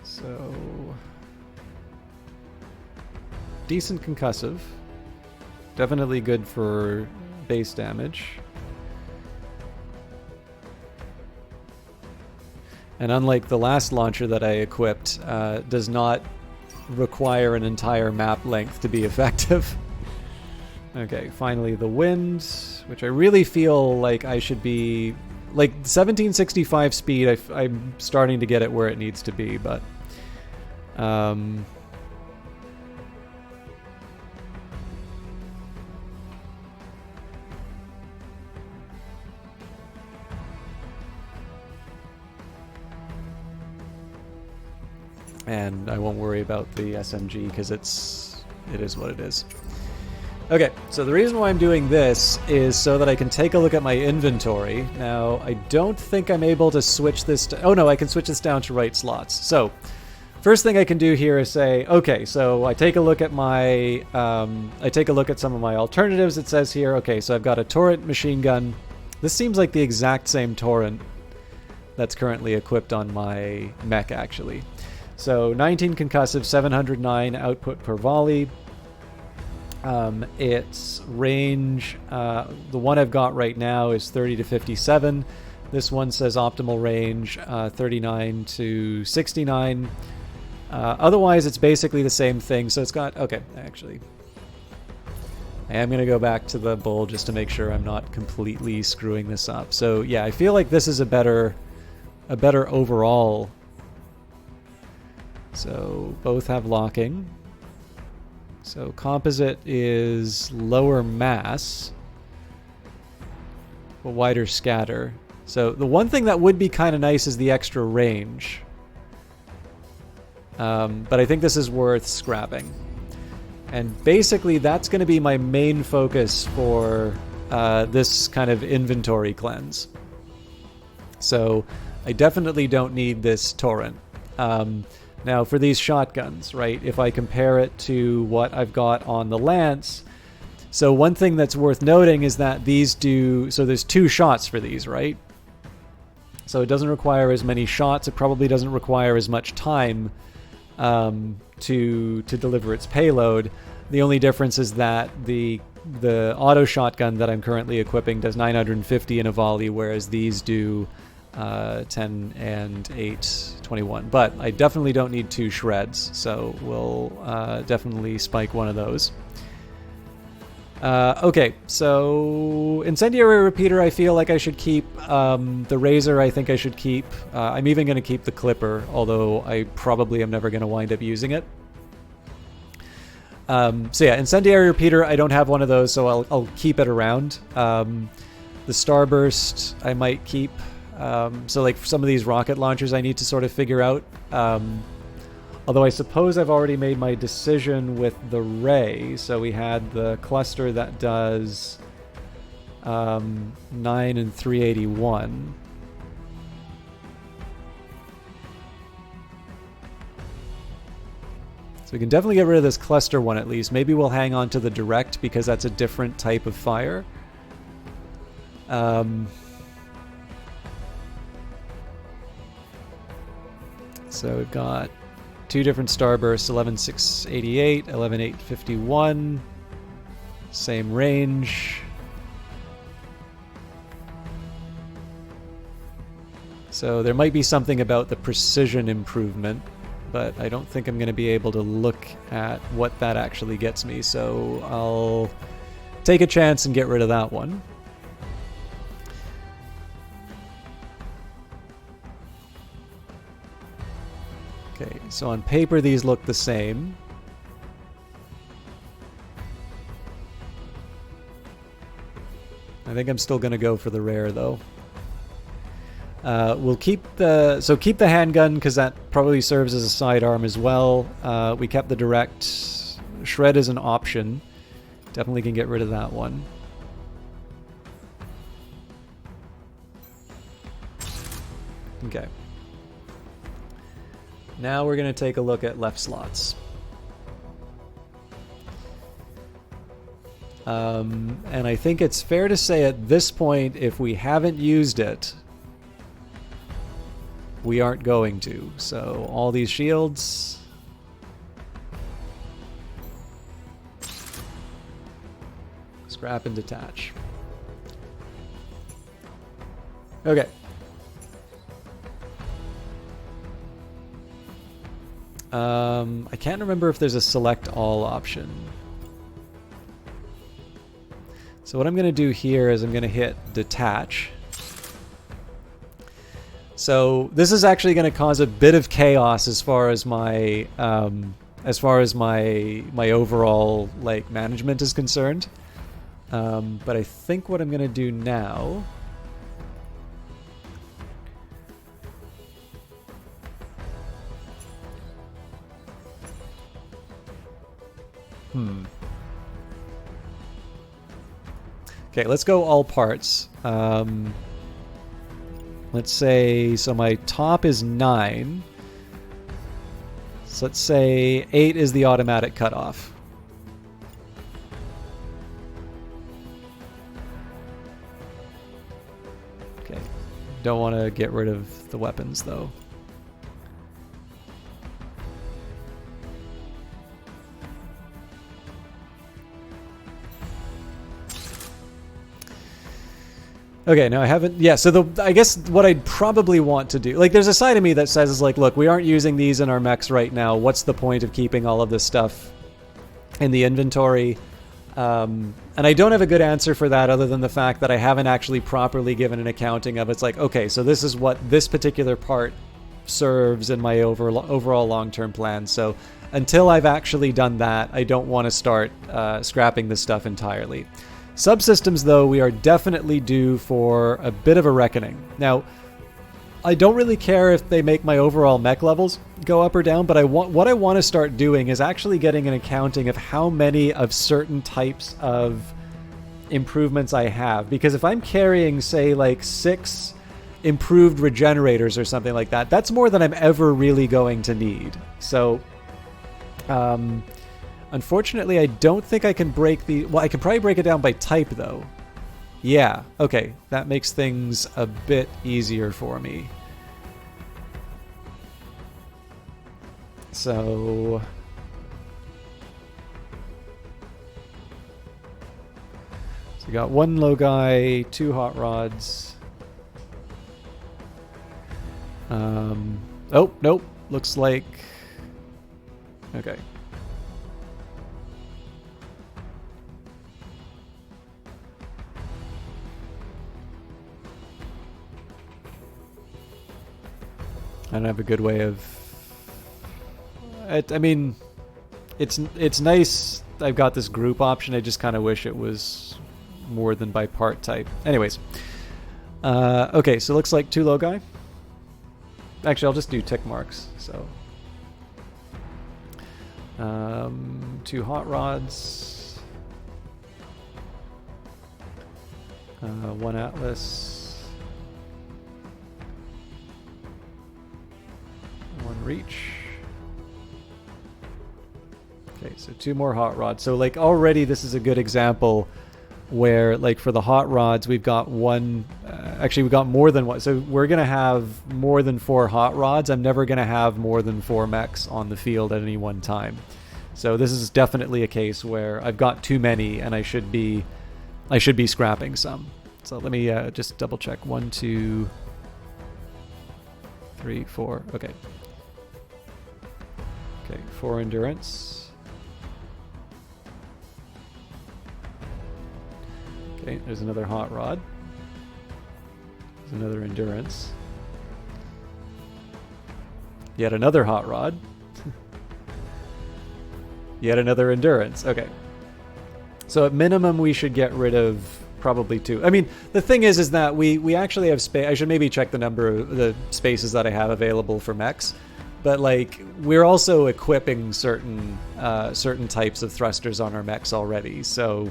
So... Decent concussive. Definitely good for base damage. And unlike the last launcher that I equipped, does not require an entire map length to be effective. Okay, finally the wind, which I really feel like I should be... Like, 1765 speed, I'm starting to get it where it needs to be, but... And I won't worry about the SMG because it is what it is. Okay, so the reason why I'm doing this is so that I can take a look at my inventory. Now, I don't think I'm able to switch this to... Oh no, I can switch this down to right slots. So, first thing I can do here is say, okay, so I take a look at my... I take a look at some of my alternatives. It says here, okay, so I've got a torrent machine gun. This seems like the exact same torrent that's currently equipped on my mech, actually. So 19 concussive, 709 output per volley. Its range, the one I've got right now is 30 to 57. This one says optimal range 39 to 69. Otherwise, it's basically the same thing. So it's got, okay, actually, I am going to go back to the bull just to make sure I'm not completely screwing this up. So yeah, I feel like this is a better overall. So both have locking. So composite is lower mass, but wider scatter. So the one thing that would be kind of nice is the extra range. But I think this is worth scrapping. And basically that's going to be my main focus for this kind of inventory cleanse. So I definitely don't need this torrent. Now for these shotguns, right, if I compare it to what I've got on the Lance, so one thing that's worth noting is that these do, so there's 2 shots for these, right? So it doesn't require as many shots, it probably doesn't require as much time to deliver its payload. The only difference is that the auto shotgun that I'm currently equipping does 950 in a volley, whereas these do 10 and 8, 21. But I definitely don't need 2 shreds, so we'll definitely spike one of those. Okay, so incendiary repeater I feel like I should keep. The razor I think I should keep. I'm even going to keep the clipper, although I probably am never going to wind up using it. So yeah, incendiary repeater, I don't have one of those, so I'll keep it around. The starburst I might keep. So like for some of these rocket launchers I need to sort of figure out. Although I suppose I've already made my decision with the ray. So we had the cluster that does 9 and 381. So we can definitely get rid of this cluster one at least. Maybe we'll hang on to the direct because that's a different type of fire. So we've got 2 different starbursts, 11,688, 11,851, same range. So there might be something about the precision improvement, but I don't think I'm going to be able to look at what that actually gets me, so I'll take a chance and get rid of that one. Okay, so on paper these look the same. I think I'm still going to go for the rare though. We'll keep the handgun because that probably serves as a sidearm as well. We kept the direct. Shred is an option. Definitely can get rid of that one. Okay. Now we're going to take a look at left slots. And I think it's fair to say at this point, if we haven't used it, we aren't going to. So all these shields. Scrap and detach. Okay. I can't remember if there's a select all option. So what I'm going to do here is I'm going to hit detach. So this is actually going to cause a bit of chaos as far as my my overall like management is concerned. But I think what I'm going to do now. Okay, let's go all parts. Let's say, so my top is 9. So let's say 8 is the automatic cutoff. Okay, don't want to get rid of the weapons though. Okay, no, I haven't. Yeah, so I guess what I'd probably want to do, like, there's a side of me that says, like, look, we aren't using these in our mechs right now. What's the point of keeping all of this stuff in the inventory? And I don't have a good answer for that other than the fact that I haven't actually properly given an accounting of it's like, okay, so this is what this particular part serves in my overall long-term plan. So until I've actually done that, I don't want to start scrapping this stuff entirely. Subsystems, though, we are definitely due for a bit of a reckoning. Now, I don't really care if they make my overall mech levels go up or down, but what I want to start doing is actually getting an accounting of how many of certain types of improvements I have. Because if I'm carrying, say, like 6 improved regenerators or something like that, that's more than I'm ever really going to need. So, unfortunately, I don't think I can break the... Well, I can probably break it down by type, though. Yeah, okay. That makes things a bit easier for me. So... we got 1 low guy, 2 hot rods. Oh, nope. Looks like... Okay. I don't have a good way of... I mean, it's nice I've got this group option. I just kind of wish it was more than by part type. Anyways. Okay, so looks like 2 low guy. Actually, I'll just do tick marks. So, 2 hot rods. 1 atlas. 1 reach. Okay, so 2 more hot rods. So, like, already this is a good example where, like, for the hot rods, we've got 1... actually, we've got more than 1. So we're going to have more than 4 hot rods. I'm never going to have more than 4 mechs on the field at any one time. So this is definitely a case where I've got too many and I should be scrapping some. So let me just double check. 1, 2, 3, 4. Okay. Okay, 4 endurance. Okay, there's another hot rod. There's another endurance. Yet another hot rod. Yet another endurance. Okay. So at minimum, we should get rid of probably 2. I mean, the thing is that we actually have space. I should maybe check the number of the spaces that I have available for mechs. But, like, we're also equipping certain types of thrusters on our mechs already. So,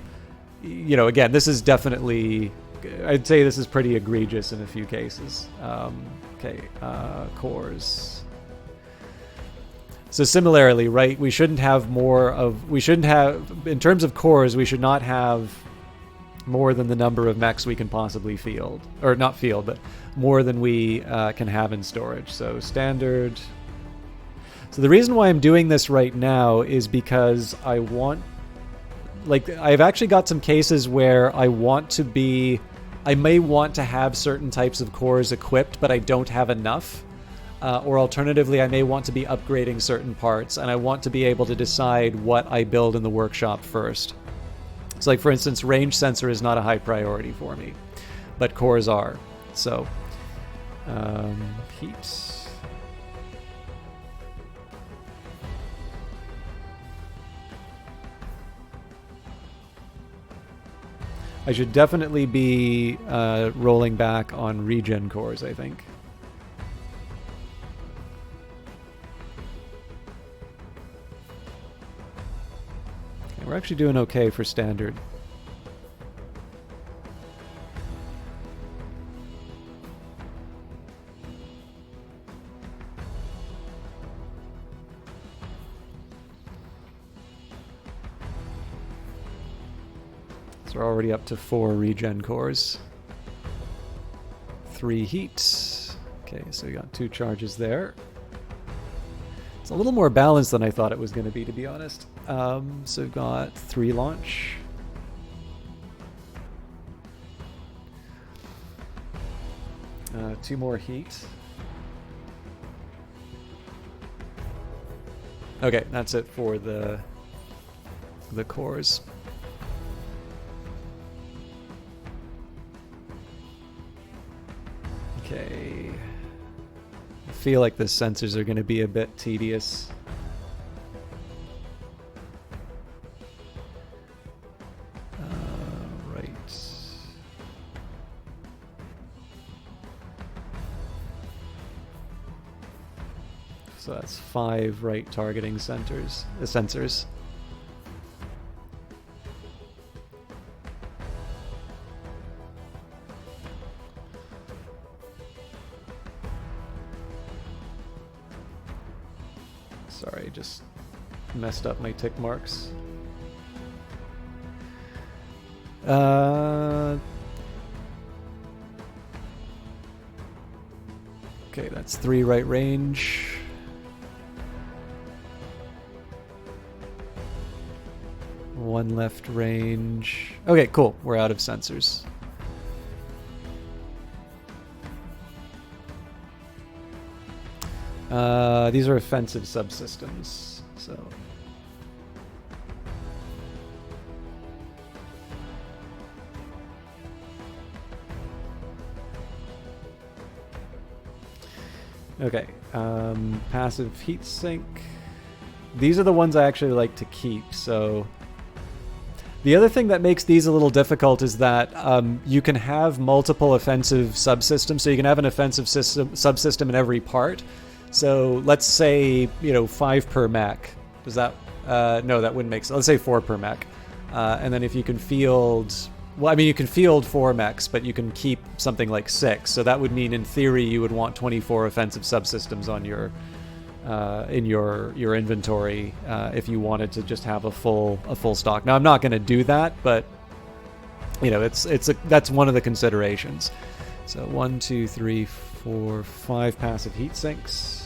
you know, again, this is definitely... I'd say this is pretty egregious in a few cases. Okay, cores. So similarly, right, we shouldn't have in terms of cores, we should not have more than the number of mechs we can possibly field. Or not field, but more than we can have in storage. So standard. So the reason why I'm doing this right now is because I want... Like, I've actually got some cases where I may want to have certain types of cores equipped, but I don't have enough. Or alternatively, I may want to be upgrading certain parts, and I want to be able to decide what I build in the workshop first. So, like, for instance, range sensor is not a high priority for me, but cores are. So, heat. I should definitely be rolling back on regen cores, I think. Okay, we're actually doing okay for standard. So we're already up to 4 regen cores. 3 heat. Okay, so we got 2 charges there. It's a little more balanced than I thought it was going to be honest. So we've got 3 launch. 2 more heat. Okay, that's it for the cores. Okay. I feel like the sensors are going to be a bit tedious. Right. So that's 5 right targeting sensors. Sorry, just messed up my tick marks. Okay, that's 3 right range. One left range. Okay, cool. We're out of sensors. These are offensive subsystems, so... Okay, passive heat sink. These are the ones I actually like to keep, so... The other thing that makes these a little difficult is that you can have multiple offensive subsystems, so you can have an offensive subsystem in every part. So let's say, 5 per mech. Does that... no, that wouldn't make sense. Let's say 4 per mech. And then if you can field... Well, I mean, you can field 4 mechs, but you can keep something like 6. So that would mean, in theory, you would want 24 offensive subsystems on your... in your inventory if you wanted to just have a full stock. Now I'm not going to do that, but that's one of the considerations. So 1, 2, 3, 4, 5 passive heat sinks.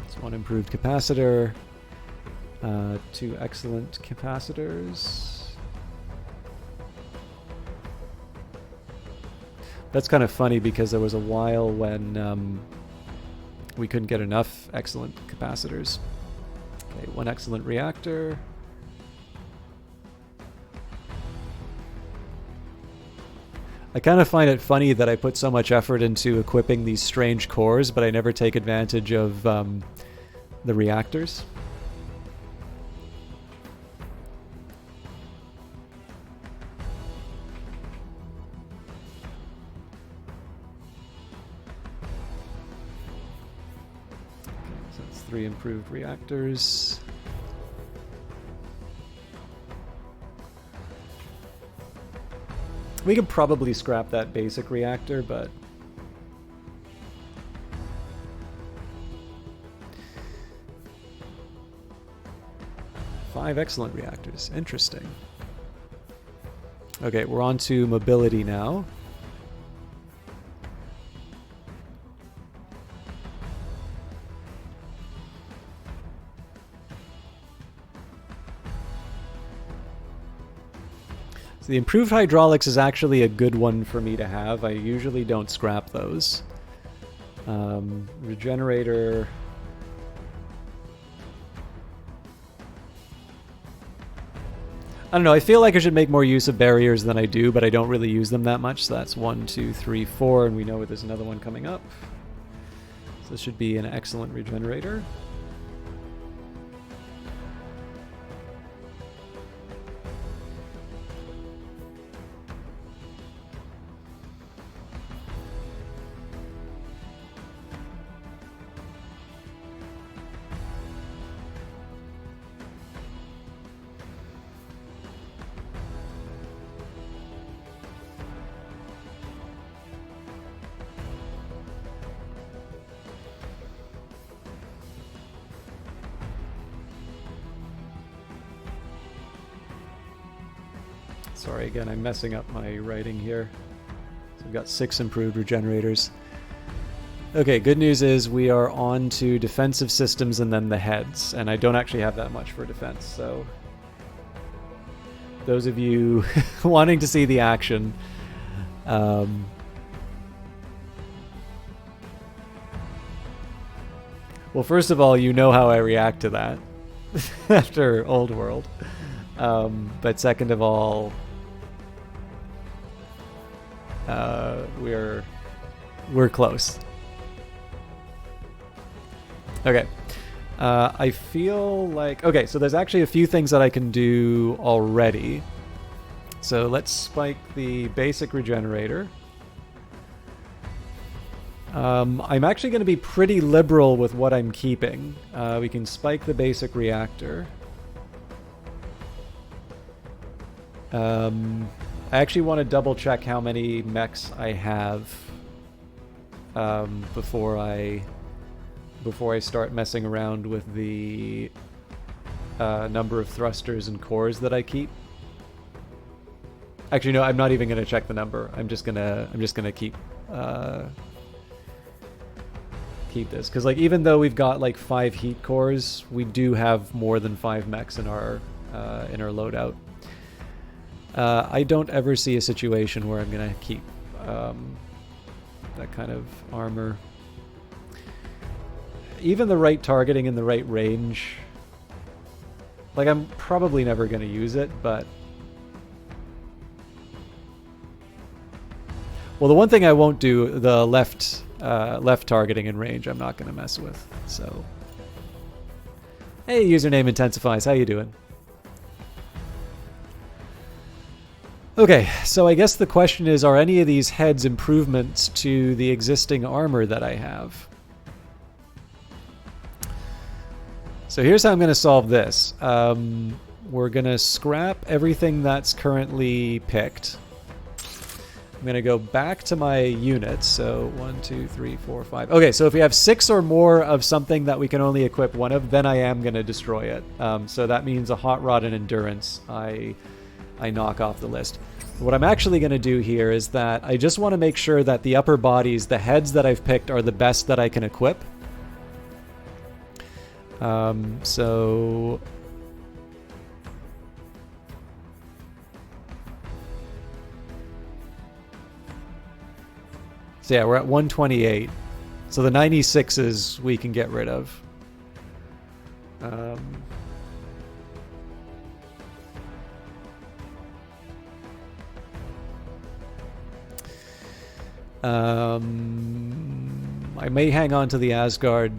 It's 1 improved capacitor, 2 excellent capacitors. That's kind of funny because there was a while when we couldn't get enough excellent capacitors. Okay, 1 excellent reactor. I kind of find it funny that I put so much effort into equipping these strange cores, but I never take advantage of the reactors. So that's 3 improved reactors. We could probably scrap that basic reactor, but... Five excellent reactors. Interesting. Okay, we're on to mobility now. So the improved hydraulics is actually a good one for me to have. I usually don't scrap those. Regenerator. I don't know, I feel like I should make more use of barriers than I do, but I don't really use them that much. So that's 1, 2, 3, 4, and we know there's another one coming up. So this should be an excellent regenerator. Sorry, again, I'm messing up my writing here. So we've got 6 improved regenerators. Okay, good news is we are on to defensive systems and then the heads, and I don't actually have that much for defense, so those of you wanting to see the action, well, first of all, you know how I react to that after Old World, but second of all, we're close. Okay. I feel like... Okay, so there's actually a few things that I can do already. So let's spike the basic regenerator. I'm actually going to be pretty liberal with what I'm keeping. We can spike the basic reactor. I actually want to double check how many mechs I have before I start messing around with the number of thrusters and cores that I keep. Actually, no, I'm not even going to check the number. I'm just gonna keep this, because like even though we've got like 5 heat cores, we do have more than 5 mechs in our loadout. I don't ever see a situation where I'm gonna keep that kind of armor. Even the right targeting in the right range, like I'm probably never going to use it, but... Well, the one thing I won't do, the left targeting in range, I'm not going to mess with, so... Hey, username intensifies, how you doing? Okay, so I guess the question is, are any of these heads improvements to the existing armor that I have? So here's how I'm going to solve this. We're going to scrap everything that's currently picked. I'm going to go back to my units. So 1, 2, 3, 4, 5. Okay, so if we have 6 or more of something that we can only equip 1 of, then I am going to destroy it. So that means a hot rod and endurance I knock off the list. What I'm actually going to do here is that I just want to make sure that the upper bodies, the heads that I've picked, are the best that I can equip. So yeah, we're at 128. So the 96s we can get rid of. I may hang on to the Asgard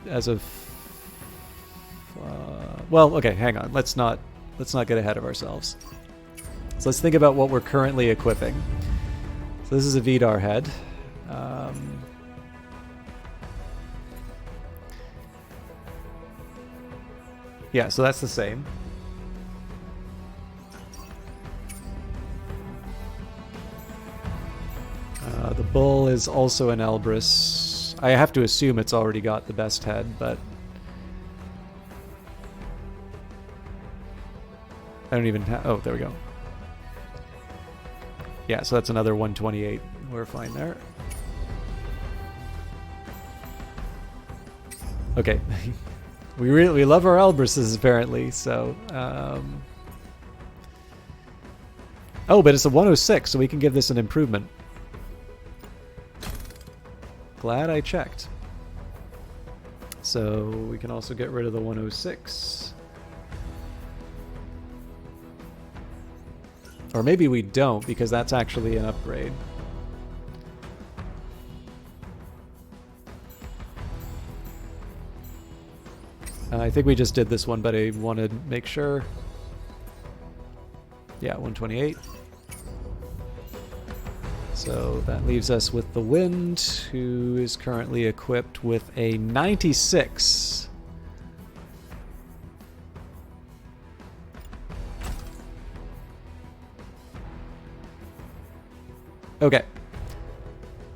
as of... well, okay, hang on. Let's not get ahead of ourselves. So let's think about what we're currently equipping. So this is a Vidar head. Yeah, so that's the same. The bull is also an Elbrus. I have to assume it's already got the best head, but I don't even have... Oh, there we go. Yeah, so that's another 128. We're fine there. Okay. we love our Elbruses, apparently, so... Oh, but it's a 106, so we can give this an improvement. Glad I checked. So we can also get rid of the 106. Or maybe we don't, because that's actually an upgrade. I think we just did this one, but I want to make sure. Yeah, 128. So that leaves us with the Wind, who is currently equipped with a 96. Okay.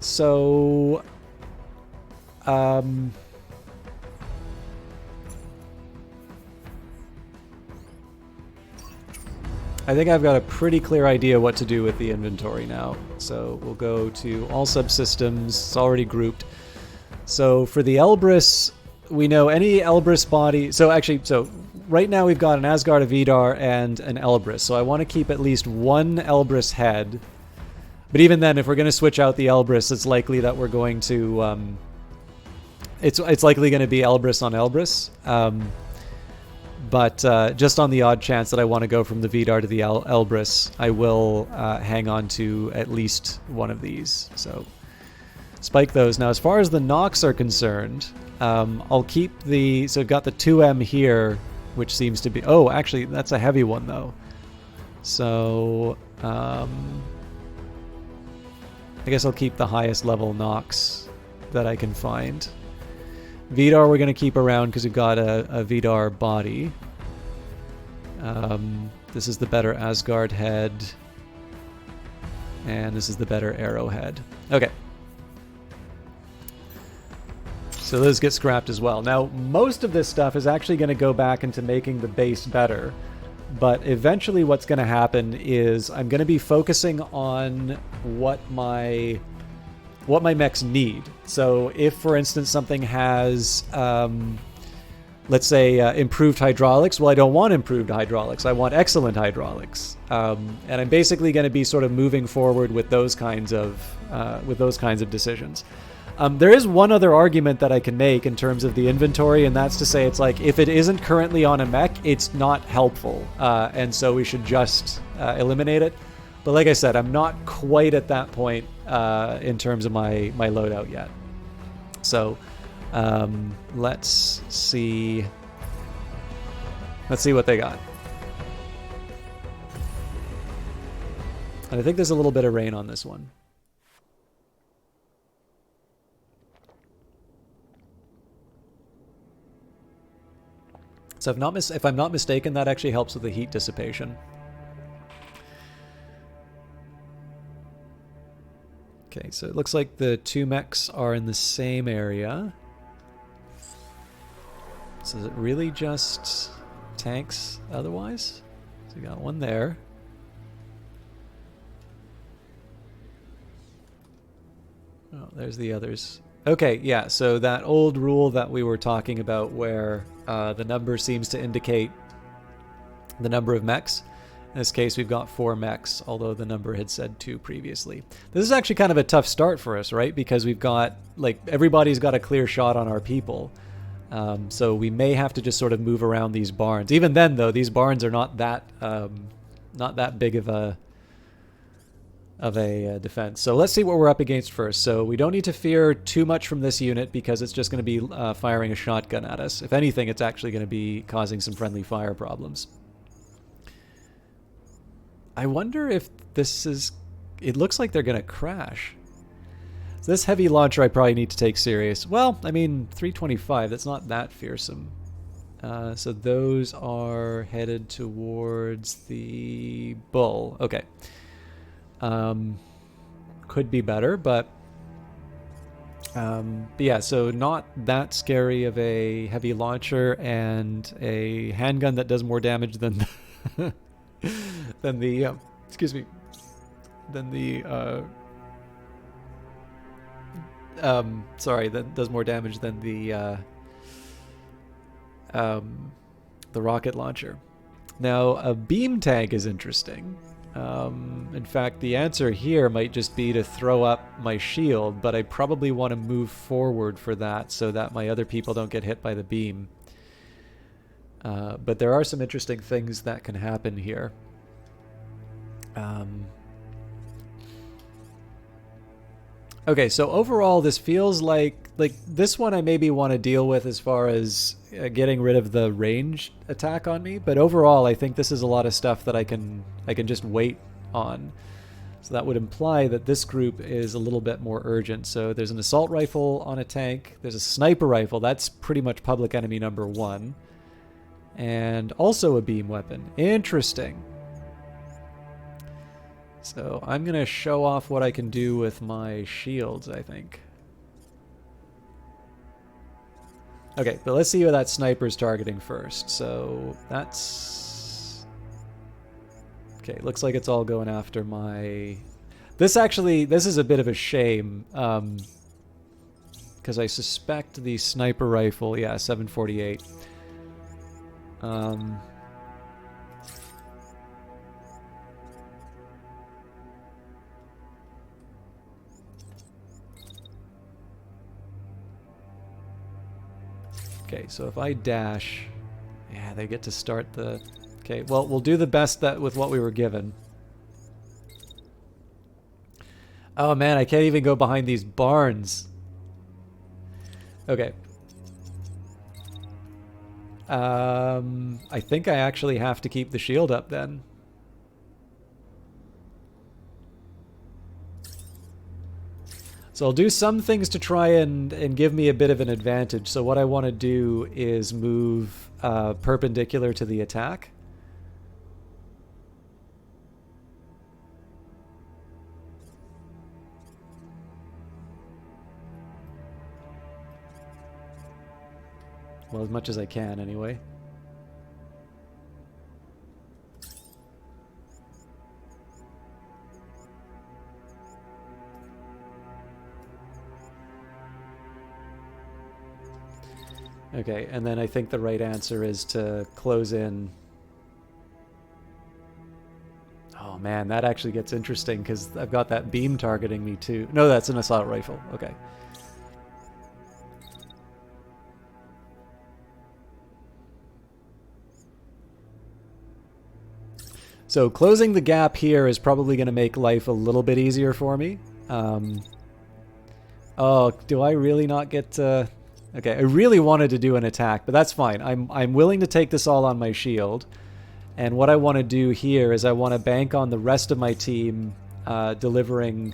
So... I think I've got a pretty clear idea what to do with the inventory now. So we'll go to all subsystems. It's already grouped. So for the Elbrus, we know any Elbrus body. So actually, right now we've got an Asgard, a Vidar, and an Elbrus. So I want to keep at least one Elbrus head. But even then, if we're going to switch out the Elbrus, it's likely that we're going to... it's likely going to be Elbrus on Elbrus. But just on the odd chance that I want to go from the Vidar to the Elbrus, I will hang on to at least one of these. So spike those. Now, as far as the Nox are concerned, I'll keep the... So I've got the 2M here, which seems to be... Oh, actually, that's a heavy one, though. So I guess I'll keep the highest level Nox that I can find. Vidar we're going to keep around because we've got a Vidar body. This is the better Asgard head. And this is the better arrowhead. Okay. So those get scrapped as well. Now, most of this stuff is actually going to go back into making the base better. But eventually what's going to happen is I'm going to be focusing on what my mechs need. So if, for instance, something has, let's say, improved hydraulics, well, I don't want improved hydraulics. I want excellent hydraulics. And I'm basically going to be sort of moving forward with those kinds of decisions. There is one other argument that I can make in terms of the inventory, and that's to say it's like if it isn't currently on a mech, it's not helpful. And so we should just eliminate it. But like I said, I'm not quite at that point in terms of my loadout yet. So let's see what they got. And I think there's a little bit of rain on this one. So if I'm not mistaken, that actually helps with the heat dissipation. Okay, so it looks like the two mechs are in the same area. So is it really just tanks otherwise? So we got one there. Oh, there's the others. Okay, yeah, so that old rule that we were talking about where the number seems to indicate the number of mechs. In this case, we've got 4 mechs, although the number had said 2 previously. This is actually kind of a tough start for us, right? Because we've got, like, everybody's got a clear shot on our people. So we may have to just sort of move around these barns. Even then, though, these barns are not that big of a defense. So let's see what we're up against first. So we don't need to fear too much from this unit because it's just going to be firing a shotgun at us. If anything, it's actually going to be causing some friendly fire problems. I wonder if this is... It looks like they're going to crash. So this heavy launcher I probably need to take serious. Well, I mean, 325, that's not that fearsome. So those are headed towards the bull. Okay. Could be better, but yeah, so not that scary of a heavy launcher and a handgun that does more damage than than the sorry, that does more damage than the rocket launcher. Now, a beam tank is interesting. In fact, the answer here might just be to throw up my shield, but I probably want to move forward for that so that my other people don't get hit by the beam. But there are some interesting things that can happen here. Okay, so overall this feels like this one I maybe want to deal with as far as getting rid of the range attack on me, but overall I think this is a lot of stuff that I can just wait on. So that would imply that this group is a little bit more urgent. So there's an assault rifle on a tank, there's a sniper rifle, that's pretty much public enemy number 1, and also a beam weapon. Interesting. So I'm going to show off what I can do with my shields, I think. Okay, but let's see who that sniper's targeting first. So that's Okay, looks like it's all going after my... This is a bit of a shame, because I suspect the sniper rifle, yeah, 748. Okay, so if I dash, yeah, they get to start the... Okay, well, we'll do the best that with what we were given. Oh man, I can't even go behind these barns. Okay. I think I actually have to keep the shield up then. So I'll do some things to try and give me a bit of an advantage. So what I want to do is move perpendicular to the attack. Well, as much as I can, anyway. Okay, and then I think the right answer is to close in. Oh man, that actually gets interesting because I've got that beam targeting me too. No, that's an assault rifle. Okay. So closing the gap here is probably going to make life a little bit easier for me. Oh, do I really not get to... Okay, I really wanted to do an attack, but that's fine. I'm willing to take this all on my shield. And what I want to do here is I want to bank on the rest of my team delivering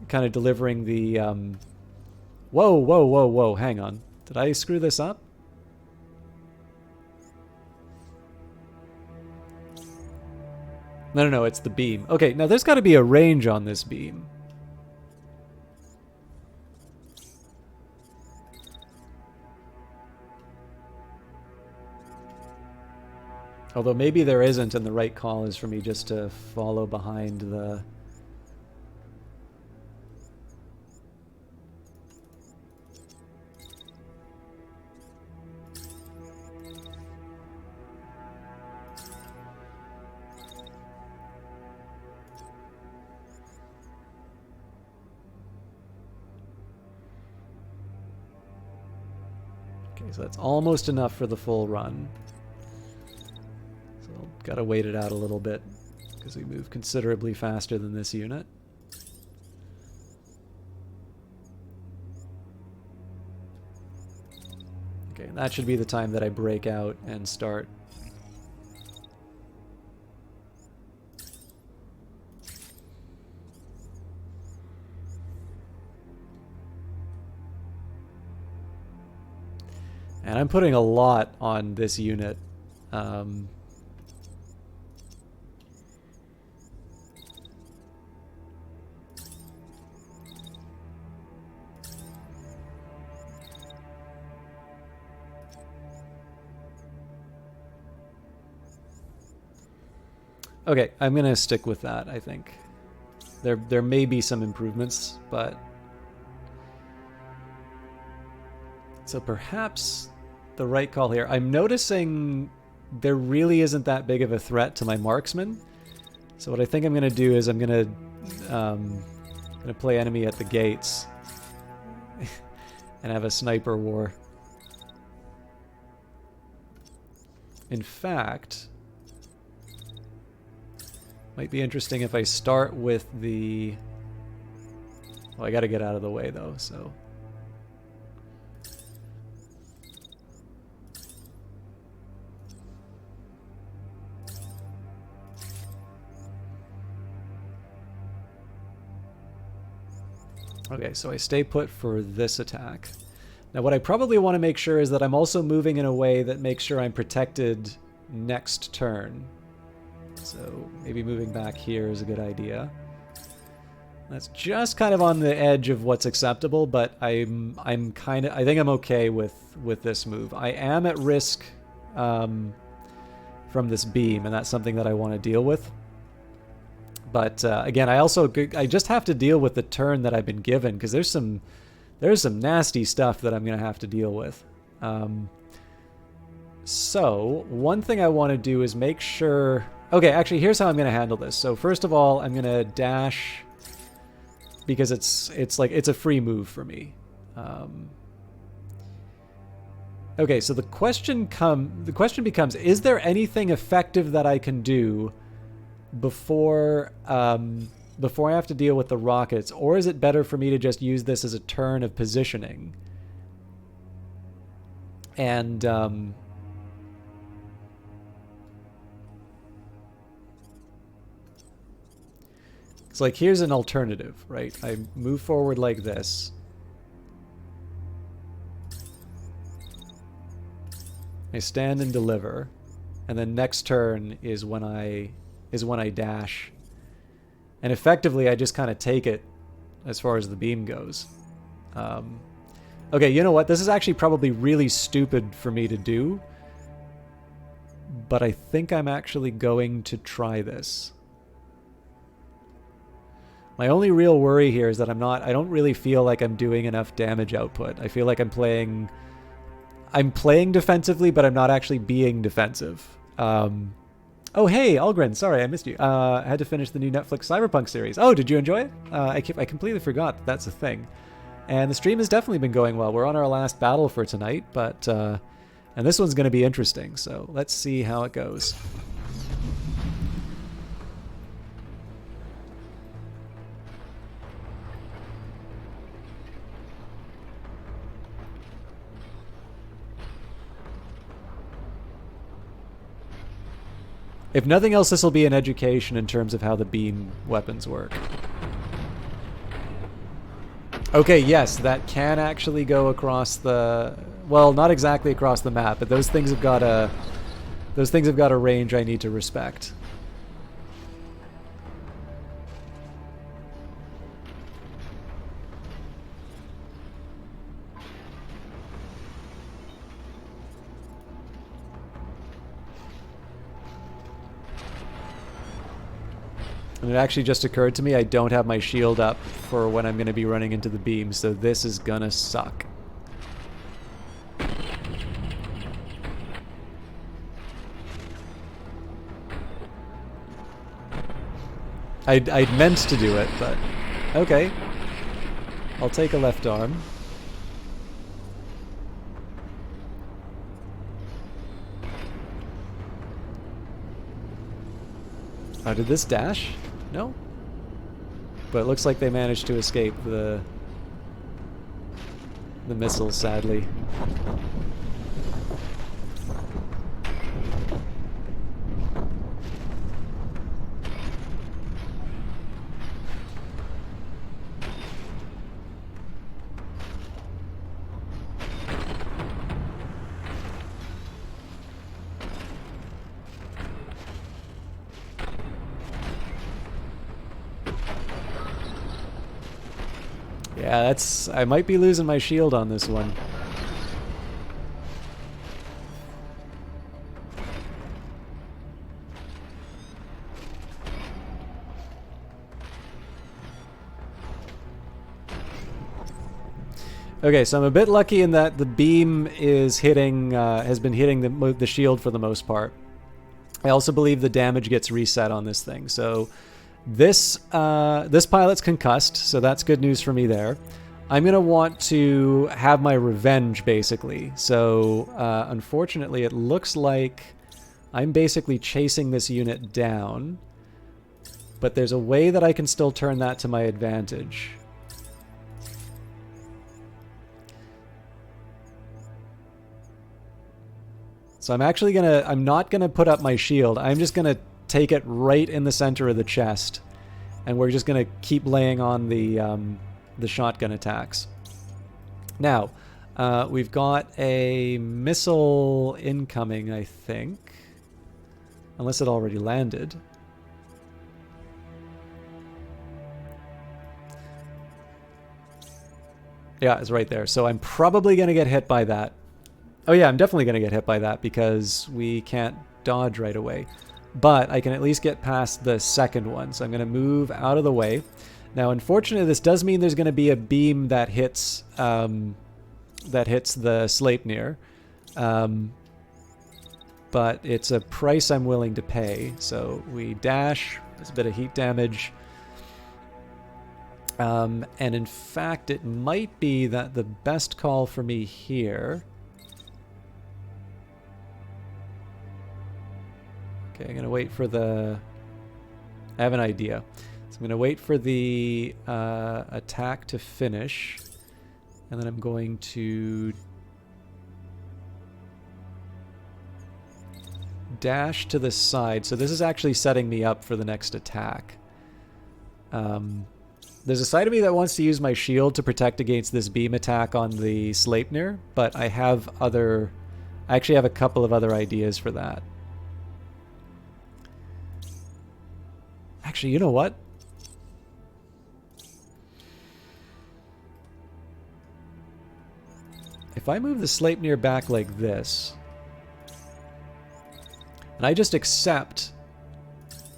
the... Whoa, hang on. Did I screw this up? No, it's the beam. Okay, now there's got to be a range on this beam. Although maybe there isn't, and the right call is for me just to follow behind the... Okay, so that's almost enough for the full run. So gotta wait it out a little bit because we move considerably faster than this unit. Okay, that should be the time that I break out and start. And I'm putting a lot on this unit. Okay, I'm going to stick with that, I think. There may be some improvements, but... So perhaps the right call here. I'm noticing there really isn't that big of a threat to my marksman. So what I think I'm going to do is I'm going to play enemy at the gates and have a sniper war. In fact, might be interesting if I start with the... Well, I got to get out of the way though, so... Okay, so I stay put for this attack. Now what I probably want to make sure is that I'm also moving in a way that makes sure I'm protected next turn. So maybe moving back here is a good idea. That's just kind of on the edge of what's acceptable, but I think I'm okay with this move. I am at risk for from this beam, and that's something that I want to deal with. But again, I just have to deal with the turn that I've been given, because there's some nasty stuff that I'm going to have to deal with. So one thing I want to do is make sure... Okay, actually, here's how I'm going to handle this. So first of all, I'm going to dash, because it's a free move for me. Okay, so the question becomes: is there anything effective that I can do before I have to deal with the rockets, or is it better for me to just use this as a turn of positioning? And it's like, here's an alternative, right? I move forward like this. I stand and deliver, and then next turn is when I dash. And effectively, I just kind of take it as far as the beam goes. Okay, you know what? This is actually probably really stupid for me to do, but I think I'm actually going to try this. My only real worry here is that I don't really feel like I'm doing enough damage output. I feel like I'm playing defensively, but I'm not actually being defensive. Oh, hey, Algren, sorry, I missed you. I had to finish the new Netflix Cyberpunk series. Oh, did you enjoy it? I completely forgot that's a thing. And the stream has definitely been going well. We're on our last battle for tonight, but and this one's going to be interesting, so let's see how it goes. If nothing else, this will be an education in terms of how the beam weapons work. Okay, yes, that can actually go across the... Well, not exactly across the map, but those things have got a range I need to respect. And it actually just occurred to me I don't have my shield up for when I'm going to be running into the beam, so this is gonna suck. I'd meant to do it, but okay. I'll take a left arm. Oh, did this dash? No? But it looks like they managed to escape the missiles, sadly. Yeah, I might be losing my shield on this one. Okay, so I'm a bit lucky in that the beam is hitting, has been hitting the shield for the most part. I also believe the damage gets reset on this thing, so this pilot's concussed, so that's good news for me there. I'm going to want to have my revenge, basically. So, unfortunately, it looks like I'm basically chasing this unit down, but there's a way that I can still turn that to my advantage. So I'm not gonna put up my shield. I'm just gonna take it right in the center of the chest, and we're just gonna keep laying on the shotgun attacks. Now, we've got a missile incoming, I think, unless it already landed. Yeah, it's right there. So I'm probably gonna get hit by that. Oh yeah, I'm definitely going to get hit by that because we can't dodge right away. But I can at least get past the second one. So I'm going to move out of the way. Now, unfortunately, this does mean there's going to be a beam that hits the Sleipnir. But it's a price I'm willing to pay. So we dash. There's a bit of heat damage. And in fact, it might be that the best call for me here... Okay, I'm going to wait for the... I have an idea. So I'm going to wait for the attack to finish. And then I'm going to... dash to the side. So this is actually setting me up for the next attack. There's a side of me that wants to use my shield to protect against this beam attack on the Sleipnir, but I have other... I actually have a couple of other ideas for that. Actually, you know what? If I move the Sleipnir back like this, and I just accept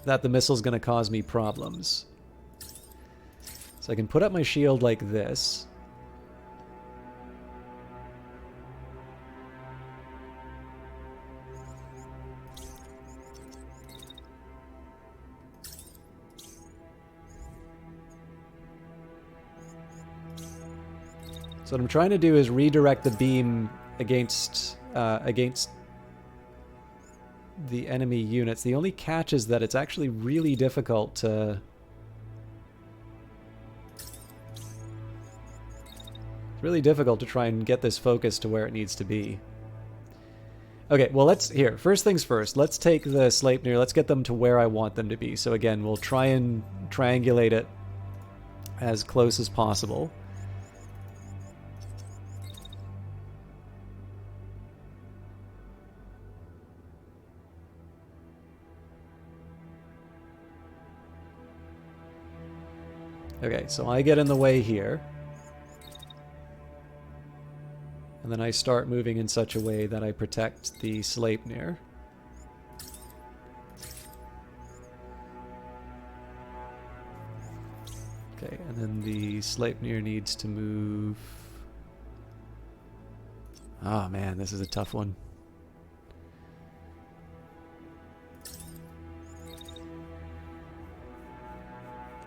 that the missile's going to cause me problems. So I can put up my shield like this. So what I'm trying to do is redirect the beam against the enemy units. The only catch is that it's actually really difficult to... It's really difficult to try and get this focus to where it needs to be. Okay, well here, first things first, let's take the Sleipnir, let's get them to where I want them to be. So again, we'll try and triangulate it as close as possible. Okay, so I get in the way here. And then I start moving in such a way that I protect the Sleipnir. Okay, and then the Sleipnir needs to move... Oh man, this is a tough one.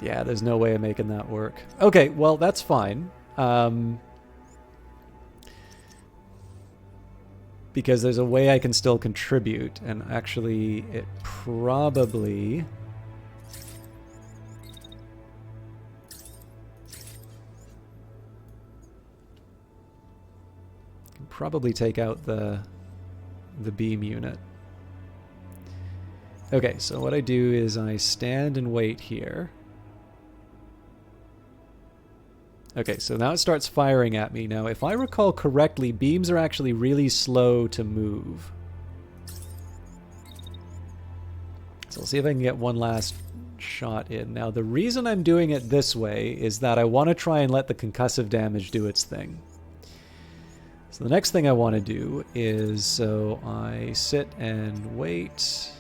Yeah, there's no way of making that work. Okay, well, that's fine. Because there's a way I can still contribute, and actually it probably... can probably take out the beam unit. Okay, so what I do is I stand and wait here. Okay, so now it starts firing at me. Now, if I recall correctly, beams are actually really slow to move. So I'll see if I can get one last shot in. Now, the reason I'm doing it this way is that I want to try and let the concussive damage do its thing. So the next thing I want to do is, so I sit and wait...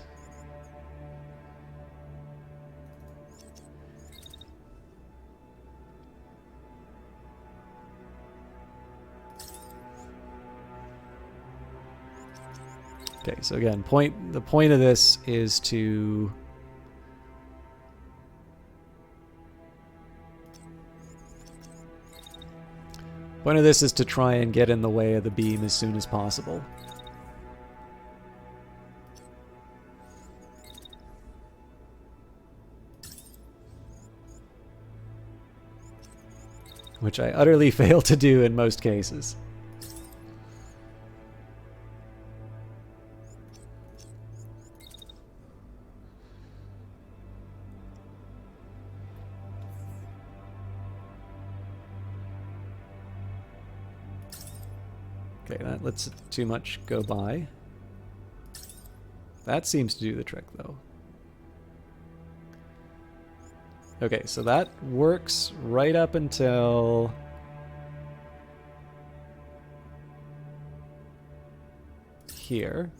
Okay, so again, the point of this is to... point of this is to try and get in the way of the beam as soon as possible. Which I utterly fail to do in most cases. Okay, that lets too much go by. That seems to do the trick, though. Okay, so that works right up until... here.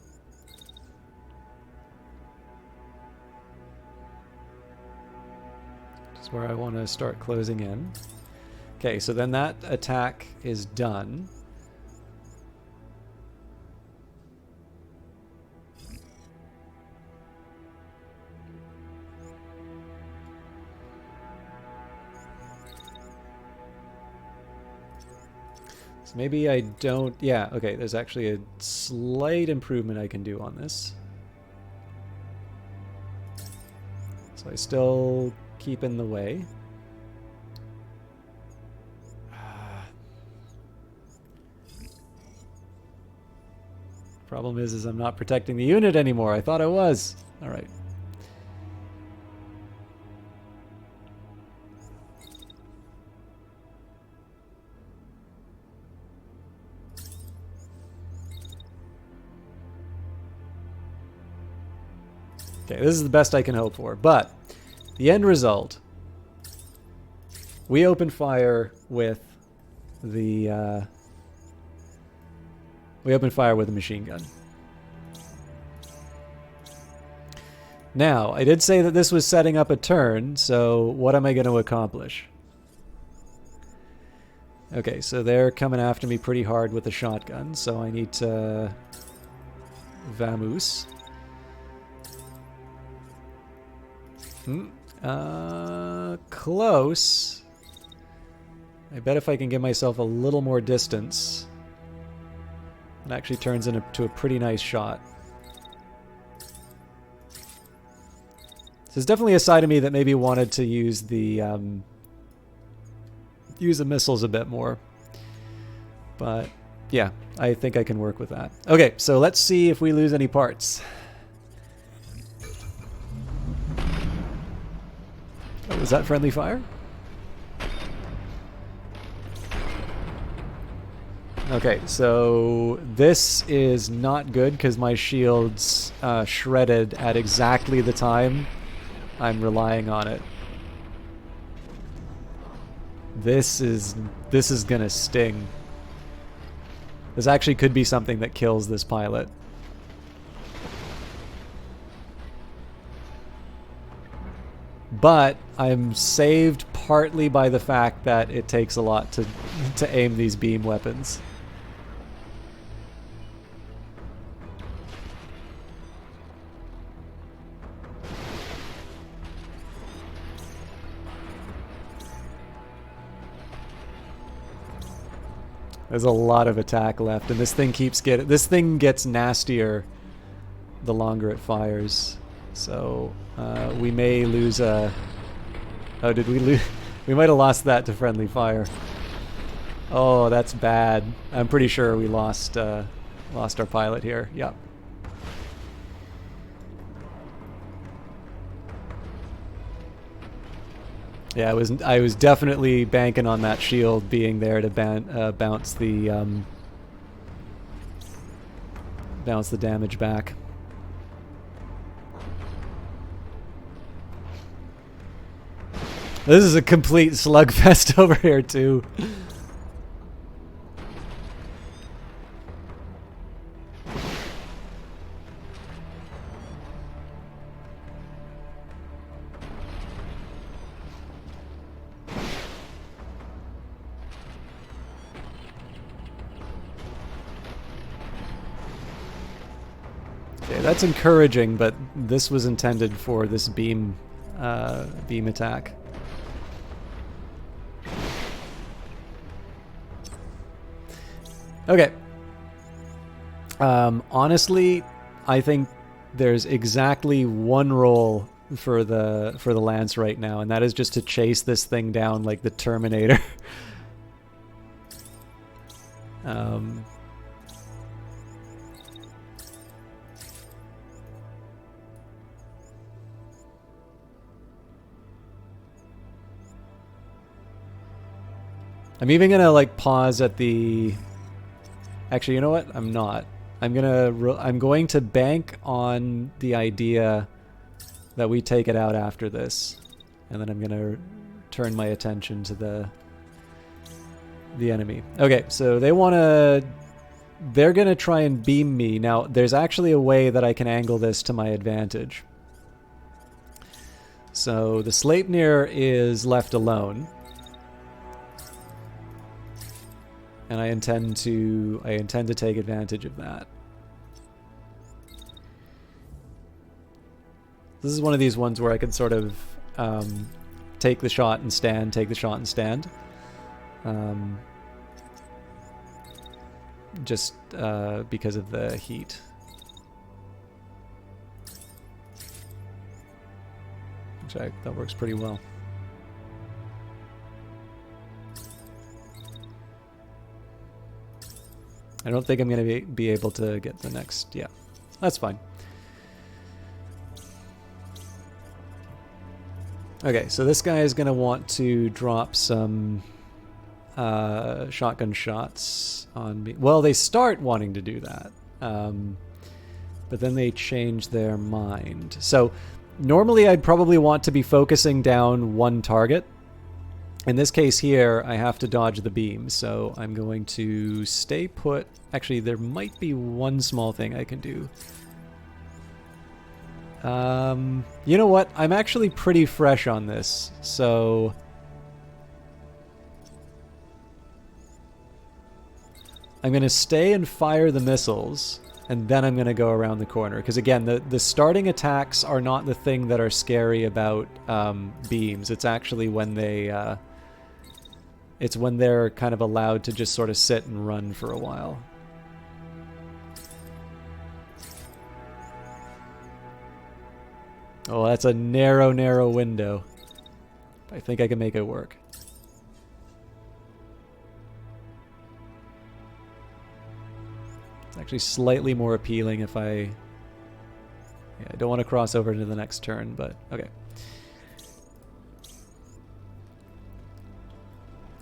That's where I want to start closing in. Okay, so then that attack is done. So maybe I don't... Yeah, okay, there's actually a slight improvement I can do on this. So I still keep in the way. Problem is I'm not protecting the unit anymore. I thought I was. All right. Okay, this is the best I can hope for. But the end result, we open fire with the machine gun. Now, I did say that this was setting up a turn, so what am I going to accomplish? Okay, so they're coming after me pretty hard with the shotgun, so I need to vamoose. Close. I bet if I can give myself a little more distance, it actually turns into a pretty nice shot. So there's definitely a side of me that maybe wanted to use the missiles a bit more. But yeah, I think I can work with that. Okay, so let's see if we lose any parts. Oh, was that friendly fire? Okay, so this is not good because my shield's shredded at exactly the time I'm relying on it. This is gonna sting. This actually could be something that kills this pilot. But I'm saved partly by the fact that it takes a lot to aim these beam weapons. There's a lot of attack left, and this thing gets nastier the longer it fires. So we may lose a... Oh, did we lose? We might have lost that to friendly fire. Oh, that's bad. I'm pretty sure we lost our pilot here. Yep. Yeah, I was definitely banking on that shield being there to bounce the damage back. This is a complete slugfest over here too. Okay, that's encouraging, but this was intended for this beam attack. Okay. Honestly, I think there's exactly one role for the Lance right now, and that is just to chase this thing down like the Terminator. I'm even gonna like pause at the... Actually, you know what? I'm not. I'm going to bank on the idea that we take it out after this, and then I'm gonna turn my attention to the enemy. Okay, so they're gonna try and beam me. Now, there's actually a way that I can angle this to my advantage. So the Sleipnir is left alone. And I intend to take advantage of that. This is one of these ones where I can sort of take the shot and stand, take the shot and stand. Just because of the heat. Which that works pretty well. I don't think I'm going to be able to get the next... Yeah, that's fine. Okay, so this guy is going to want to drop some shotgun shots on me. Well, they start wanting to do that. But then they change their mind. So normally I'd probably want to be focusing down one target. In this case here, I have to dodge the beam, so I'm going to stay put. Actually, there might be one small thing I can do. You know what? I'm actually pretty fresh on this, so... I'm going to stay and fire the missiles, and then I'm going to go around the corner. Because again, the starting attacks are not the thing that are scary about beams. It's actually when they... it's when they're kind of allowed to just sort of sit and run for a while. Oh, that's a narrow, narrow window. I think I can make it work. It's actually slightly more appealing if I... Yeah, I don't want to cross over into the next turn, but okay.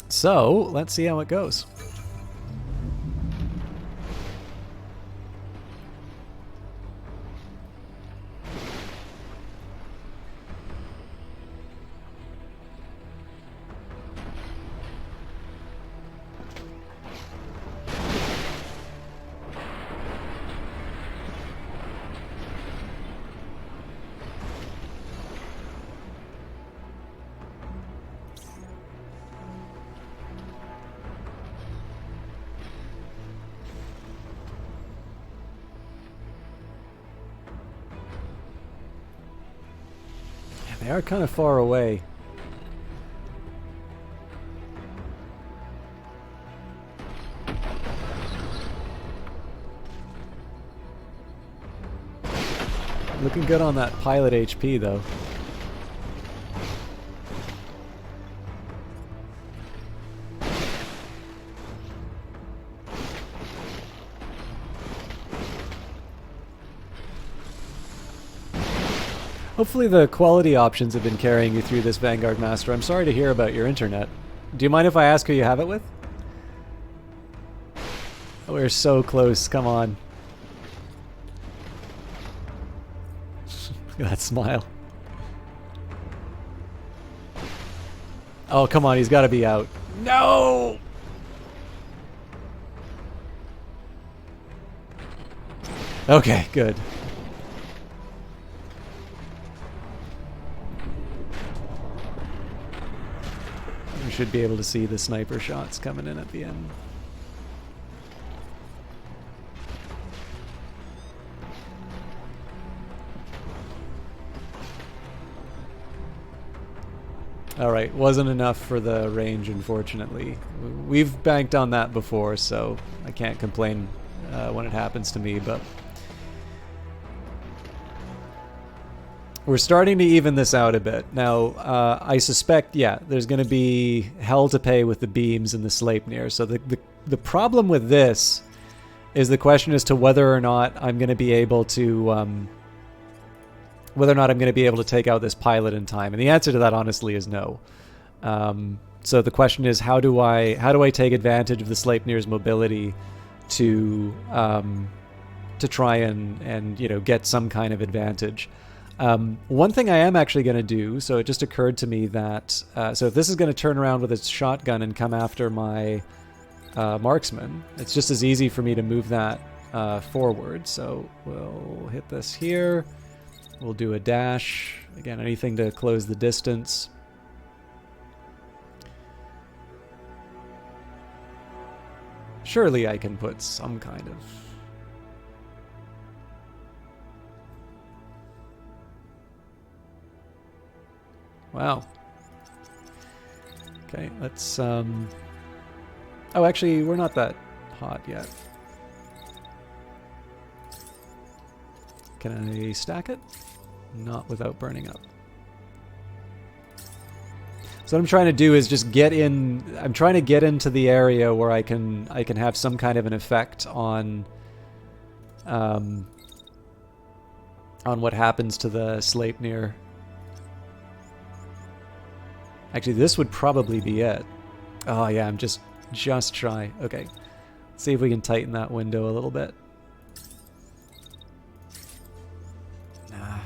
So, let's see how it goes. They are kind of far away. Looking good on that pilot HP, though. Hopefully the quality options have been carrying you through this, Vanguard Master. I'm sorry to hear about your internet. Do you mind if I ask who you have it with? Oh, we're so close. Come on. Look at that smile. Oh, come on. He's got to be out. No! Okay, good. Should be able to see the sniper shots coming in at the end. Alright, wasn't enough for the range, unfortunately. We've banked on that before, so I can't complain when it happens to me, but... We're starting to even this out a bit. Now, I suspect, yeah, there's going to be hell to pay with the beams and the Sleipnir. So the problem with this is the question as to whether or not I'm going to be able to take out this pilot in time. And the answer to that, honestly, is no. So the question is, how do I take advantage of the Sleipnir's mobility to try and get some kind of advantage? One thing I am actually going to do, so it just occurred to me that, so if this is going to turn around with its shotgun and come after my marksman, it's just as easy for me to move that forward. So we'll hit this here, We'll do a dash. Again, anything to close the distance. Surely I can put some kind of... Wow. Okay, let's... Oh, actually, we're not that hot yet. Can I stack it? Not without burning up. So what I'm trying to do is just get in... I'm trying to get into the area where I can have some kind of an effect on what happens to the Sleipnir. Actually, this would probably be it. Oh yeah, I'm just shy. Okay. Let's see if we can tighten that window a little bit. Nah.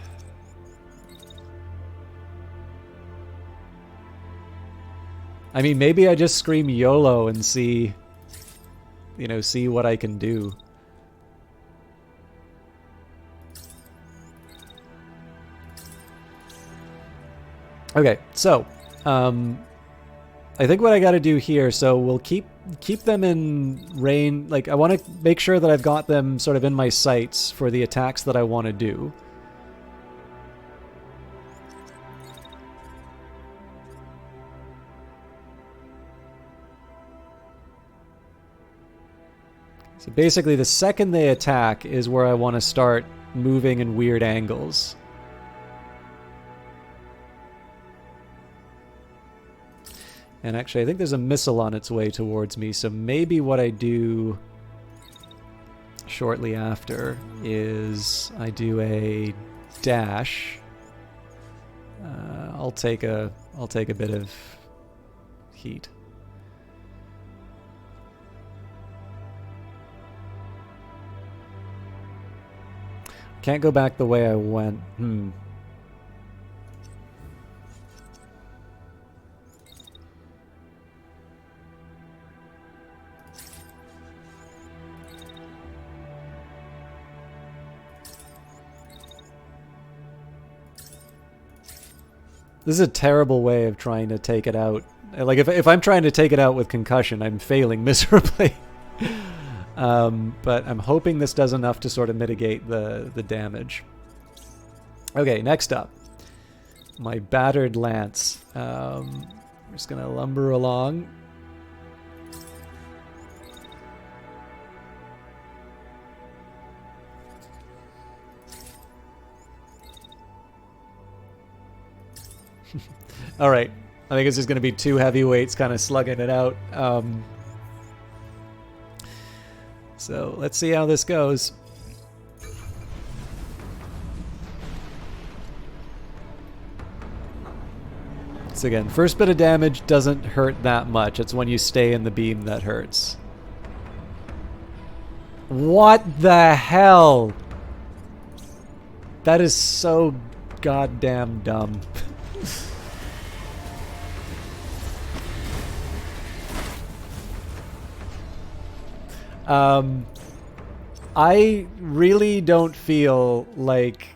I mean, maybe I just scream YOLO and see, you know, see what I can do. Okay, so I think what I got to do here, so we'll keep them in range. Like, I want to make sure that I've got them sort of in my sights for the attacks that I want to do. So basically, the second they attack is where I want to start moving in weird angles. And actually, I think there's a missile on its way towards me, so maybe what I do shortly after is I do a dash. I'll take a bit of heat. Can't go back the way I went. This is a terrible way of trying to take it out. Like, if I'm trying to take it out with concussion, I'm failing miserably. But I'm hoping this does enough to sort of mitigate the damage. Okay, next up. My battered lance. We're just going to lumber along. All right, I think it's just going to be two heavyweights kind of slugging it out. So let's see how this goes. So again, first bit of damage doesn't hurt that much. It's when you stay in the beam that hurts. What the hell? That is so goddamn dumb. I really don't feel like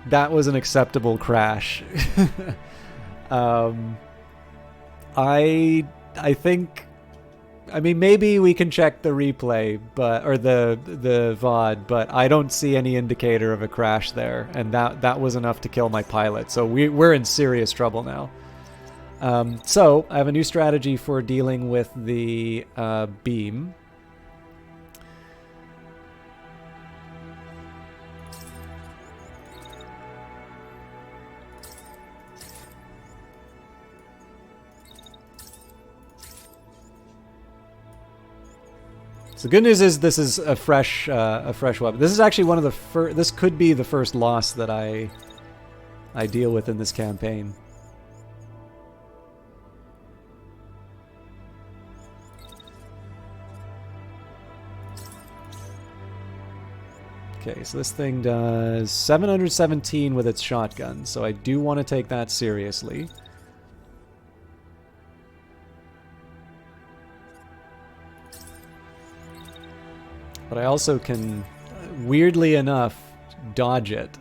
that was an acceptable crash. I think, I mean, maybe we can check the replay, but or the VOD, but I don't see any indicator of a crash there, and that was enough to kill my pilot. So we're in serious trouble now. So I have a new strategy for dealing with the beam. So the good news is this is a fresh weapon. This is actually one of the first. This could be the first loss that I deal with in this campaign. Okay, so this thing does 717 with its shotgun, so I do want to take that seriously. But I also can, weirdly enough, dodge it.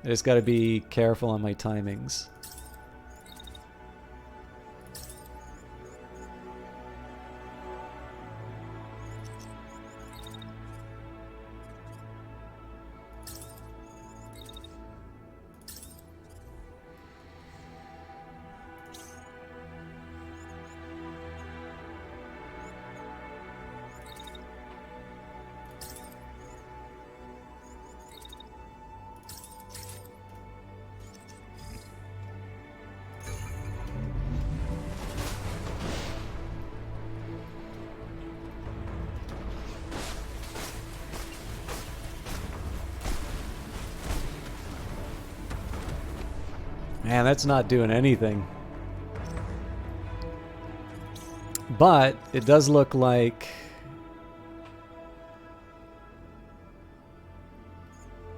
I just got to be careful on my timings. Man, that's not doing anything. But it does look like...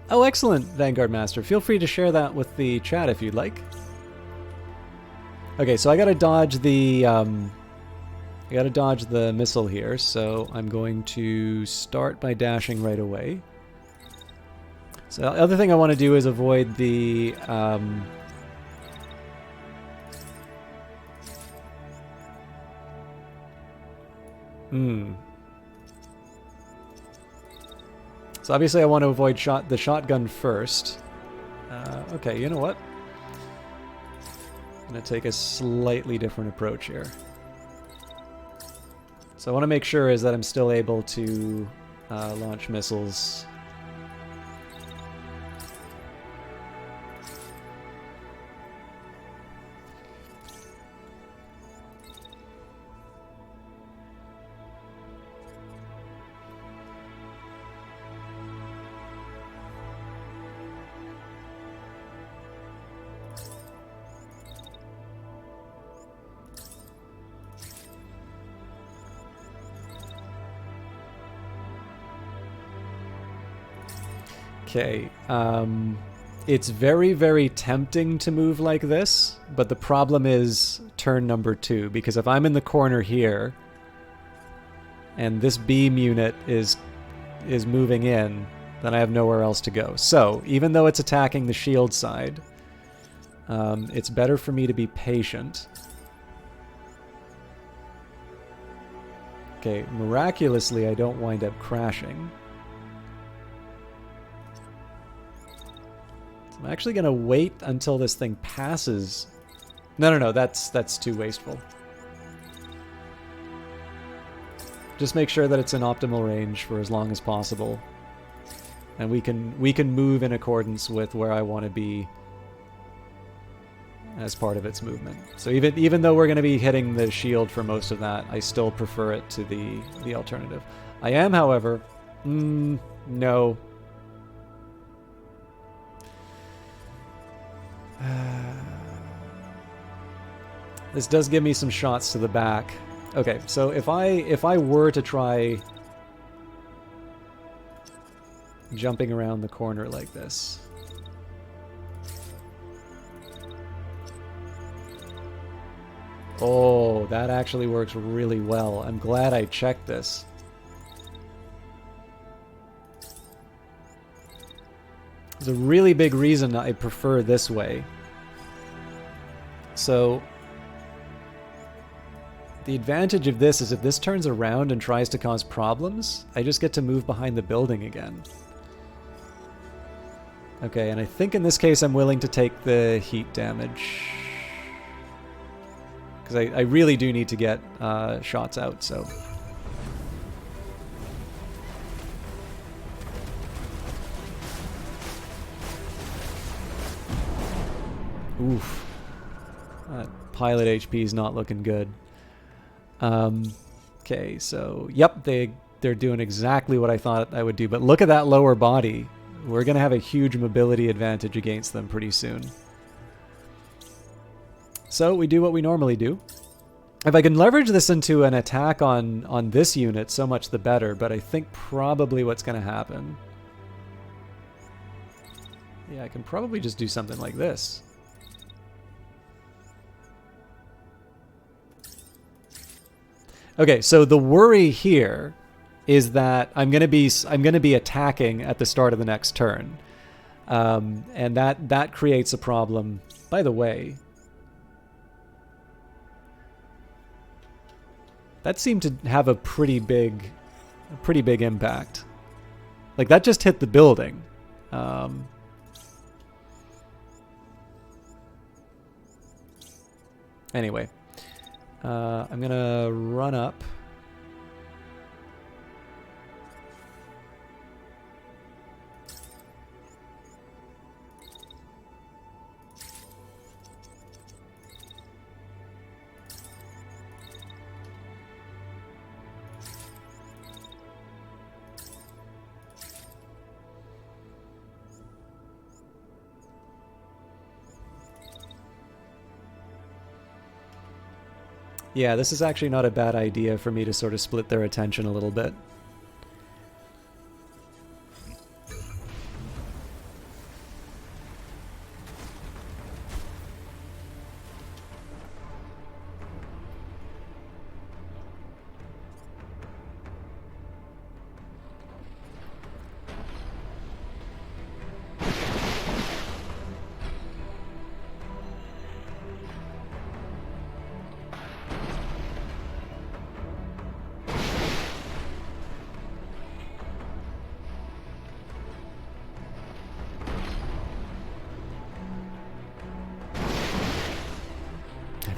Oh, excellent, Vanguard Master. Feel free to share that with the chat if you'd like. Okay, so I gotta dodge the missile here, so I'm going to start by dashing right away. So the other thing I want to do is avoid the So obviously I want to avoid the shotgun first. Okay, you know what? I'm going to take a slightly different approach here. So I want to make sure is that I'm still able to launch missiles. Okay, it's very, very tempting to move like this, but the problem is turn number 2, because if I'm in the corner here, and this beam unit is moving in, then I have nowhere else to go. So, even though it's attacking the shield side, it's better for me to be patient. Okay, miraculously I don't wind up crashing. I'm actually going to wait until this thing passes. No, that's too wasteful. Just make sure that it's in optimal range for as long as possible. And we can move in accordance with where I want to be as part of its movement. So even though we're going to be hitting the shield for most of that, I still prefer it to the alternative. I am, however... no. This does give me some shots to the back. Okay, so if I were to try jumping around the corner like this. Oh, that actually works really well. I'm glad I checked this. There's a really big reason I prefer this way. So, the advantage of this is if this turns around and tries to cause problems, I just get to move behind the building again. Okay, and I think in this case I'm willing to take the heat damage. Because I really do need to get shots out, so... Oof. That pilot HP is not looking good. Okay, so, yep, they're doing exactly what I thought I would do. But look at that lower body. We're going to have a huge mobility advantage against them pretty soon. So, we do what we normally do. If I can leverage this into an attack on this unit, so much the better. But I think probably what's going to happen... Yeah, I can probably just do something like this. Okay, so the worry here is that I'm gonna be attacking at the start of the next turn, and that creates a problem. By the way, that seemed to have a pretty big impact. Like, that just hit the building. Anyway, I'm gonna run up. Yeah, this is actually not a bad idea for me to sort of split their attention a little bit.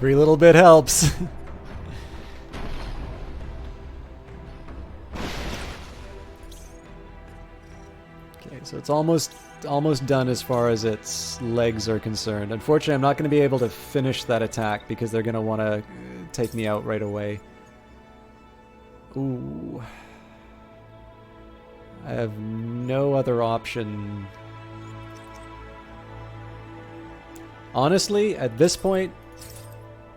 Every little bit helps. Okay, so it's almost done as far as its legs are concerned. Unfortunately, I'm not going to be able to finish that attack because they're going to want to take me out right away. Ooh. I have no other option. Honestly, at this point,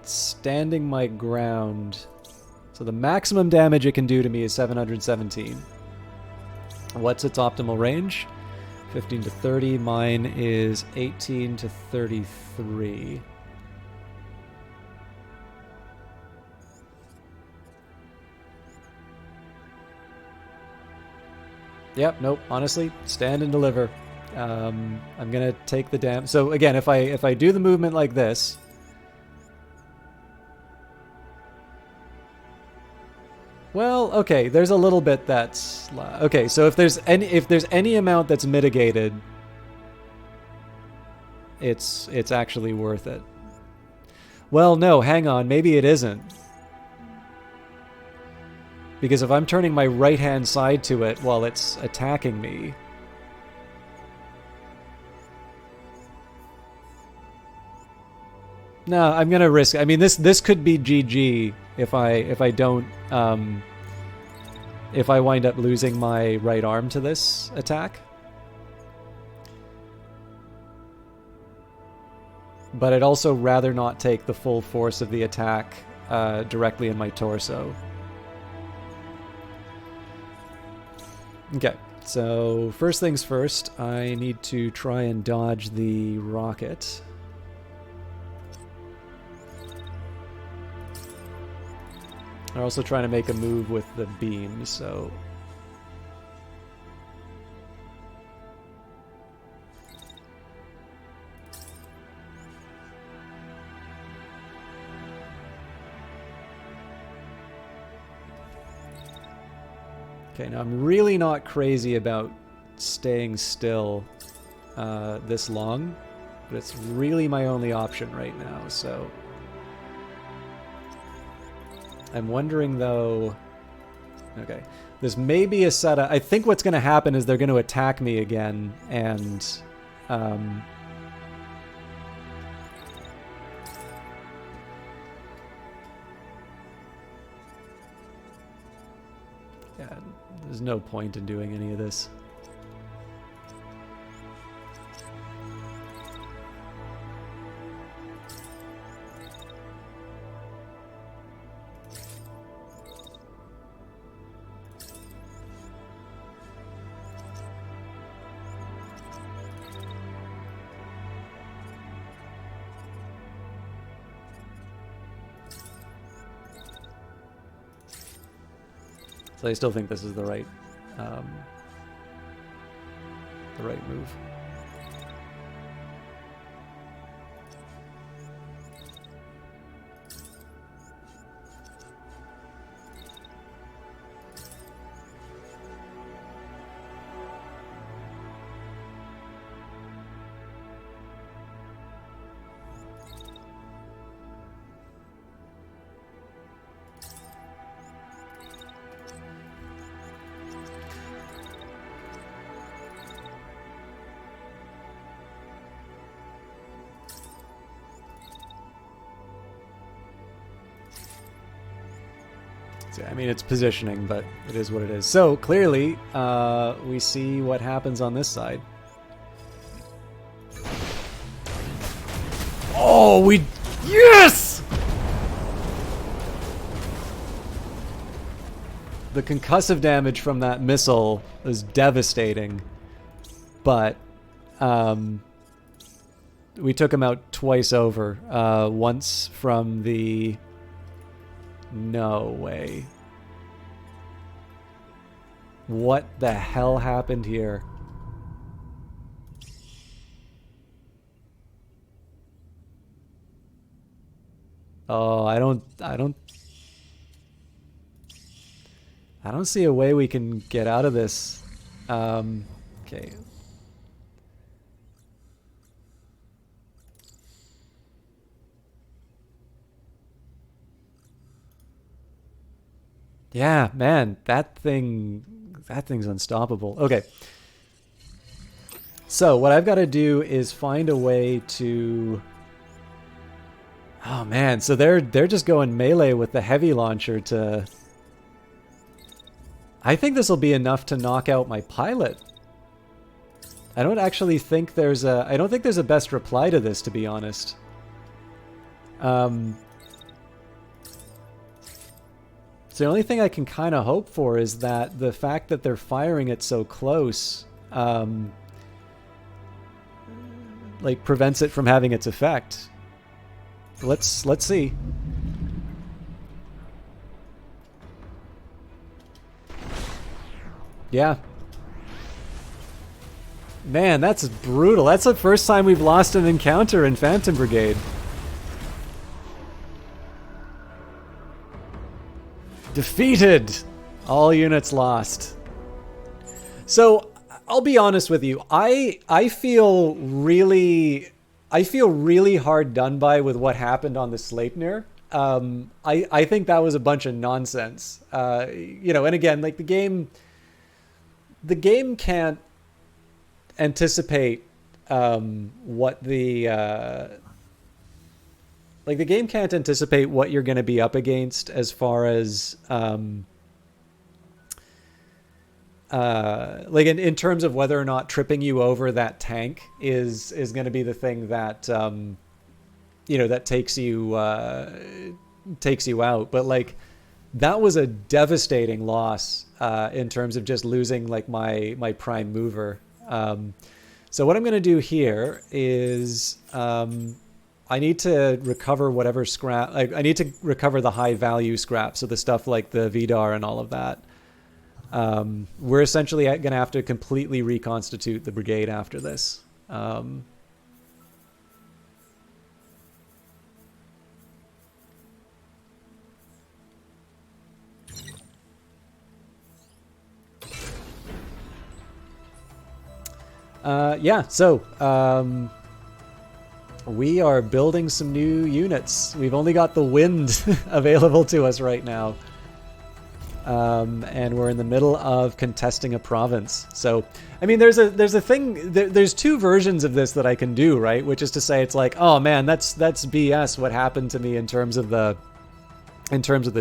standing my ground. So the maximum damage it can do to me is 717. What's its optimal range? 15 to 30. Mine is 18 to 33. Yep, nope. Honestly, stand and deliver. I'm gonna take the damage. So again, if I do the movement like this, well, okay, there's a little bit that's okay. So if there's any amount that's mitigated, it's actually worth it. Well, no, hang on, maybe it isn't. Because if I'm turning my right-hand side to it while it's attacking me, no, I'm gonna risk. I mean, this could be GG if I don't if I wind up losing my right arm to this attack. But I'd also rather not take the full force of the attack directly in my torso. Okay, so first things first, I need to try and dodge the rocket. I'm also trying to make a move with the beam, so... Okay, now I'm really not crazy about staying still this long, but it's really my only option right now, so... I'm wondering, though... Okay. This may be a setup. I think what's going to happen is they're going to attack me again, and... yeah, there's no point in doing any of this. So I still think this is the right move. I mean, it's positioning, but it is what it is. So, clearly, we see what happens on this side. Oh, yes! The concussive damage from that missile is devastating, but we took him out twice over. Once from the... No way. What the hell happened here? Oh, I don't see a way we can get out of this. Okay. Yeah, man, that thing's unstoppable. Okay. So what I've got to do is find a way to... Oh man, so they're just going melee with the heavy launcher to... I think this will be enough to knock out my pilot. I don't actually think there's a... I don't think there's a best reply to this, to be honest. So the only thing I can kind of hope for is that the fact that they're firing it so close, like prevents it from having its effect. Let's see. Yeah. Man, that's brutal. That's the first time we've lost an encounter in Phantom Brigade. Defeated! All units lost. So, I'll be honest with you. I feel really hard done by with what happened on the Sleipnir. I think that was a bunch of nonsense. You know, and again, like the game can't anticipate what the like the game can't anticipate what you're going to be up against as far as like in terms of whether or not tripping you over that tank is going to be the thing that you know, that takes you out. But like that was a devastating loss in terms of just losing like my prime mover. So what I'm going to do here is I need to recover whatever scrap. I need to recover the high value scrap. So the stuff like the VDAR and all of that. We're essentially going to have to completely reconstitute the brigade after this. Yeah, so we are building some new units. We've only got the wind available to us right now. And we're in the middle of contesting a province. So, I mean, there's a thing, there's two versions of this that I can do, right? Which is to say, it's like, oh man, that's BS what happened to me in terms of the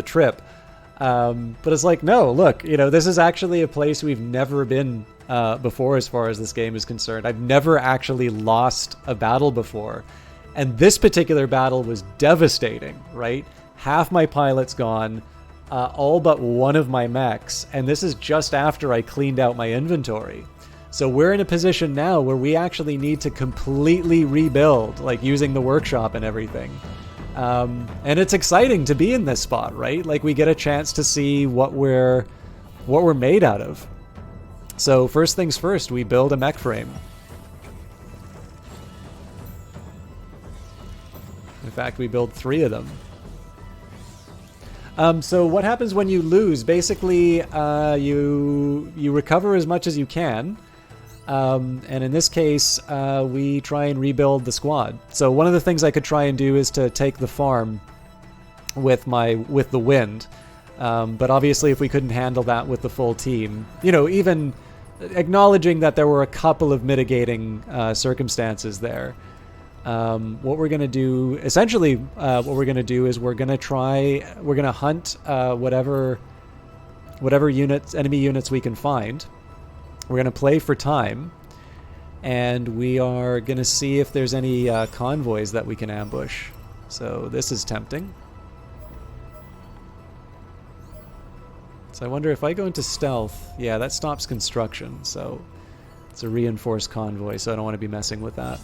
trip. But it's like, no, look, you know, this is actually a place we've never been before as far as this game is concerned. I've never actually lost a battle before. And this particular battle was devastating, right? Half my pilot's gone, all but one of my mechs. And this is just after I cleaned out my inventory. So we're in a position now where we actually need to completely rebuild, like using the workshop and everything. And it's exciting to be in this spot, right? Like we get a chance to see what we're what we're made out of. So first things first, we build a mech frame. In fact, we build 3 of them. So what happens when you lose? Basically, you recover as much as you can. And in this case, we try and rebuild the squad. So one of the things I could try and do is to take the farm with the wind. But obviously, if we couldn't handle that with the full team, you know, even acknowledging that there were a couple of mitigating circumstances there, what we're going to do, essentially, what we're going to do is we're going to hunt whatever enemy units we can find. We're going to play for time, and we are going to see if there's any convoys that we can ambush. So this is tempting. So I wonder if I go into stealth, yeah, that stops construction, so it's a reinforced convoy, so I don't want to be messing with that.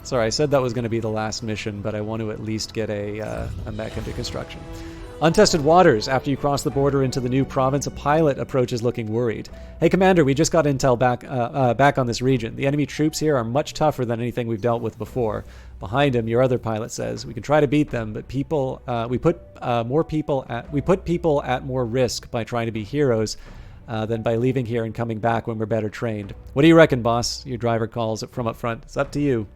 Sorry, I said that was going to be the last mission, but I want to at least get a mech into construction. Untested waters. After you cross the border into the new province, a pilot approaches looking worried. Hey, Commander, we just got intel back on this region. The enemy troops here are much tougher than anything we've dealt with before. Behind him, your other pilot says, we can try to beat them, but we put people at more risk by trying to be heroes than by leaving here and coming back when we're better trained. What do you reckon, boss? Your driver calls it from up front. It's up to you.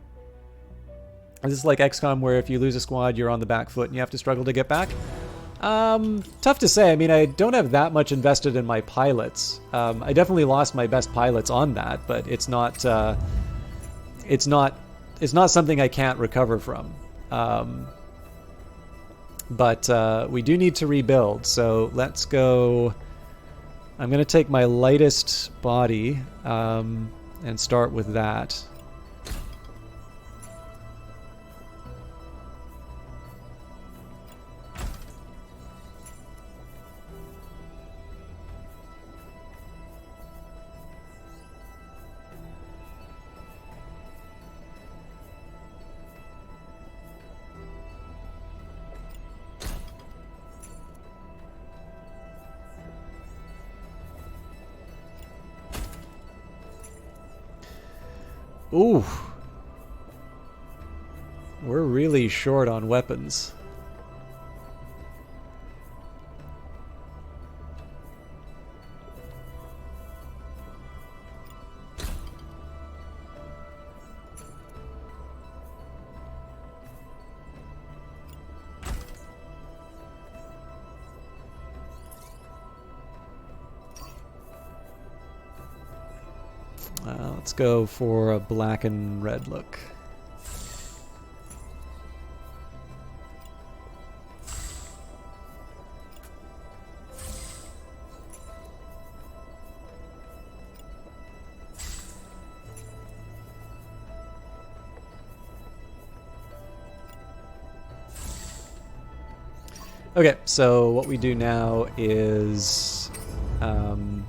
Is this like XCOM where if you lose a squad, you're on the back foot and you have to struggle to get back? Tough to say. I mean, I don't have that much invested in my pilots. I definitely lost my best pilots on that, but it's not something I can't recover from. But we do need to rebuild, so let's go. I'm going to take my lightest body and start with that. Ooh. We're really short on weapons. Let's go for a black and red look. Okay, so what we do now is I'm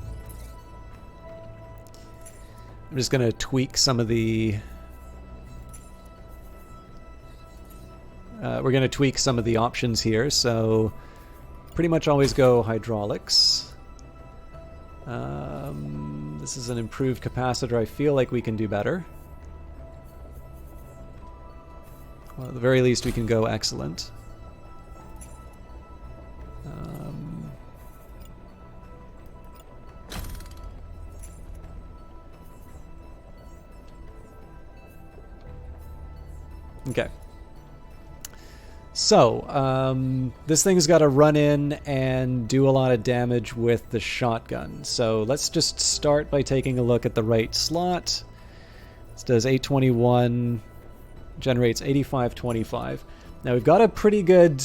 just going to tweak some of the we're going to tweak some of the options here. So pretty much always go hydraulics. This is an improved capacitor. I feel like we can do better. Well, at the very least we can go excellent. Okay. So, this thing's got to run in and do a lot of damage with the shotgun. So let's just start by taking a look at the right slot. This does 821, generates 8525. Now we've got a pretty good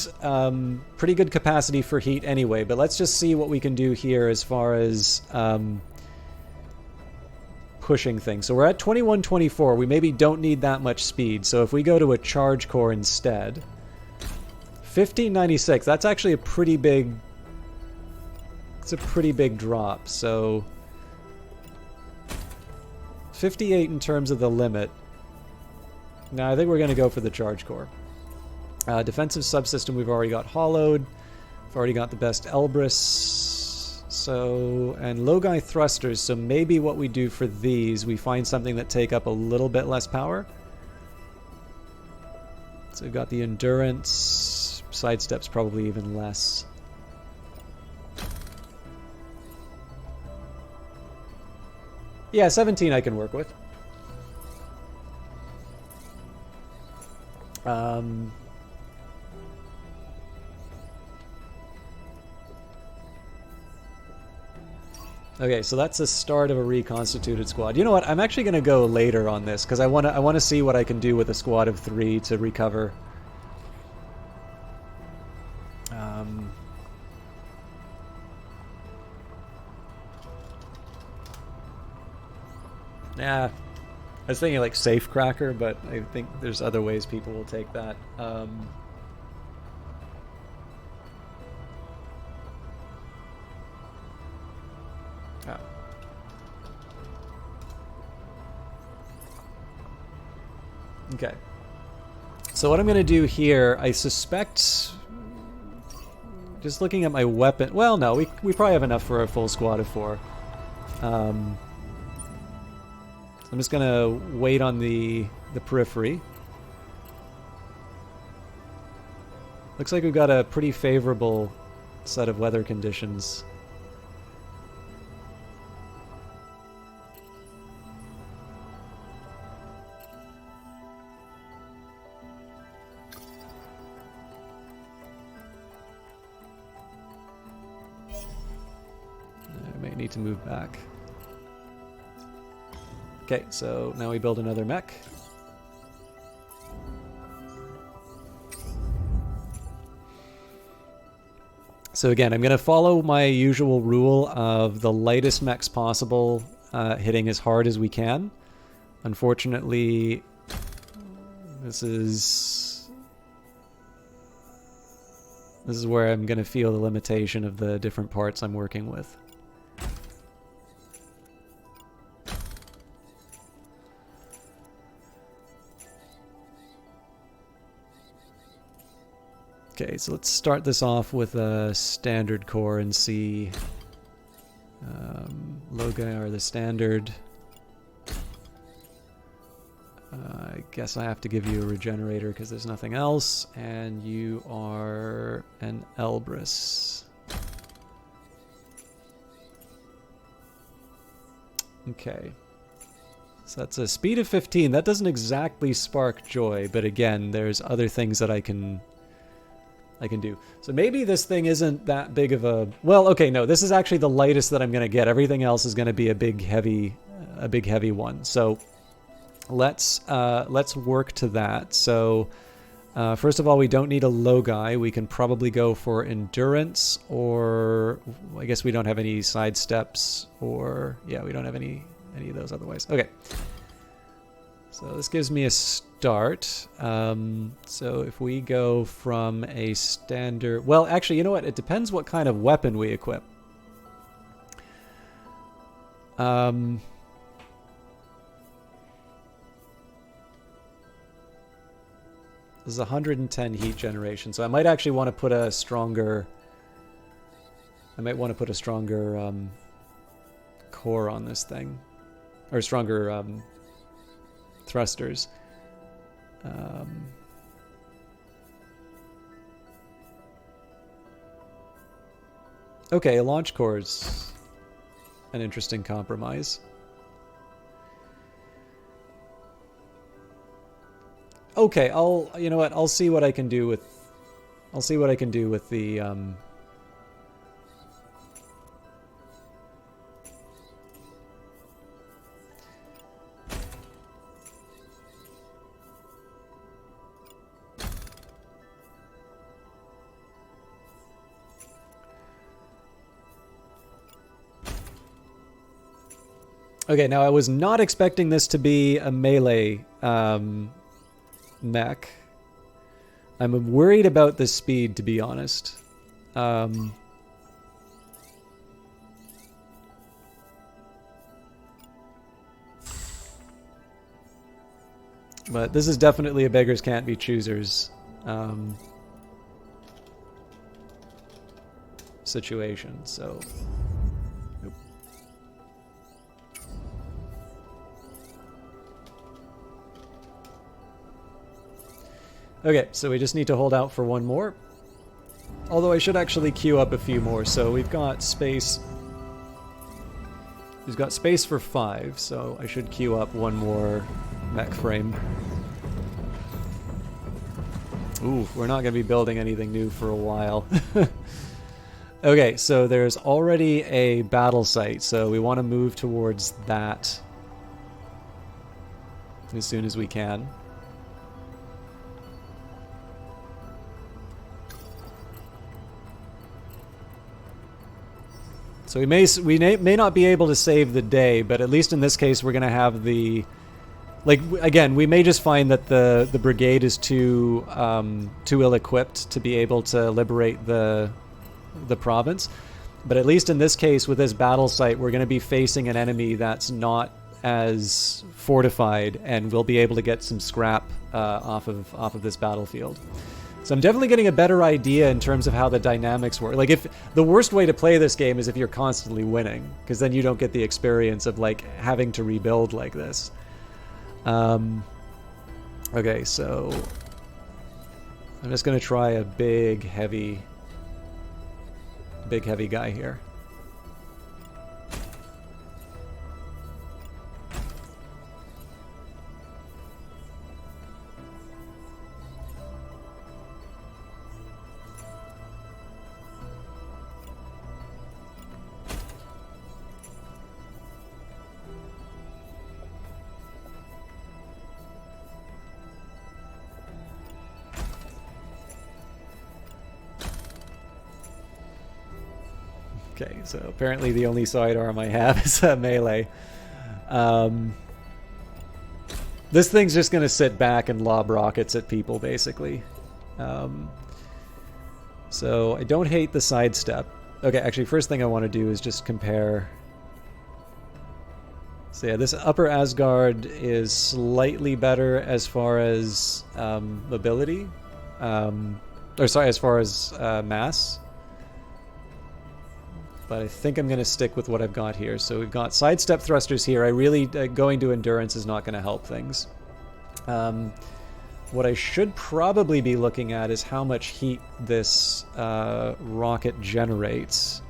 capacity for heat anyway, but let's just see what we can do here as far as pushing things. So we're at 2124. We maybe don't need that much speed. So if we go to a charge core instead, 1596. That's actually a pretty big. It's a pretty big drop. So 58 in terms of the limit. Now I think we're going to go for the charge core. Defensive subsystem, we've already got hollowed. We've already got the best Elbrus. So, and Logai thrusters. So maybe what we do for these, we find something that take up a little bit less power. So we've got the endurance. Sidestep's probably even less. Yeah, 17 I can work with. Okay, so that's the start of a reconstituted squad. You know what? I'm actually going to go later on this because I want to see what I can do with a squad of 3 to recover. Yeah, I was thinking like Safecracker, but I think there's other ways people will take that. Oh. Okay. So what I'm going to do here, I suspect, just looking at my weapon, well, no, we probably have enough for a full squad of 4. I'm just going to wait on the periphery. Looks like we've got a pretty favorable set of weather conditions. I may need to move back. Okay, so now we build another mech. So again, I'm going to follow my usual rule of the lightest mechs possible, hitting as hard as we can. Unfortunately, this is where I'm going to feel the limitation of the different parts I'm working with. Okay, so let's start this off with a standard core and see. Logai are the standard. I guess I have to give you a regenerator because there's nothing else, and you are an Elbrus. Okay. So that's a speed of 15. That doesn't exactly spark joy, but again, there's other things that I can do. So maybe this thing isn't that big of a... Well, okay, no, this is actually the lightest that I'm going to get. Everything else is going to be a big heavy one. So let's work to that. So first of all, we don't need a Logai. We can probably go for endurance, or I guess we don't have any side steps, or yeah, we don't have any of those otherwise. Okay. So this gives me a start. So if we go from a standard... Well, actually, you know what? It depends what kind of weapon we equip. This is 110 heat generation, so I might actually want to put a stronger... I might want to put a stronger core on this thing. Or stronger... thrusters. Okay, a launch core is an interesting compromise. Okay, you know what? I'll see what I can do with the Okay, now I was not expecting this to be a melee mech. I'm worried about the speed, to be honest. But this is definitely a beggars can't be choosers situation, so... Nope. Okay, so we just need to hold out for one more. Although I should actually queue up a few more, so we've got space... We've got space for 5, so I should queue up one more mech frame. Ooh, we're not going to be building anything new for a while. Okay, so there's already a battle site, so we want to move towards that as soon as we can. So we may not be able to save the day, but at least in this case we're going to have the... Like, again, we may just find that the brigade is too ill-equipped to be able to liberate the province. But at least in this case, with this battle site, we're going to be facing an enemy that's not as fortified, and we'll be able to get some scrap off of this battlefield. So I'm definitely getting a better idea in terms of how the dynamics work. Like, if the worst way to play this game is if you're constantly winning, because then you don't get the experience of, like, having to rebuild like this. Okay, so I'm just going to try a big, heavy guy here. Okay, so apparently the only sidearm I have is melee. This thing's just going to sit back and lob rockets at people, basically. So I don't hate the sidestep. Okay, actually, first thing I want to do is just compare. So yeah, this Upper Asgard is slightly better as far as mobility. Or sorry, as far as mass. But I think I'm going to stick with what I've got here. So we've got sidestep thrusters here. I really... going to endurance is not going to help things. What I should probably be looking at is how much heat this rocket generates.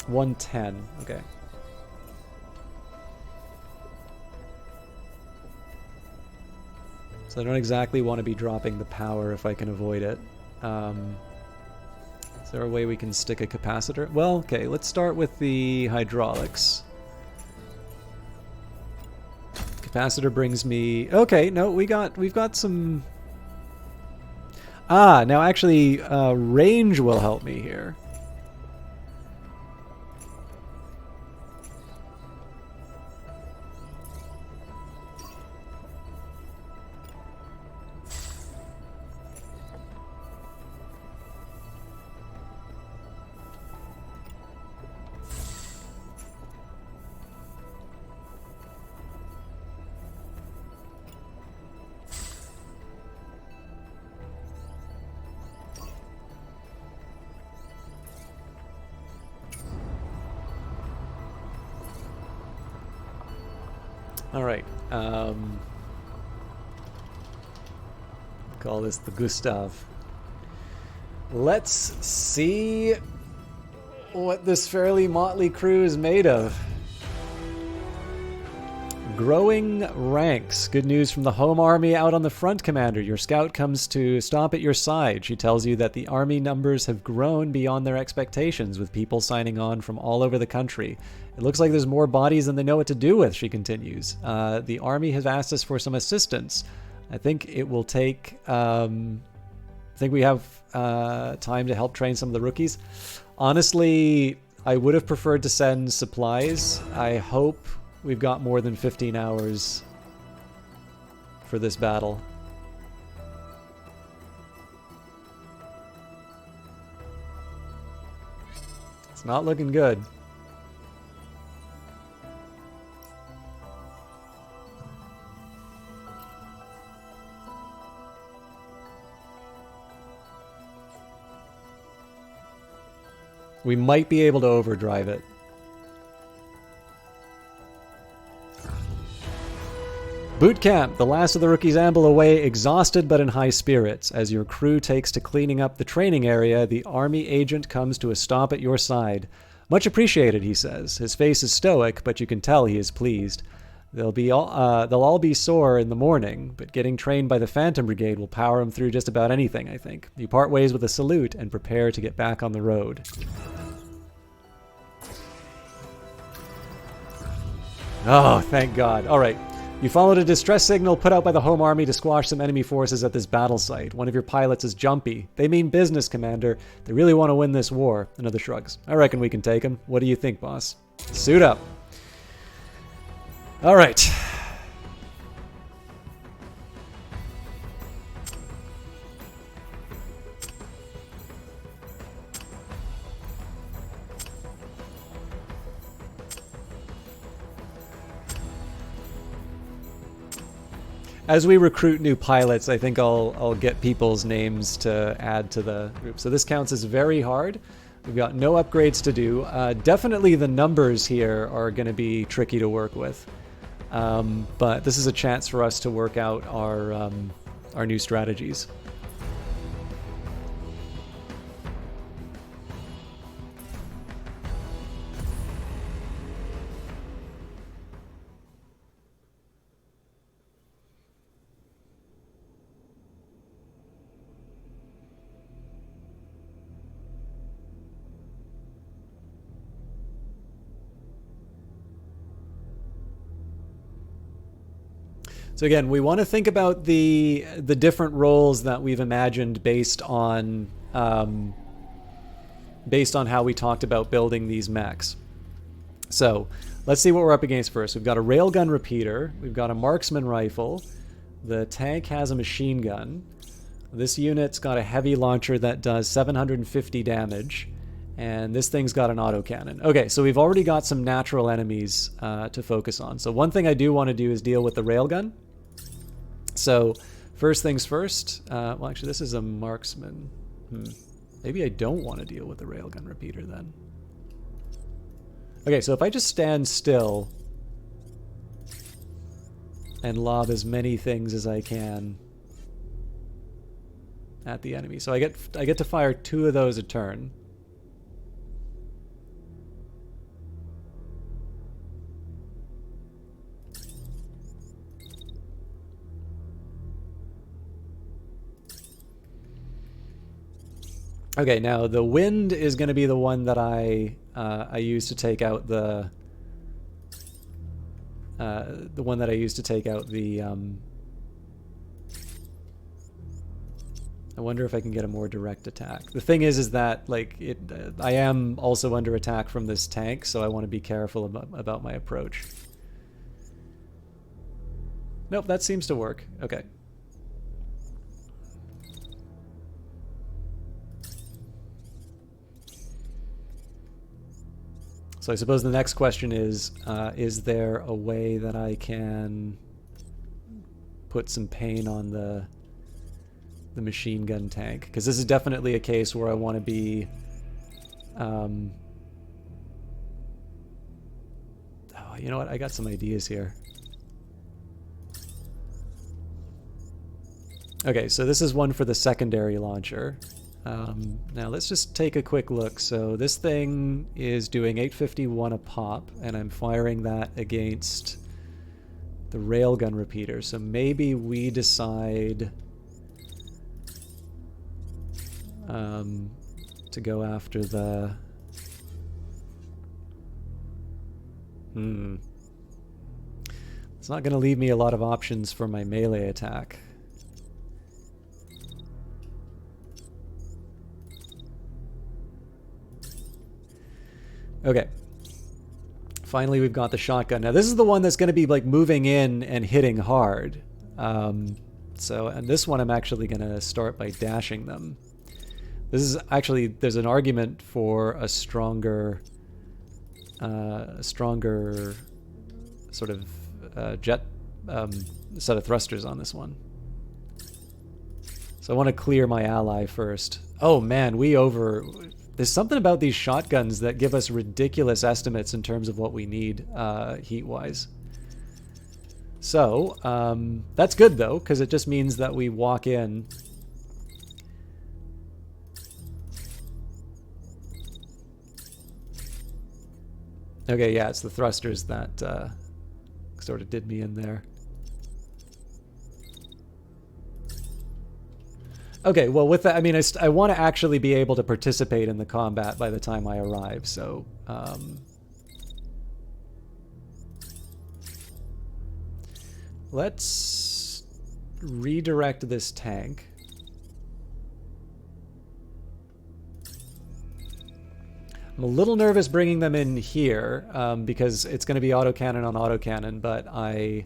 110. Okay. So I don't exactly want to be dropping the power if I can avoid it. Is there a way we can stick a capacitor? Well, okay, let's start with the hydraulics. Capacitor brings me... Okay, no, we've got some... Ah, now actually, range will help me here. All right. Call this the Gustav. Let's see what this fairly motley crew is made of. Growing ranks. Good news from the home army out on the front, Commander. Your scout comes to stop at your side. She tells you that the army numbers have grown beyond their expectations, with people signing on from all over the country. It looks like there's more bodies than they know what to do with, she continues. The army has asked us for some assistance. I think it will take... I think we have time to help train some of the rookies. Honestly, I would have preferred to send supplies. I hope we've got more than 15 hours for this battle. It's not looking good. We might be able to overdrive it. Boot camp. The last of the rookies amble away, exhausted but in high spirits. As your crew takes to cleaning up the training area, the army agent comes to a stop at your side. Much appreciated, he says. His face is stoic, but you can tell he is pleased. They'll all be sore in the morning, but getting trained by the Phantom Brigade will power them through just about anything, I think. You part ways with a salute and prepare to get back on the road. Oh, thank God. All right. You followed a distress signal put out by the home army to squash some enemy forces at this battle site. One of your pilots is jumpy. They mean business, Commander. They really want to win this war. Another shrugs. I reckon we can take them. What do you think, boss? Suit up. All right. As we recruit new pilots, I think I'll get people's names to add to the group. So this counts as very hard. We've got no upgrades to do. Definitely the numbers here are going to be tricky to work with. But this is a chance for us to work out our new strategies. So again, we want to think about the different roles that we've imagined based on how we talked about building these mechs. So let's see what we're up against first. We've got a railgun repeater. We've got a marksman rifle. The tank has a machine gun. This unit's got a heavy launcher that does 750 damage. And this thing's got an autocannon. Okay, so we've already got some natural enemies to focus on. So one thing I do want to do is deal with the railgun. So first things first. Well, actually, this is a marksman. Maybe I don't want to deal with the railgun repeater then. Okay, so if I just stand still and lob as many things as I can at the enemy. So I get to fire 2 of those a turn. Okay, now the wind is going to be the one that I use to take out the one that I use to take out the. I wonder if I can get a more direct attack. The thing is that like I am also under attack from this tank, so I want to be careful about my approach. Nope, that seems to work. Okay. So I suppose the next question is there a way that I can put some pain on the machine gun tank? Because this is definitely a case where I want to be... Oh, you know what? I got some ideas here. Okay, so this is one for the secondary launcher. Now let's just take a quick look. So this thing is doing 851 a pop, and I'm firing that against the railgun repeater. So maybe we decide to go after the... It's not going to leave me a lot of options for my melee attack. Okay. Finally, we've got the shotgun. Now, this is the one that's going to be like moving in and hitting hard. And this one I'm actually going to start by dashing them. This is actually, there's an argument for a stronger sort of jet set of thrusters on this one. So I want to clear my ally first. Oh man, we There's something about these shotguns that give us ridiculous estimates in terms of what we need heat-wise. So, that's good, though, because it just means that we walk in. Okay, yeah, it's the thrusters that sort of did me in there. Okay, well, with that, I mean, I want to actually be able to participate in the combat by the time I arrive, so... let's redirect this tank. I'm a little nervous bringing them in here, because it's going to be autocannon on autocannon, but I...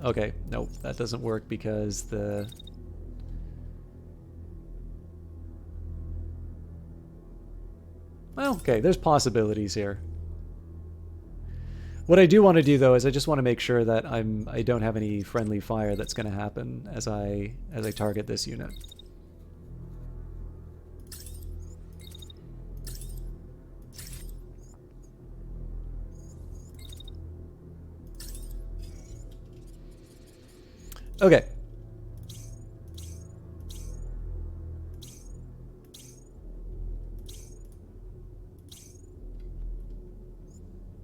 Okay, nope, that doesn't work because the... Well, okay, there's possibilities here. What I do want to do, though, is I just want to make sure that I don't have any friendly fire that's going to happen as I target this unit. Okay.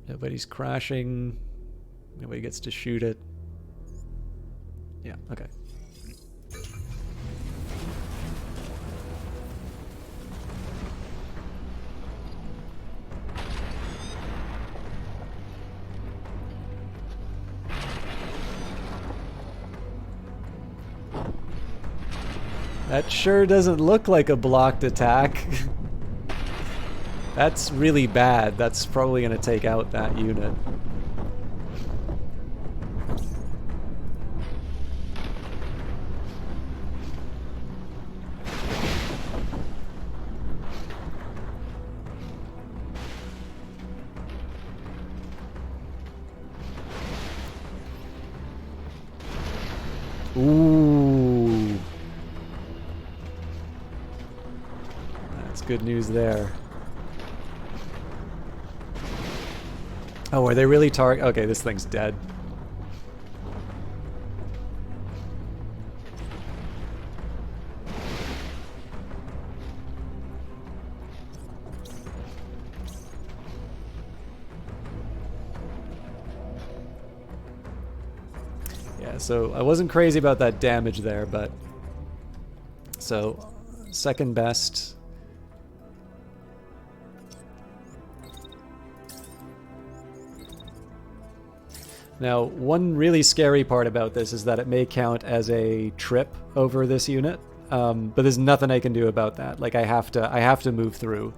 Nobody's crashing. Nobody gets to shoot it. Yeah, okay. That sure doesn't look like a blocked attack. That's really bad. That's probably going to take out that unit. Ooh. That's good news there. Oh, are they really okay, this thing's dead. Yeah, so I wasn't crazy about that damage there, but... So, second best... Now, one really scary part about this is that it may count as a trip over this unit, but there's nothing I can do about that. Like, I have to move through.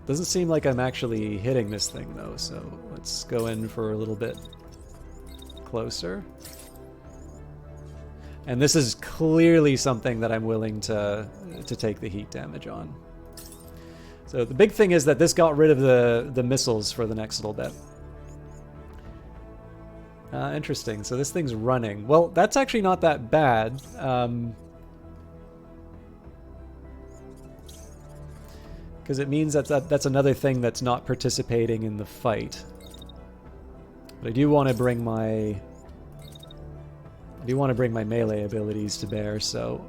Doesn't seem like I'm actually hitting this thing, though, so let's go in for a little bit closer. And this is clearly something that I'm willing to take the heat damage on. So the big thing is that this got rid of the missiles for the next little bit. Interesting. So this thing's running. Well, that's actually not that bad. Because it means that's another thing that's not participating in the fight. But I do want to bring my... melee abilities to bear, so...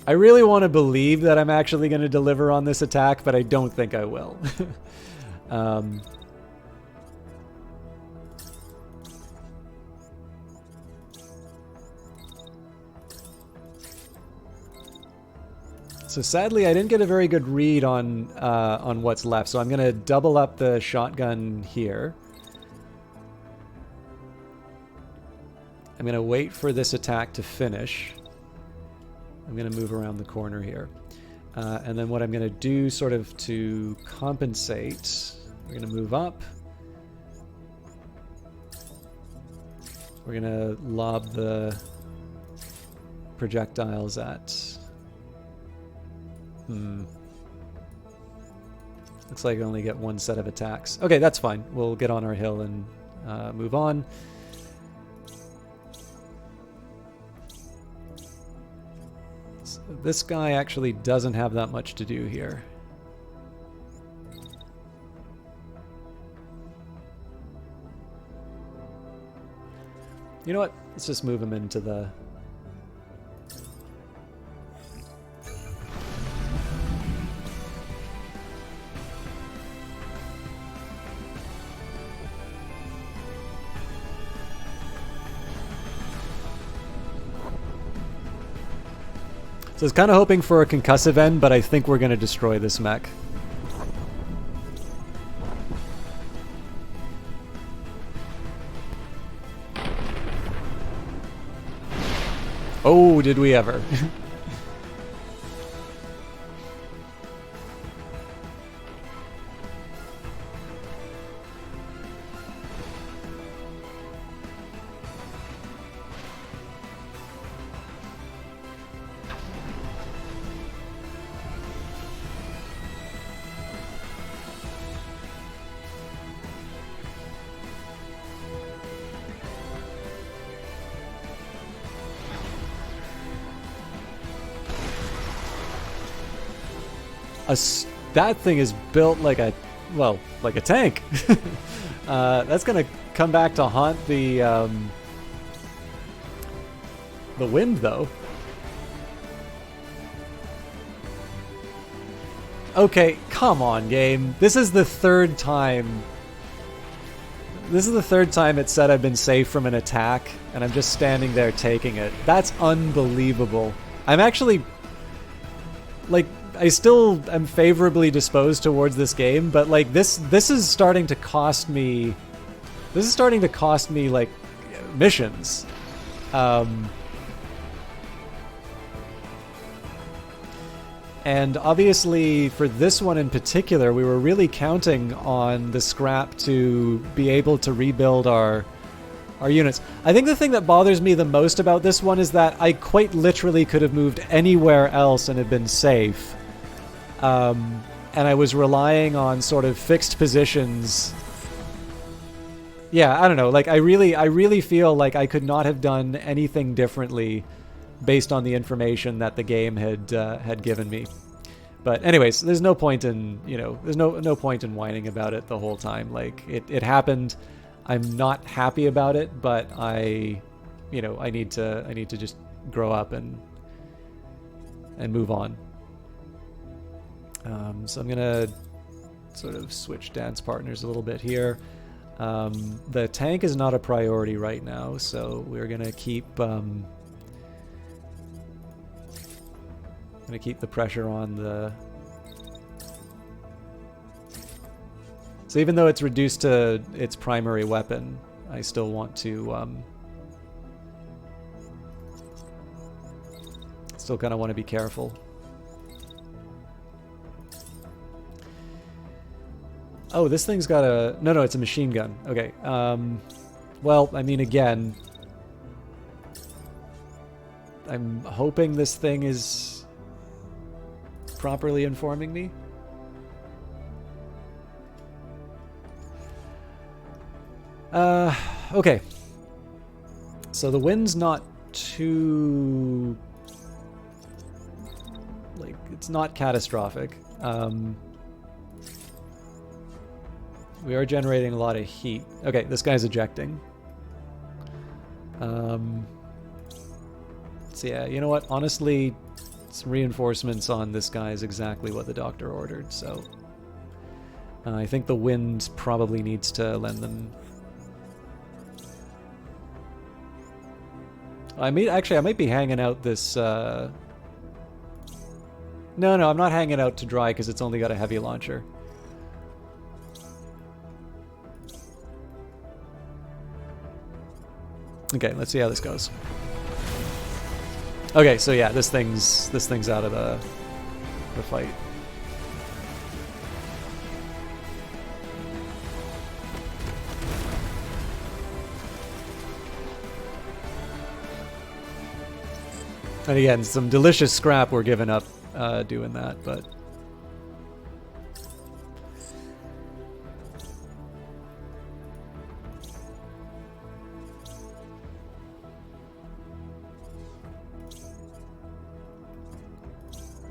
I really want to believe that I'm actually going to deliver on this attack, but I don't think I will. So sadly, I didn't get a very good read on what's left, so I'm going to double up the shotgun here. I'm going to wait for this attack to finish. I'm going to move around the corner here. And then what I'm going to do sort of to compensate, we're going to move up. We're going to lob the projectiles at... Looks like I only get one set of attacks. Okay, that's fine. We'll get on our hill and move on. So this guy actually doesn't have that much to do here. You know what? Let's just move him into the... So I was kind of hoping for a concussive end, but I think we're going to destroy this mech. Oh, did we ever. That thing is built like a, well, like a tank. That's gonna come back to haunt the wind, though. Okay, come on, game. This is the third time. This is the third time it said I've been safe from an attack, and I'm just standing there taking it. That's unbelievable. I'm actually, like, I still am favorably disposed towards this game, but like this is starting to cost me. This is starting to cost me like missions. And obviously for this one in particular, we were really counting on the scrap to be able to rebuild our units. I think the thing that bothers me the most about this one is that I quite literally could have moved anywhere else and have been safe. And I was relying on sort of fixed positions. Yeah, I don't know. Like I really feel like I could not have done anything differently based on the information that the game had given me. But anyways, there's no point in, you know, there's no point in whining about it the whole time. Like it happened. I'm not happy about it, but I need to just grow up and move on. So I'm gonna sort of switch dance partners a little bit here. The tank is not a priority right now, so we're gonna keep the pressure on the. So even though it's reduced to its primary weapon, I still want to still kind of want to be careful. Oh, this thing's got a... No, it's a machine gun. Okay. Well, I mean, again... I'm hoping this thing is properly informing me. Okay. So the wind's not too... Like, it's not catastrophic. We are generating a lot of heat. Okay, this guy's ejecting. So yeah, you know what? Honestly, some reinforcements on this guy is exactly what the doctor ordered, so... I think the wind probably needs to lend them... I might be hanging out this... No, I'm not hanging out to dry because it's only got a heavy launcher. Okay, let's see how this goes. Okay, so yeah, this thing's out of the fight. And again, some delicious scrap we're giving up doing that, but...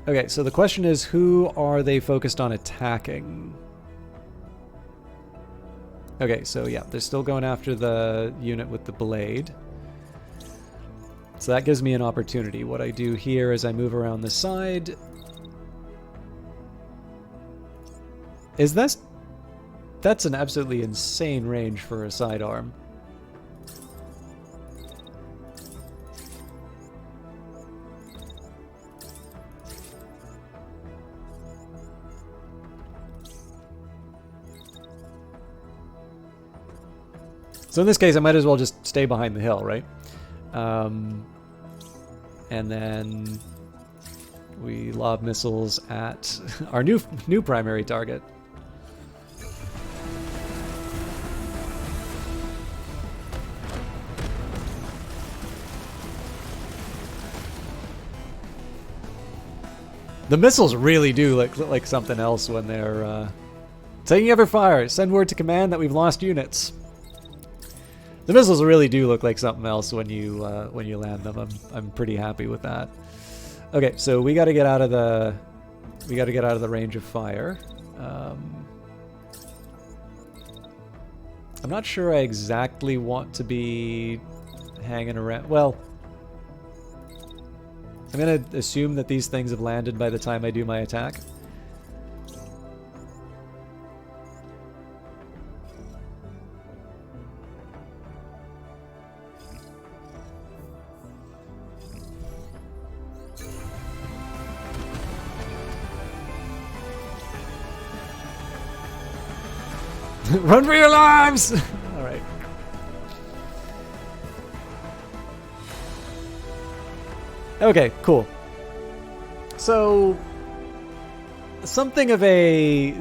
Okay, so the question is, who are they focused on attacking? Okay, so yeah, they're still going after the unit with the blade. So that gives me an opportunity. What I do here is I move around the side. Is this... That's an absolutely insane range for a sidearm. So in this case, I might as well just stay behind the hill, right? And then we lob missiles at our new primary target. The missiles really do look like something else when they're taking ever fire. Send word to command that we've lost units. The missiles really do look like something else when you land them. I'm pretty happy with that. Okay, so we got to get out of the range of fire. I'm not sure I exactly want to be hanging around. Well, I'm gonna assume that these things have landed by the time I do my attack. Run for your lives! All right. Okay, cool. So something of a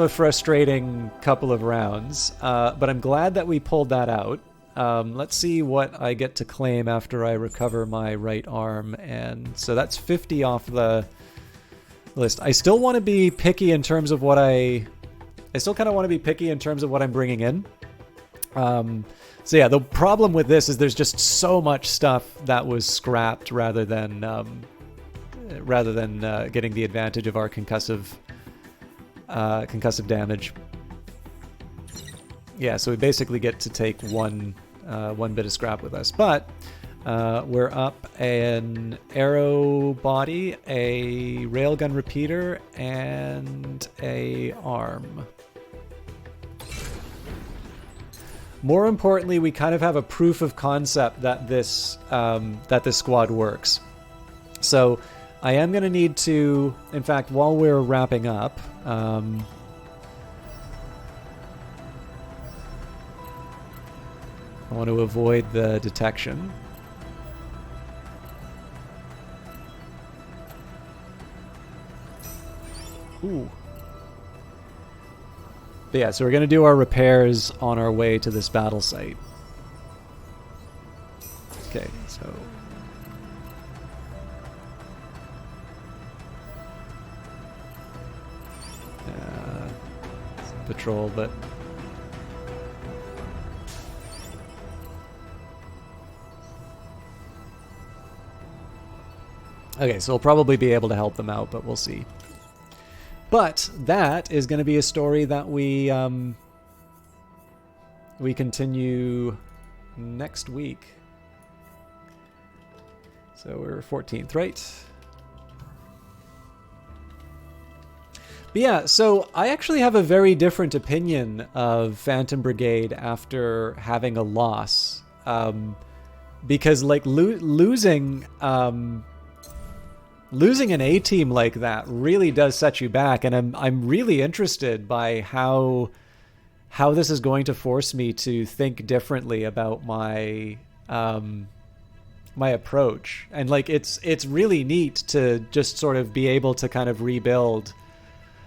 frustrating couple of rounds, but I'm glad that we pulled that out. Let's see what I get to claim after I recover my right arm, and so that's 50 off the list. I still want to be picky in terms of what I still kind of want to be picky in terms of what I'm bringing in. So yeah, the problem with this is there's just so much stuff that was scrapped rather than getting the advantage of our concussive damage. Yeah, so we basically get to take one bit of scrap with us, but we're up an arrow body, a railgun repeater, and a arm. More importantly, we kind of have a proof of concept that this squad works. So I am going to need to, in fact, while we're wrapping up, I want to avoid the detection. Ooh. But yeah, so we're going to do our repairs on our way to this battle site. Okay, so... patrol, but... Okay, so we'll probably be able to help them out, but we'll see. But that is going to be a story that we continue next week. So we're 14th, right? But yeah, so I actually have a very different opinion of Phantom Brigade after having a loss, because like losing an A team like that really does set you back, and I'm really interested by how this is going to force me to think differently about my my approach. And like it's really neat to just sort of be able to kind of rebuild,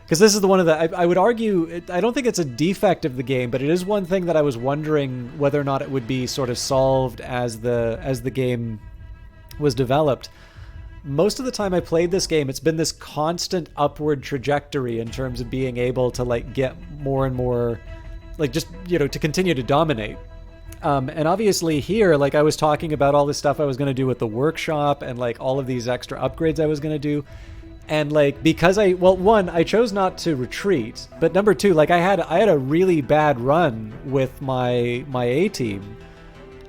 because this is the one of the I would argue I don't think it's a defect of the game, but it is one thing that I was wondering whether or not it would be sort of solved as the game was developed. Most of the time I played this game, it's been this constant upward trajectory in terms of being able to like get more and more, like just, you know, to continue to dominate. And obviously here, like I was talking about all this stuff I was going to do with the workshop and like all of these extra upgrades I was going to do. And like, because one, I chose not to retreat, but number two, like I had a really bad run with my A team.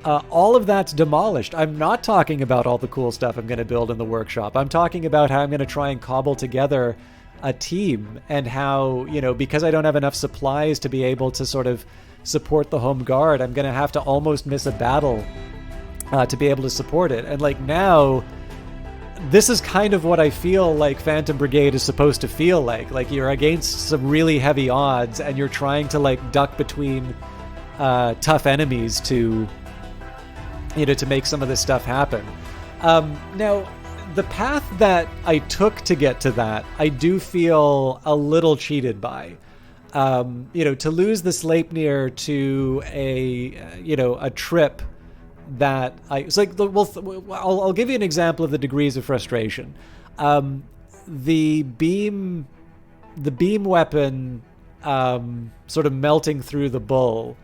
All of that's demolished. I'm not talking about all the cool stuff I'm going to build in the workshop. I'm talking about how I'm going to try and cobble together a team, and how, you know, because I don't have enough supplies to be able to sort of support the home guard, I'm going to have to almost miss a battle to be able to support it. And like now, this is kind of what I feel like Phantom Brigade is supposed to feel like. Like you're against some really heavy odds and you're trying to like duck between tough enemies to, you know, to make some of this stuff happen. Now, the path that I took to get to that, I do feel a little cheated by. You know, to lose the Sleipnir to a trip that it's like, I'll give you an example of the degrees of frustration. The beam weapon sort of melting through the bull,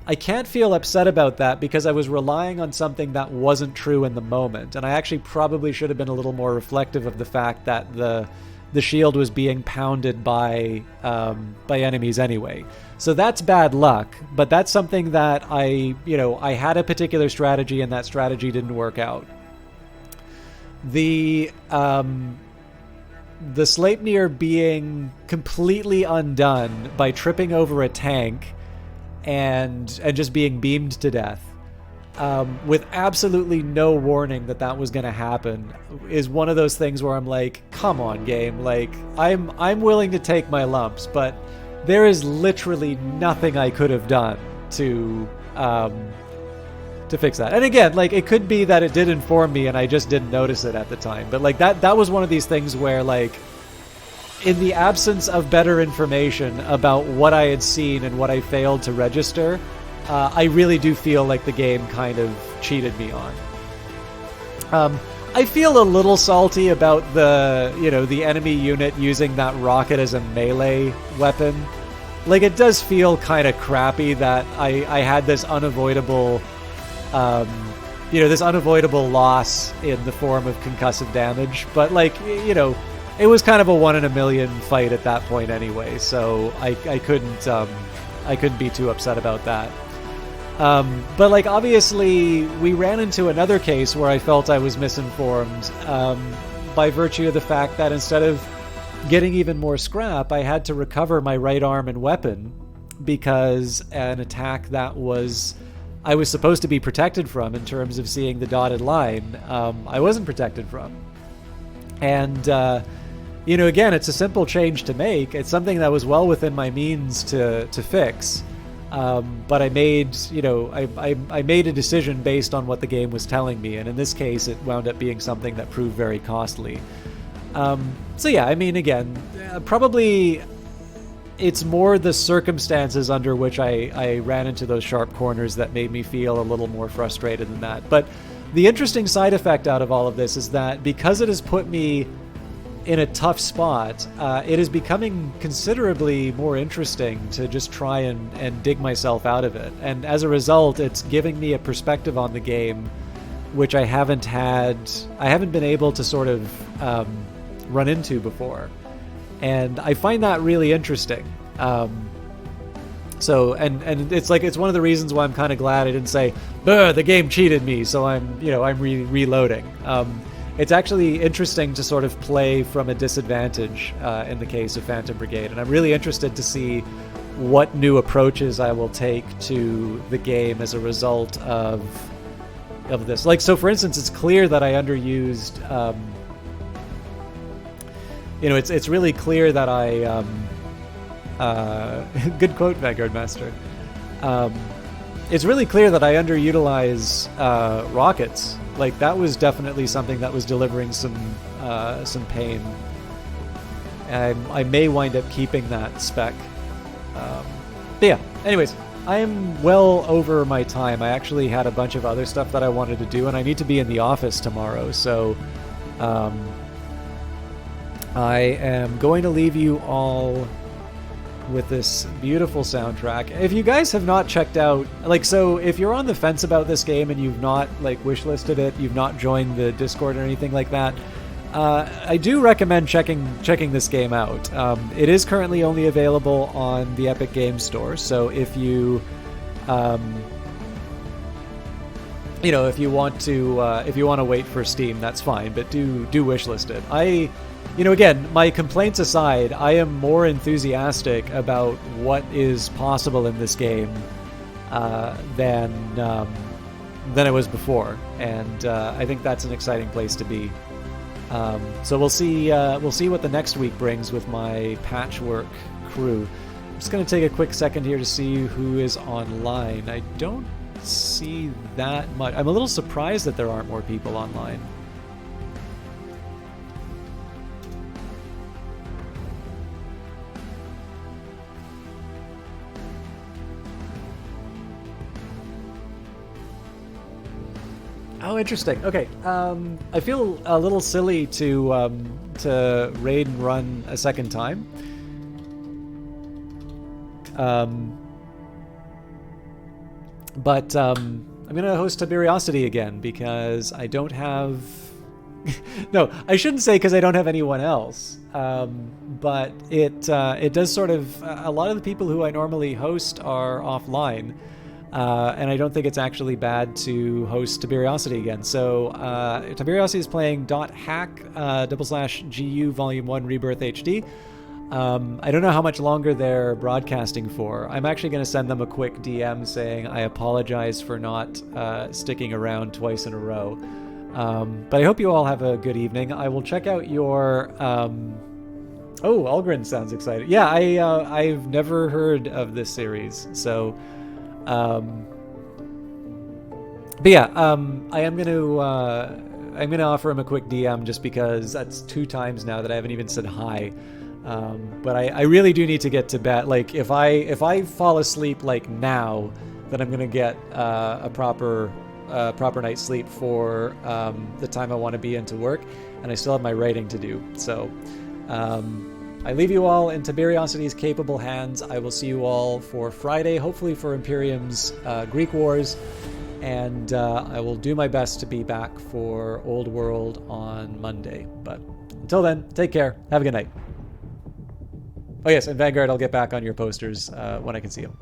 I can't feel upset about that because I was relying on something that wasn't true in the moment. And I actually probably should have been a little more reflective of the fact that the shield was being pounded by enemies anyway. So that's bad luck, but that's something that I had a particular strategy and that strategy didn't work out. The Sleipnir being completely undone by tripping over a tank and just being beamed to death, with absolutely no warning that was going to happen, is one of those things where I'm like, come on, game. Like, I'm willing to take my lumps, but there is literally nothing I could have done to fix that. And again, like, it could be that it did inform me and I just didn't notice it at the time. But like that was one of these things where, like, in the absence of better information about what I had seen and what I failed to register, I really do feel like the game kind of cheated me on. I feel a little salty about the enemy unit using that rocket as a melee weapon. Like, it does feel kind of crappy that I had this unavoidable, this unavoidable loss in the form of concussive damage. But like, you know, it was kind of a 1 in a million fight at that point anyway, so I couldn't be too upset about that. But like, obviously we ran into another case where I felt I was misinformed, by virtue of the fact that instead of getting even more scrap, I had to recover my right arm and weapon because an attack that I was supposed to be protected from in terms of seeing the dotted line, I wasn't protected from. And, again, it's a simple change to make. It's something that was well within my means to fix. But I made, I made a decision based on what the game was telling me. And in this case, it wound up being something that proved very costly. So yeah, I mean, again, probably it's more the circumstances under which I ran into those sharp corners that made me feel a little more frustrated than that. But the interesting side effect out of all of this is that because it has put me in a tough spot, it is becoming considerably more interesting to just try and dig myself out of it. And as a result, it's giving me a perspective on the game which I haven't been able to sort of run into before. And I find that really interesting. So it's one of the reasons why I'm kind of glad I didn't say, the game cheated me, so I'm reloading. It's actually interesting to sort of play from a disadvantage in the case of Phantom Brigade, and I'm really interested to see what new approaches I will take to the game as a result of this. Like, so for instance, it's clear that I underused. It's really clear that I. Good quote, Vanguard Master. it's really clear that I underutilize rockets. Like that was definitely something that was delivering some pain. I may wind up keeping that spec. But yeah, anyways, I am well over my time. I actually had a bunch of other stuff that I wanted to do, and I need to be in the office tomorrow, so I am going to leave you all with this beautiful soundtrack. If you guys have not checked out, like, so if you're on the fence about this game and you've not, like, wishlisted it, you've not joined the Discord or anything like that, I do recommend checking this game out. It is currently only available on the Epic Games Store, so if you, if you want to wait for Steam, that's fine. But do wishlist it. Again, my complaints aside, I am more enthusiastic about what is possible in this game than it was before, and I think that's an exciting place to be. So we'll see what the next week brings with my patchwork crew. I'm just going to take a quick second here to see who is online. I don't see that much. I'm a little surprised that there aren't more people online. Oh, interesting. Okay. I feel a little silly to raid and run a second time. But I'm gonna host Tiberiosity again because I don't have. No, I shouldn't say because I don't have anyone else. But it does sort of. A lot of the people who I normally host are offline. And I don't think it's actually bad to host Tiberiosity again. So Tiberiosity is playing .hack//GU Volume 1 Rebirth HD. I don't know how much longer they're broadcasting for. I'm actually going to send them a quick DM saying I apologize for not sticking around twice in a row. But I hope you all have a good evening. I will check out your... Oh, Algren sounds excited. Yeah, I've never heard of this series, so... but yeah, I am gonna offer him a quick DM just because that's 2 times now that I haven't even said hi. But I really do need to get to bed. Like if I fall asleep like now, then I'm gonna get a proper night's sleep for the time I want to be into work, and I still have my writing to do. So. I leave you all in Tiberiosity's capable hands. I will see you all for Friday, hopefully for Imperium's Greek Wars, and I will do my best to be back for Old World on Monday. But until then, take care. Have a good night. Oh yes, and Vanguard, I'll get back on your posters when I can see them.